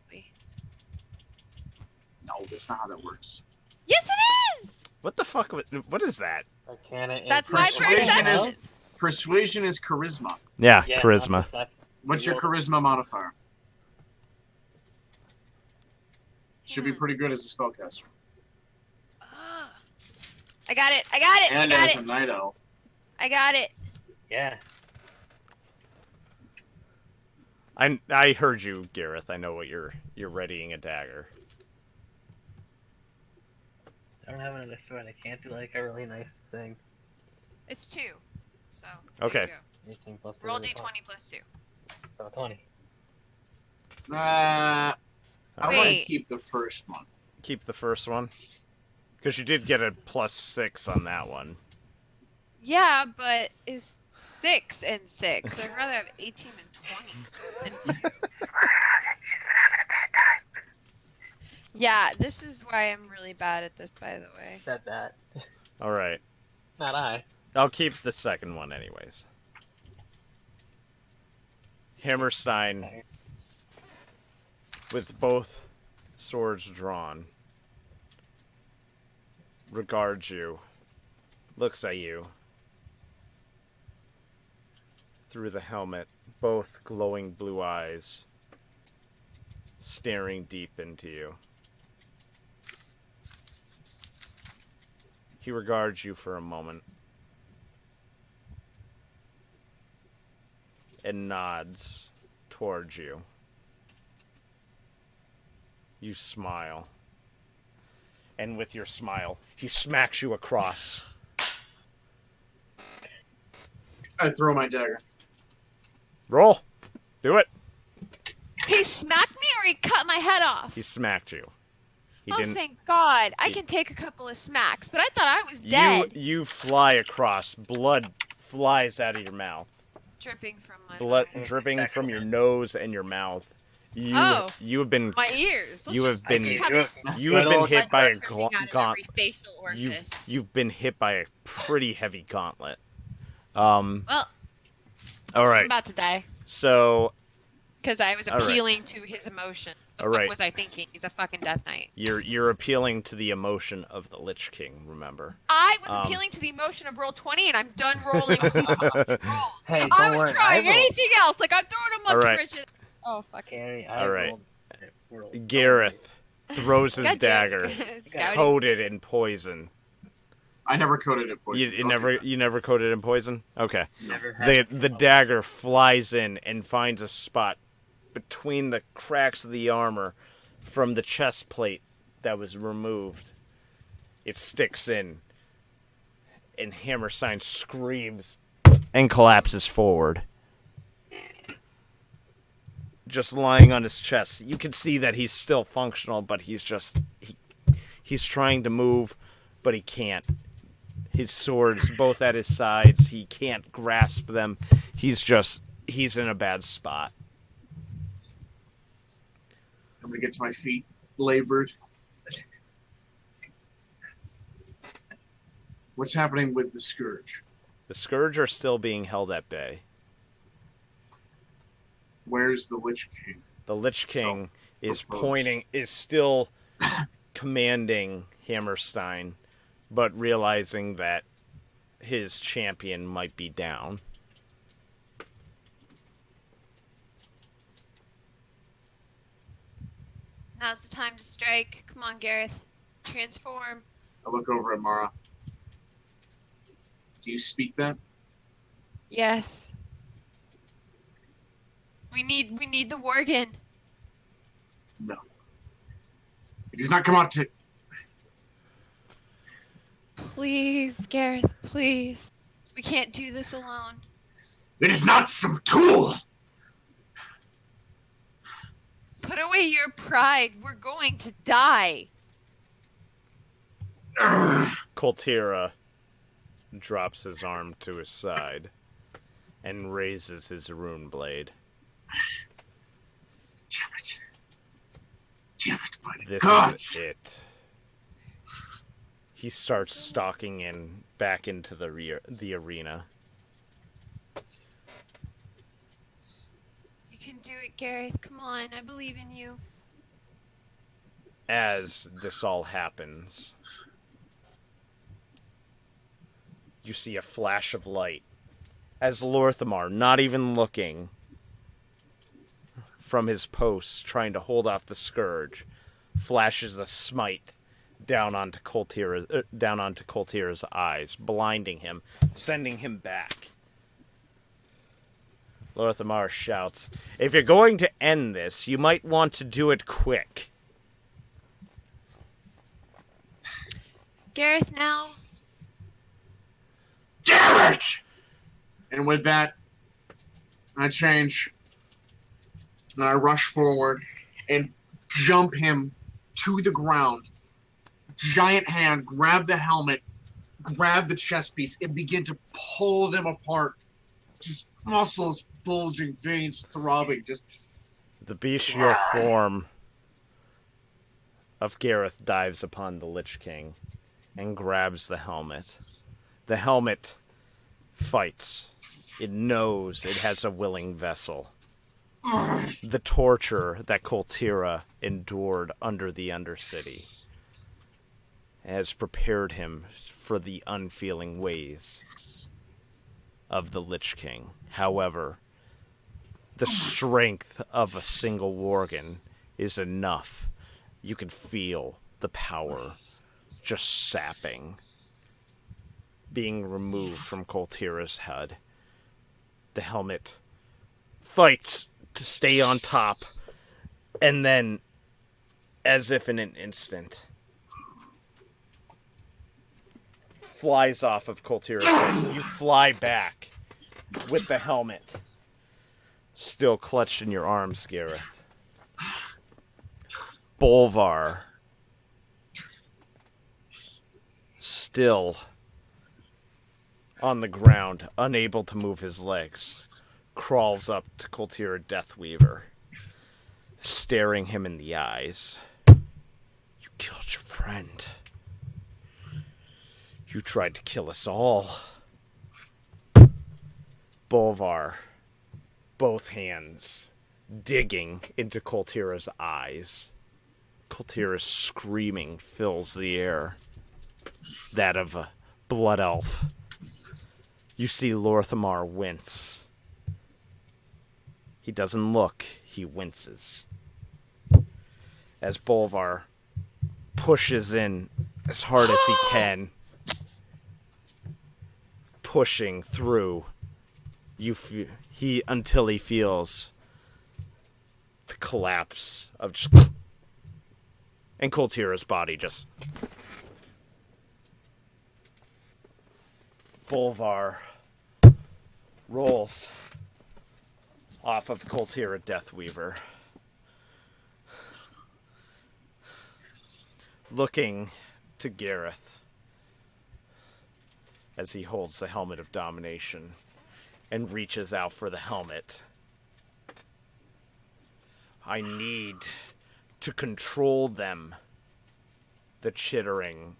persuasion. No, that's not how that works. Yes, it is! What the fuck? What is that? That's my Persuasion is- perception. Persuasion is charisma. Yeah, Yeah, charisma. What's your charisma modifier? Should be Hmm. pretty good as a spellcaster. Ah. I got it. I got it. And I got as it. a night elf. I got it. Yeah. I heard you, Gareth. I know what you're readying a dagger. I don't have another sword. I can't do a really nice thing. It's 2. So. there Okay. you go. 18 plus 2. Roll d20 plus 2. So 20. I want to Wait. keep the first one. Keep the first one, because you did get a +6 on that one. Yeah, but it's 6 and 6. I'd rather have 18 and 20. And yeah, this is why I'm really bad at this, by the way. Said that. All right. Not I. I'll keep the second one anyways. Hammerstein, with both swords drawn, regards you, looks at you through the helmet, both glowing blue eyes staring deep into you. He regards you for a moment and nods towards you. You smile. And with your smile, he smacks you across. I throw my dagger. Roll. Do it. He smacked me or he cut my head off? He smacked you. He Oh, didn't. thank God. I he- can take a couple of smacks, but I thought I was dead. You fly across. Blood flies out of your mouth. Dripping from my Blood mouth. dripping from your nose and your mouth. You Oh. you have been My ears. Let's You just have been- have it- you have been Good hit old by a dripping out of gaunt. every facial orifice. You've been hit by a pretty heavy gauntlet. All Well, I'm right. about to die So because I was All right. appealing to his emotion. What All the right. fuck was I thinking? He's a fucking Death Knight. you're appealing to the emotion of the Lich King. Remember. I was Um, appealing to the emotion of roll 20, and I'm done rolling these rolls. Hey, I don't was worry. trying I rolled. anything else. Like I'm throwing a All monkey right. wrench. Oh fuck. Carrie, All right. rolled. Gareth throws his God damn it. dagger, Scouting. coated in poison. I never coated it poison. You never coated in poison. Okay. Never had The dagger flies in and finds a spot between the cracks of the armor from the chest plate that was removed. It sticks in, and Hammerstein screams and collapses forward. Just lying on his chest. You can see that he's still functional, but he's trying to move, but he can't. His swords both at his sides. He can't grasp them. He's in a bad spot. I'm gonna get to my feet, labored. What's happening with the Scourge? The Scourge are still being held at bay. Where's the Lich King? The Lich King is Self-proposed. is still commanding Hammerstein, but realizing that his champion might be down. Now's the time to strike. Come on, Gareth. Transform. I look over at Mara. Do you speak that? Yes. We need the Worgen. No. It does not come out to... Please, Gareth, please. We can't do this alone. It is not some tool! Put away your pride. We're going to die. Koltira drops his arm to his side and raises his rune blade. Damn it. Damn it, by the This gods! is it. He starts stalking in back into the arena. You can do it, Gareth. Come on. I believe in you. As this all happens, you see a flash of light as Lorthamar, not even looking from his post, trying to hold off the Scourge, flashes a smite down onto Koltira's eyes, blinding him, sending him back. Lorthamar shouts, "If you're going to end this, you might want to do it quick." Gareth, now. Damn it! And with that, I change. And I rush forward and jump him to the ground. Giant hand, grab the helmet, grab the chest piece, and begin to pull them apart. Just muscles bulging, veins throbbing. Just The bestial form of Gareth dives upon the Lich King and grabs the helmet. The helmet fights. It knows it has a willing vessel. The torture that Koltira endured under the Undercity has prepared him for the unfeeling ways of the Lich King. However, the strength of a single Worgen is enough. You can feel the power just sapping, being removed from Koltira's head. The helmet fights to stay on top, and then, as if in an instant, flies off of Koltira's head. You fly back with the helmet still clutched in your arms, Gareth. Bolvar, still on the ground, unable to move his legs, crawls up to Koltira Deathweaver, staring him in the eyes. "You killed your friend. You tried to kill us all." Bolvar, both hands digging into Koltira's eyes. Koltira's screaming fills the air, that of a blood elf. You see Lorthamar wince. He doesn't look, he winces. As Bolvar pushes in as hard as he can, pushing through, until he feels the collapse of just, and Koltira's body just. Bolvar rolls off of Koltira Deathweaver, looking to Gareth. as he holds the helmet of domination and reaches out for the helmet. I need to control them. The chittering,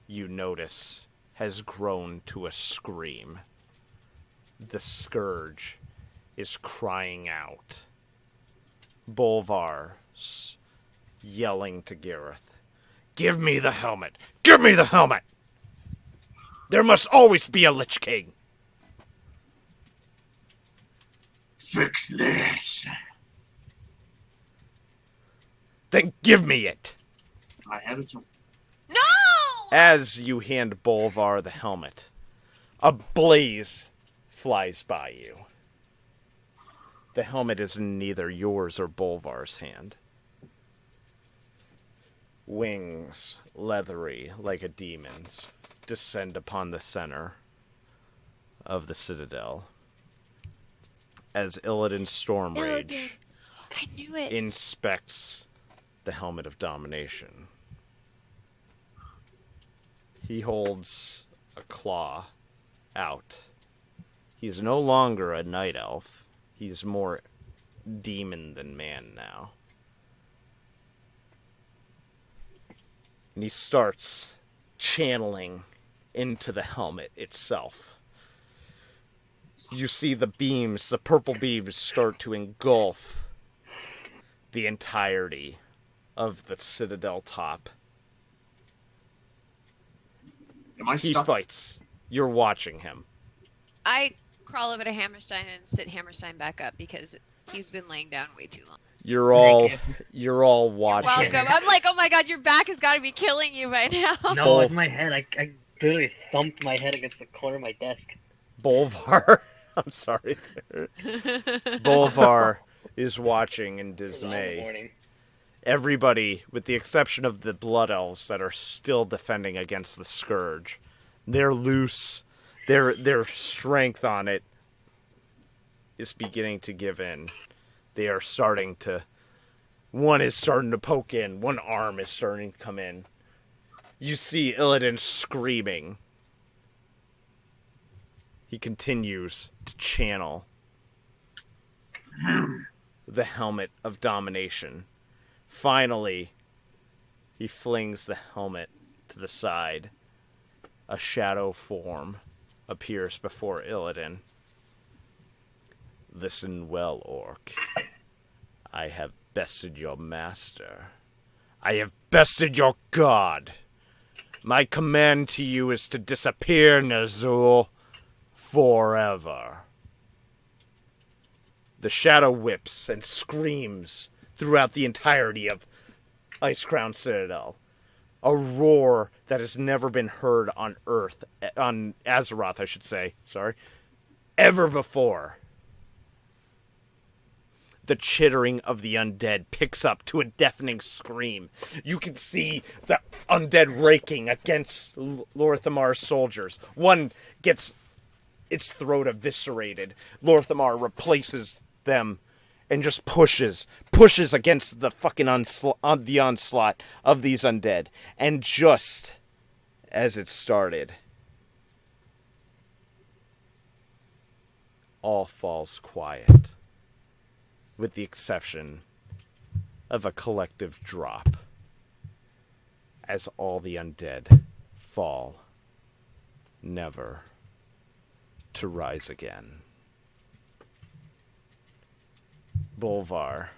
you notice, has grown to a scream. The scourge is crying out. Bolvar yelling to Gareth, "Give me the helmet! Give me the helmet! There must always be a Lich King!" Fix this. Then give me it! I had it. No! As you hand Bolvar the helmet, a blaze flies by you. The helmet is in neither yours or Bolvar's hand. Wings, leathery like a demon's, descend upon the center of the citadel. As Illidan Stormrage Illidan. I knew it. inspects the helmet of domination. He holds a claw out. He's no longer a night elf. He's more demon than man now. And he starts channeling into the helmet itself. You see the beams, the purple beams, start to engulf the entirety of the citadel top. Am I He stuck? fights. You're watching him. I crawl over to Hammerstein and sit Hammerstein back up because he's been laying down way too long. You're all you. watching. Welcome. I'm like, oh my god, your back has got to be killing you by now. No, it's my head. I literally thumped my head against the corner of my desk. Bolvar. I'm sorry. Bolvar is watching in It was all in the dismay. morning. Everybody, with the exception of the Blood Elves that are still defending against the Scourge, they're loose. Their strength on it is beginning to give in. They are starting to... One is starting to poke in. One arm is starting to come in. You see Illidan screaming. He continues to channel the helmet of domination. Finally, he flings the helmet to the side. A shadow form appears before Illidan. Listen well, Orc. I have bested your master. I have bested your god. My command to you is to disappear, Nazul, forever. The shadow whips and screams throughout the entirety of Icecrown Citadel. A roar that has never been heard on Earth, on Azeroth, I should say, sorry, ever before. The chittering of the undead picks up to a deafening scream. You can see the undead raking against Lorthamar's soldiers. One gets its throat eviscerated. Lorthamar replaces them and just pushes against the fucking the onslaught of these undead. And just as it started, all falls quiet, with the exception of a collective drop as all the undead fall, never to rise again. Bolvar,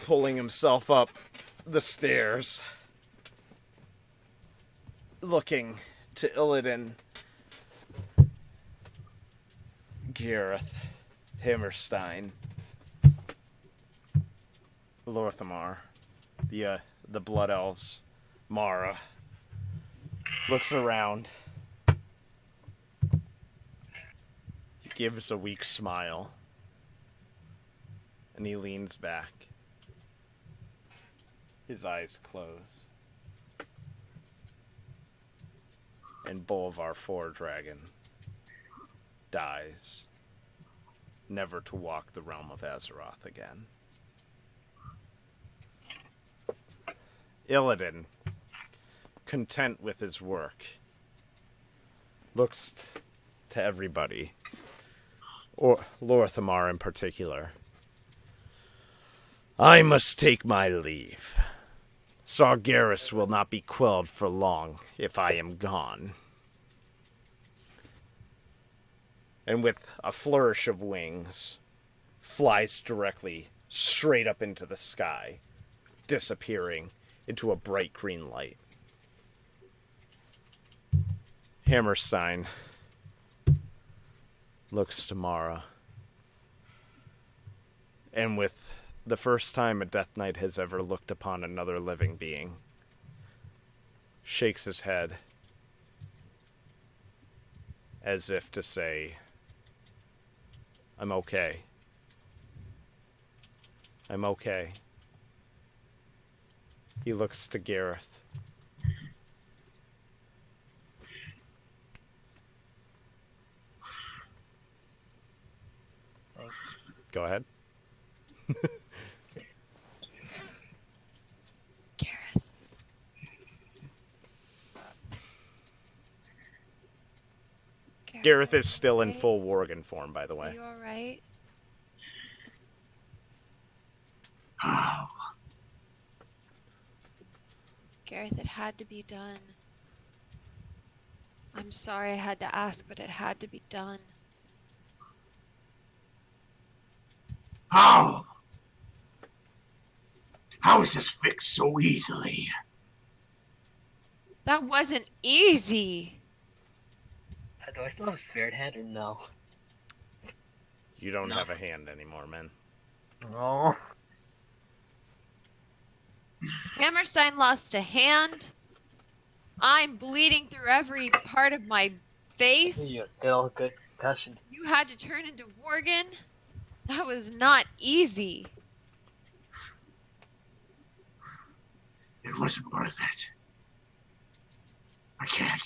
pulling himself up the stairs, looking to Illidan, Gareth, Hammerstein, Lorthamar, the Blood Elves, Mara, looks around. He gives a weak smile, and he leans back. His eyes close. And Bolvar Foredragon dies, never to walk the realm of Azeroth again. Illidan, content with his work, looks to everybody, or Lorthamar in particular. I must take my leave. Sargeras will not be quelled for long if I am gone. And with a flourish of wings, flies directly straight up into the sky, disappearing into a bright green light. Hammerstein looks to Mara, and with the first time a Death Knight has ever looked upon another living being, shakes his head as if to say, I'm okay. I'm okay. He looks to Gareth. Thanks. Go ahead. Gareth. Gareth is still in okay? full Worgen form, by the Are way. you alright? Gareth, it had to be done. I'm sorry I had to ask, but it had to be done. How? How is this fixed so easily? That wasn't easy. Do I still have a spirit hand or no? You don't No. have a hand anymore, man. No. Hammerstein lost a hand. I'm bleeding through every part of my face. You good old good concussion. You had to turn into Worgen. That was not easy. It wasn't worth it. I can't.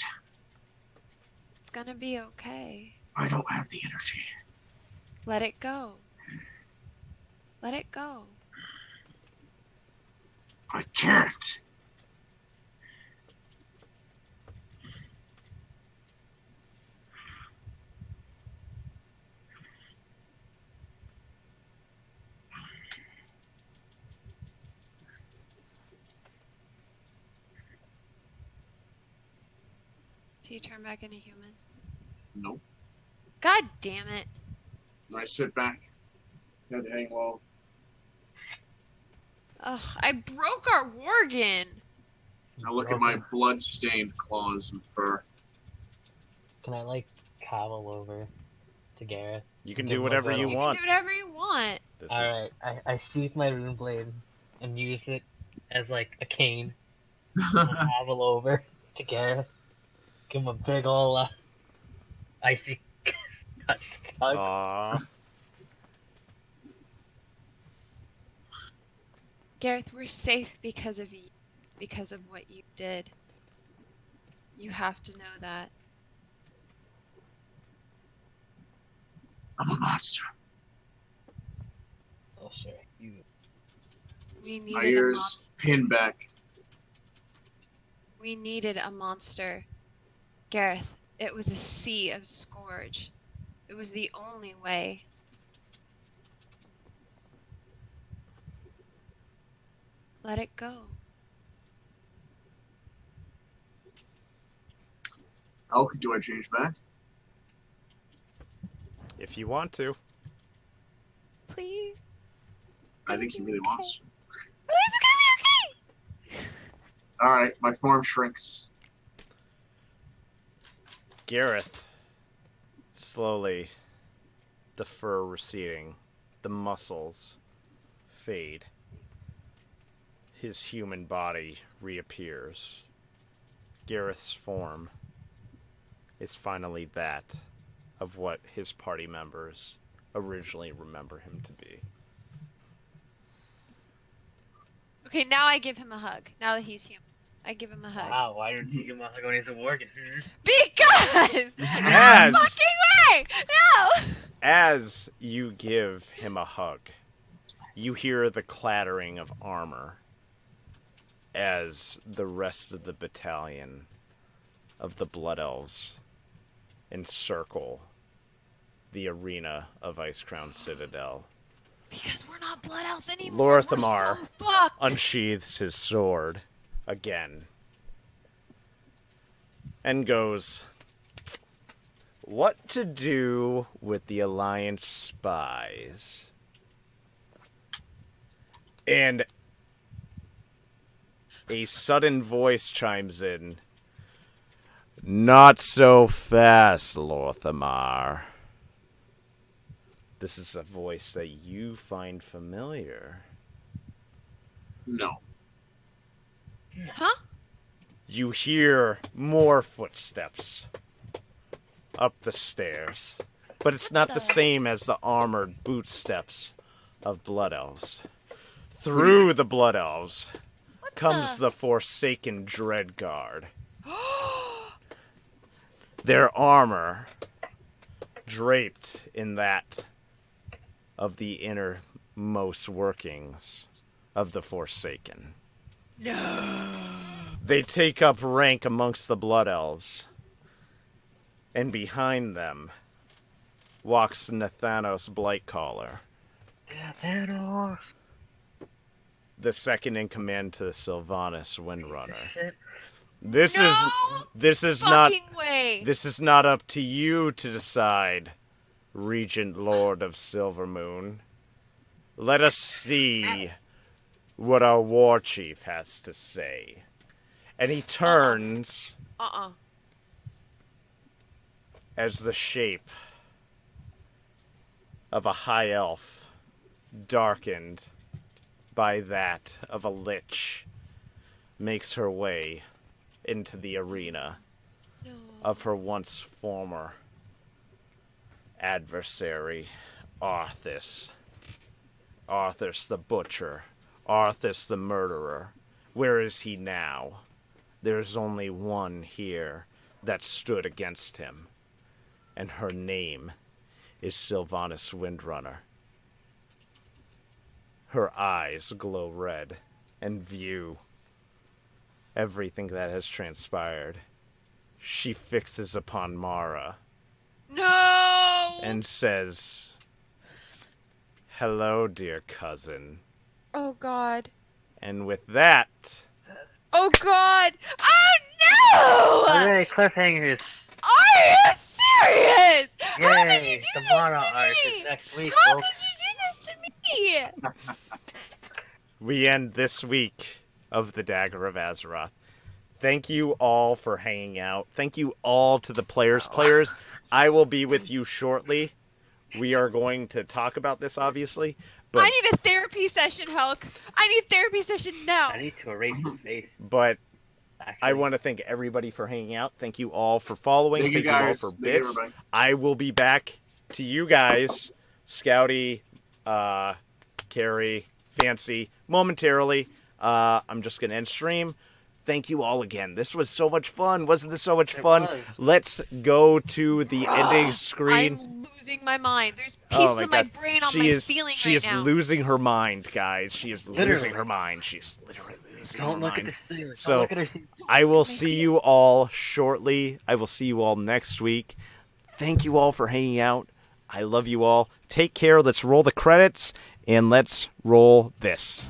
It's gonna be okay. I don't have the energy. Let it go. Let it go. I can't. Do you turn back into human? Nope. God damn it. I sit back, head hang low. Ugh, I broke our Worgen. I look at my blood-stained claws and fur. Can I like cobble over to Gareth? You can Give do him a whatever good you old- You want. can do whatever you want. This is Alright, I sheath my rune blade and use it as like a cane. Cobble over to Gareth. Give him a big ol' icy touch hug. Aww. Gareth, we're safe because of you. Because of what you did. You have to know that. I'm a monster. Oh sure, you. We My needed a ears monster. pinned back. We needed a monster. Gareth, it was a sea of scourge. It was the only way. Let it go. How do I change back? If you want to. Please. I think he really wants to. Please, it's gonna be okay. Alright, my form shrinks. Gareth, slowly, the fur receding, the muscles fade. His human body reappears. Gareth's form is finally that of what his party members originally remember him to be. Okay, now I give him a hug. Now that he's human. I give him a hug. Wow, why didn't you give him a hug when he's a Worgen? Because! As- No fucking way! No! As you give him a hug, you hear the clattering of armor as the rest of the battalion of the Blood Elves encircle the arena of Icecrown Citadel. Because we're not Blood Elf anymore. Lorthamar We're so fucked. unsheathes his sword again and goes, "What to do with the Alliance spies?" And a sudden voice chimes in. "Not so fast, Lorthamar." This is a voice that you find familiar. No. Huh? You hear more footsteps up the stairs, but it's not the same as the armored bootsteps of Blood Elves. Through the Blood Elves comes the Forsaken Dreadguard. Their armor draped in that of the innermost workings of the Forsaken. No. They take up rank amongst the Blood Elves, and behind them walks Nathanos Blightcaller, Yeah, Thanos. the second in command to the Sylvanas Windrunner. Shit. This No is not fucking way. this is not up to you to decide, Regent Lord of Silvermoon. Let us see what our war chief has to say. And he turns as the shape of a high elf, darkened by that of a lich, makes her way into the arena No. of her once former adversary, Arthas. Arthas the Butcher. Arthas the Murderer. Where is he now? There's only one here that stood against him, and her name is Sylvanas Windrunner. Her eyes glow red and view everything that has transpired. She fixes upon Mara No. and says, "Hello, dear cousin." Oh God. And with that, Oh God. Oh no. Hooray, cliffhangers. Are you serious? How could you Yay, do the this Mara to arc me? is next week, How folks. could you do this to me? we end this week of the Dagger of Azeroth. Thank you all for hanging out. Thank you all to the players. Players, I will be with you shortly. We are going to talk about this, obviously. But, I need a therapy session, Hulk. I need a therapy session now. I need to erase his face. but Actually. I want to thank everybody for hanging out. Thank you all for following. Thank you all guys. for Thank you, bits. everybody. I will be back to you guys, Scouty, Carrie, Fancy, momentarily. I'm just going to end stream. Thank you all again. This was so much fun. Wasn't this so much fun? was. Let's go to the ending screen. I'm losing my mind. There's pieces Oh my of my God. brain on She my is, ceiling she right is now. losing her mind, guys. She is losing Literally. her mind. She is literally losing her Don't look mind. at the ceiling. So, Don't look at her ceiling. I will see you all shortly. I will see you all next week. Thank you all for hanging out. I love you all. Take care. Let's roll the credits, and let's roll this.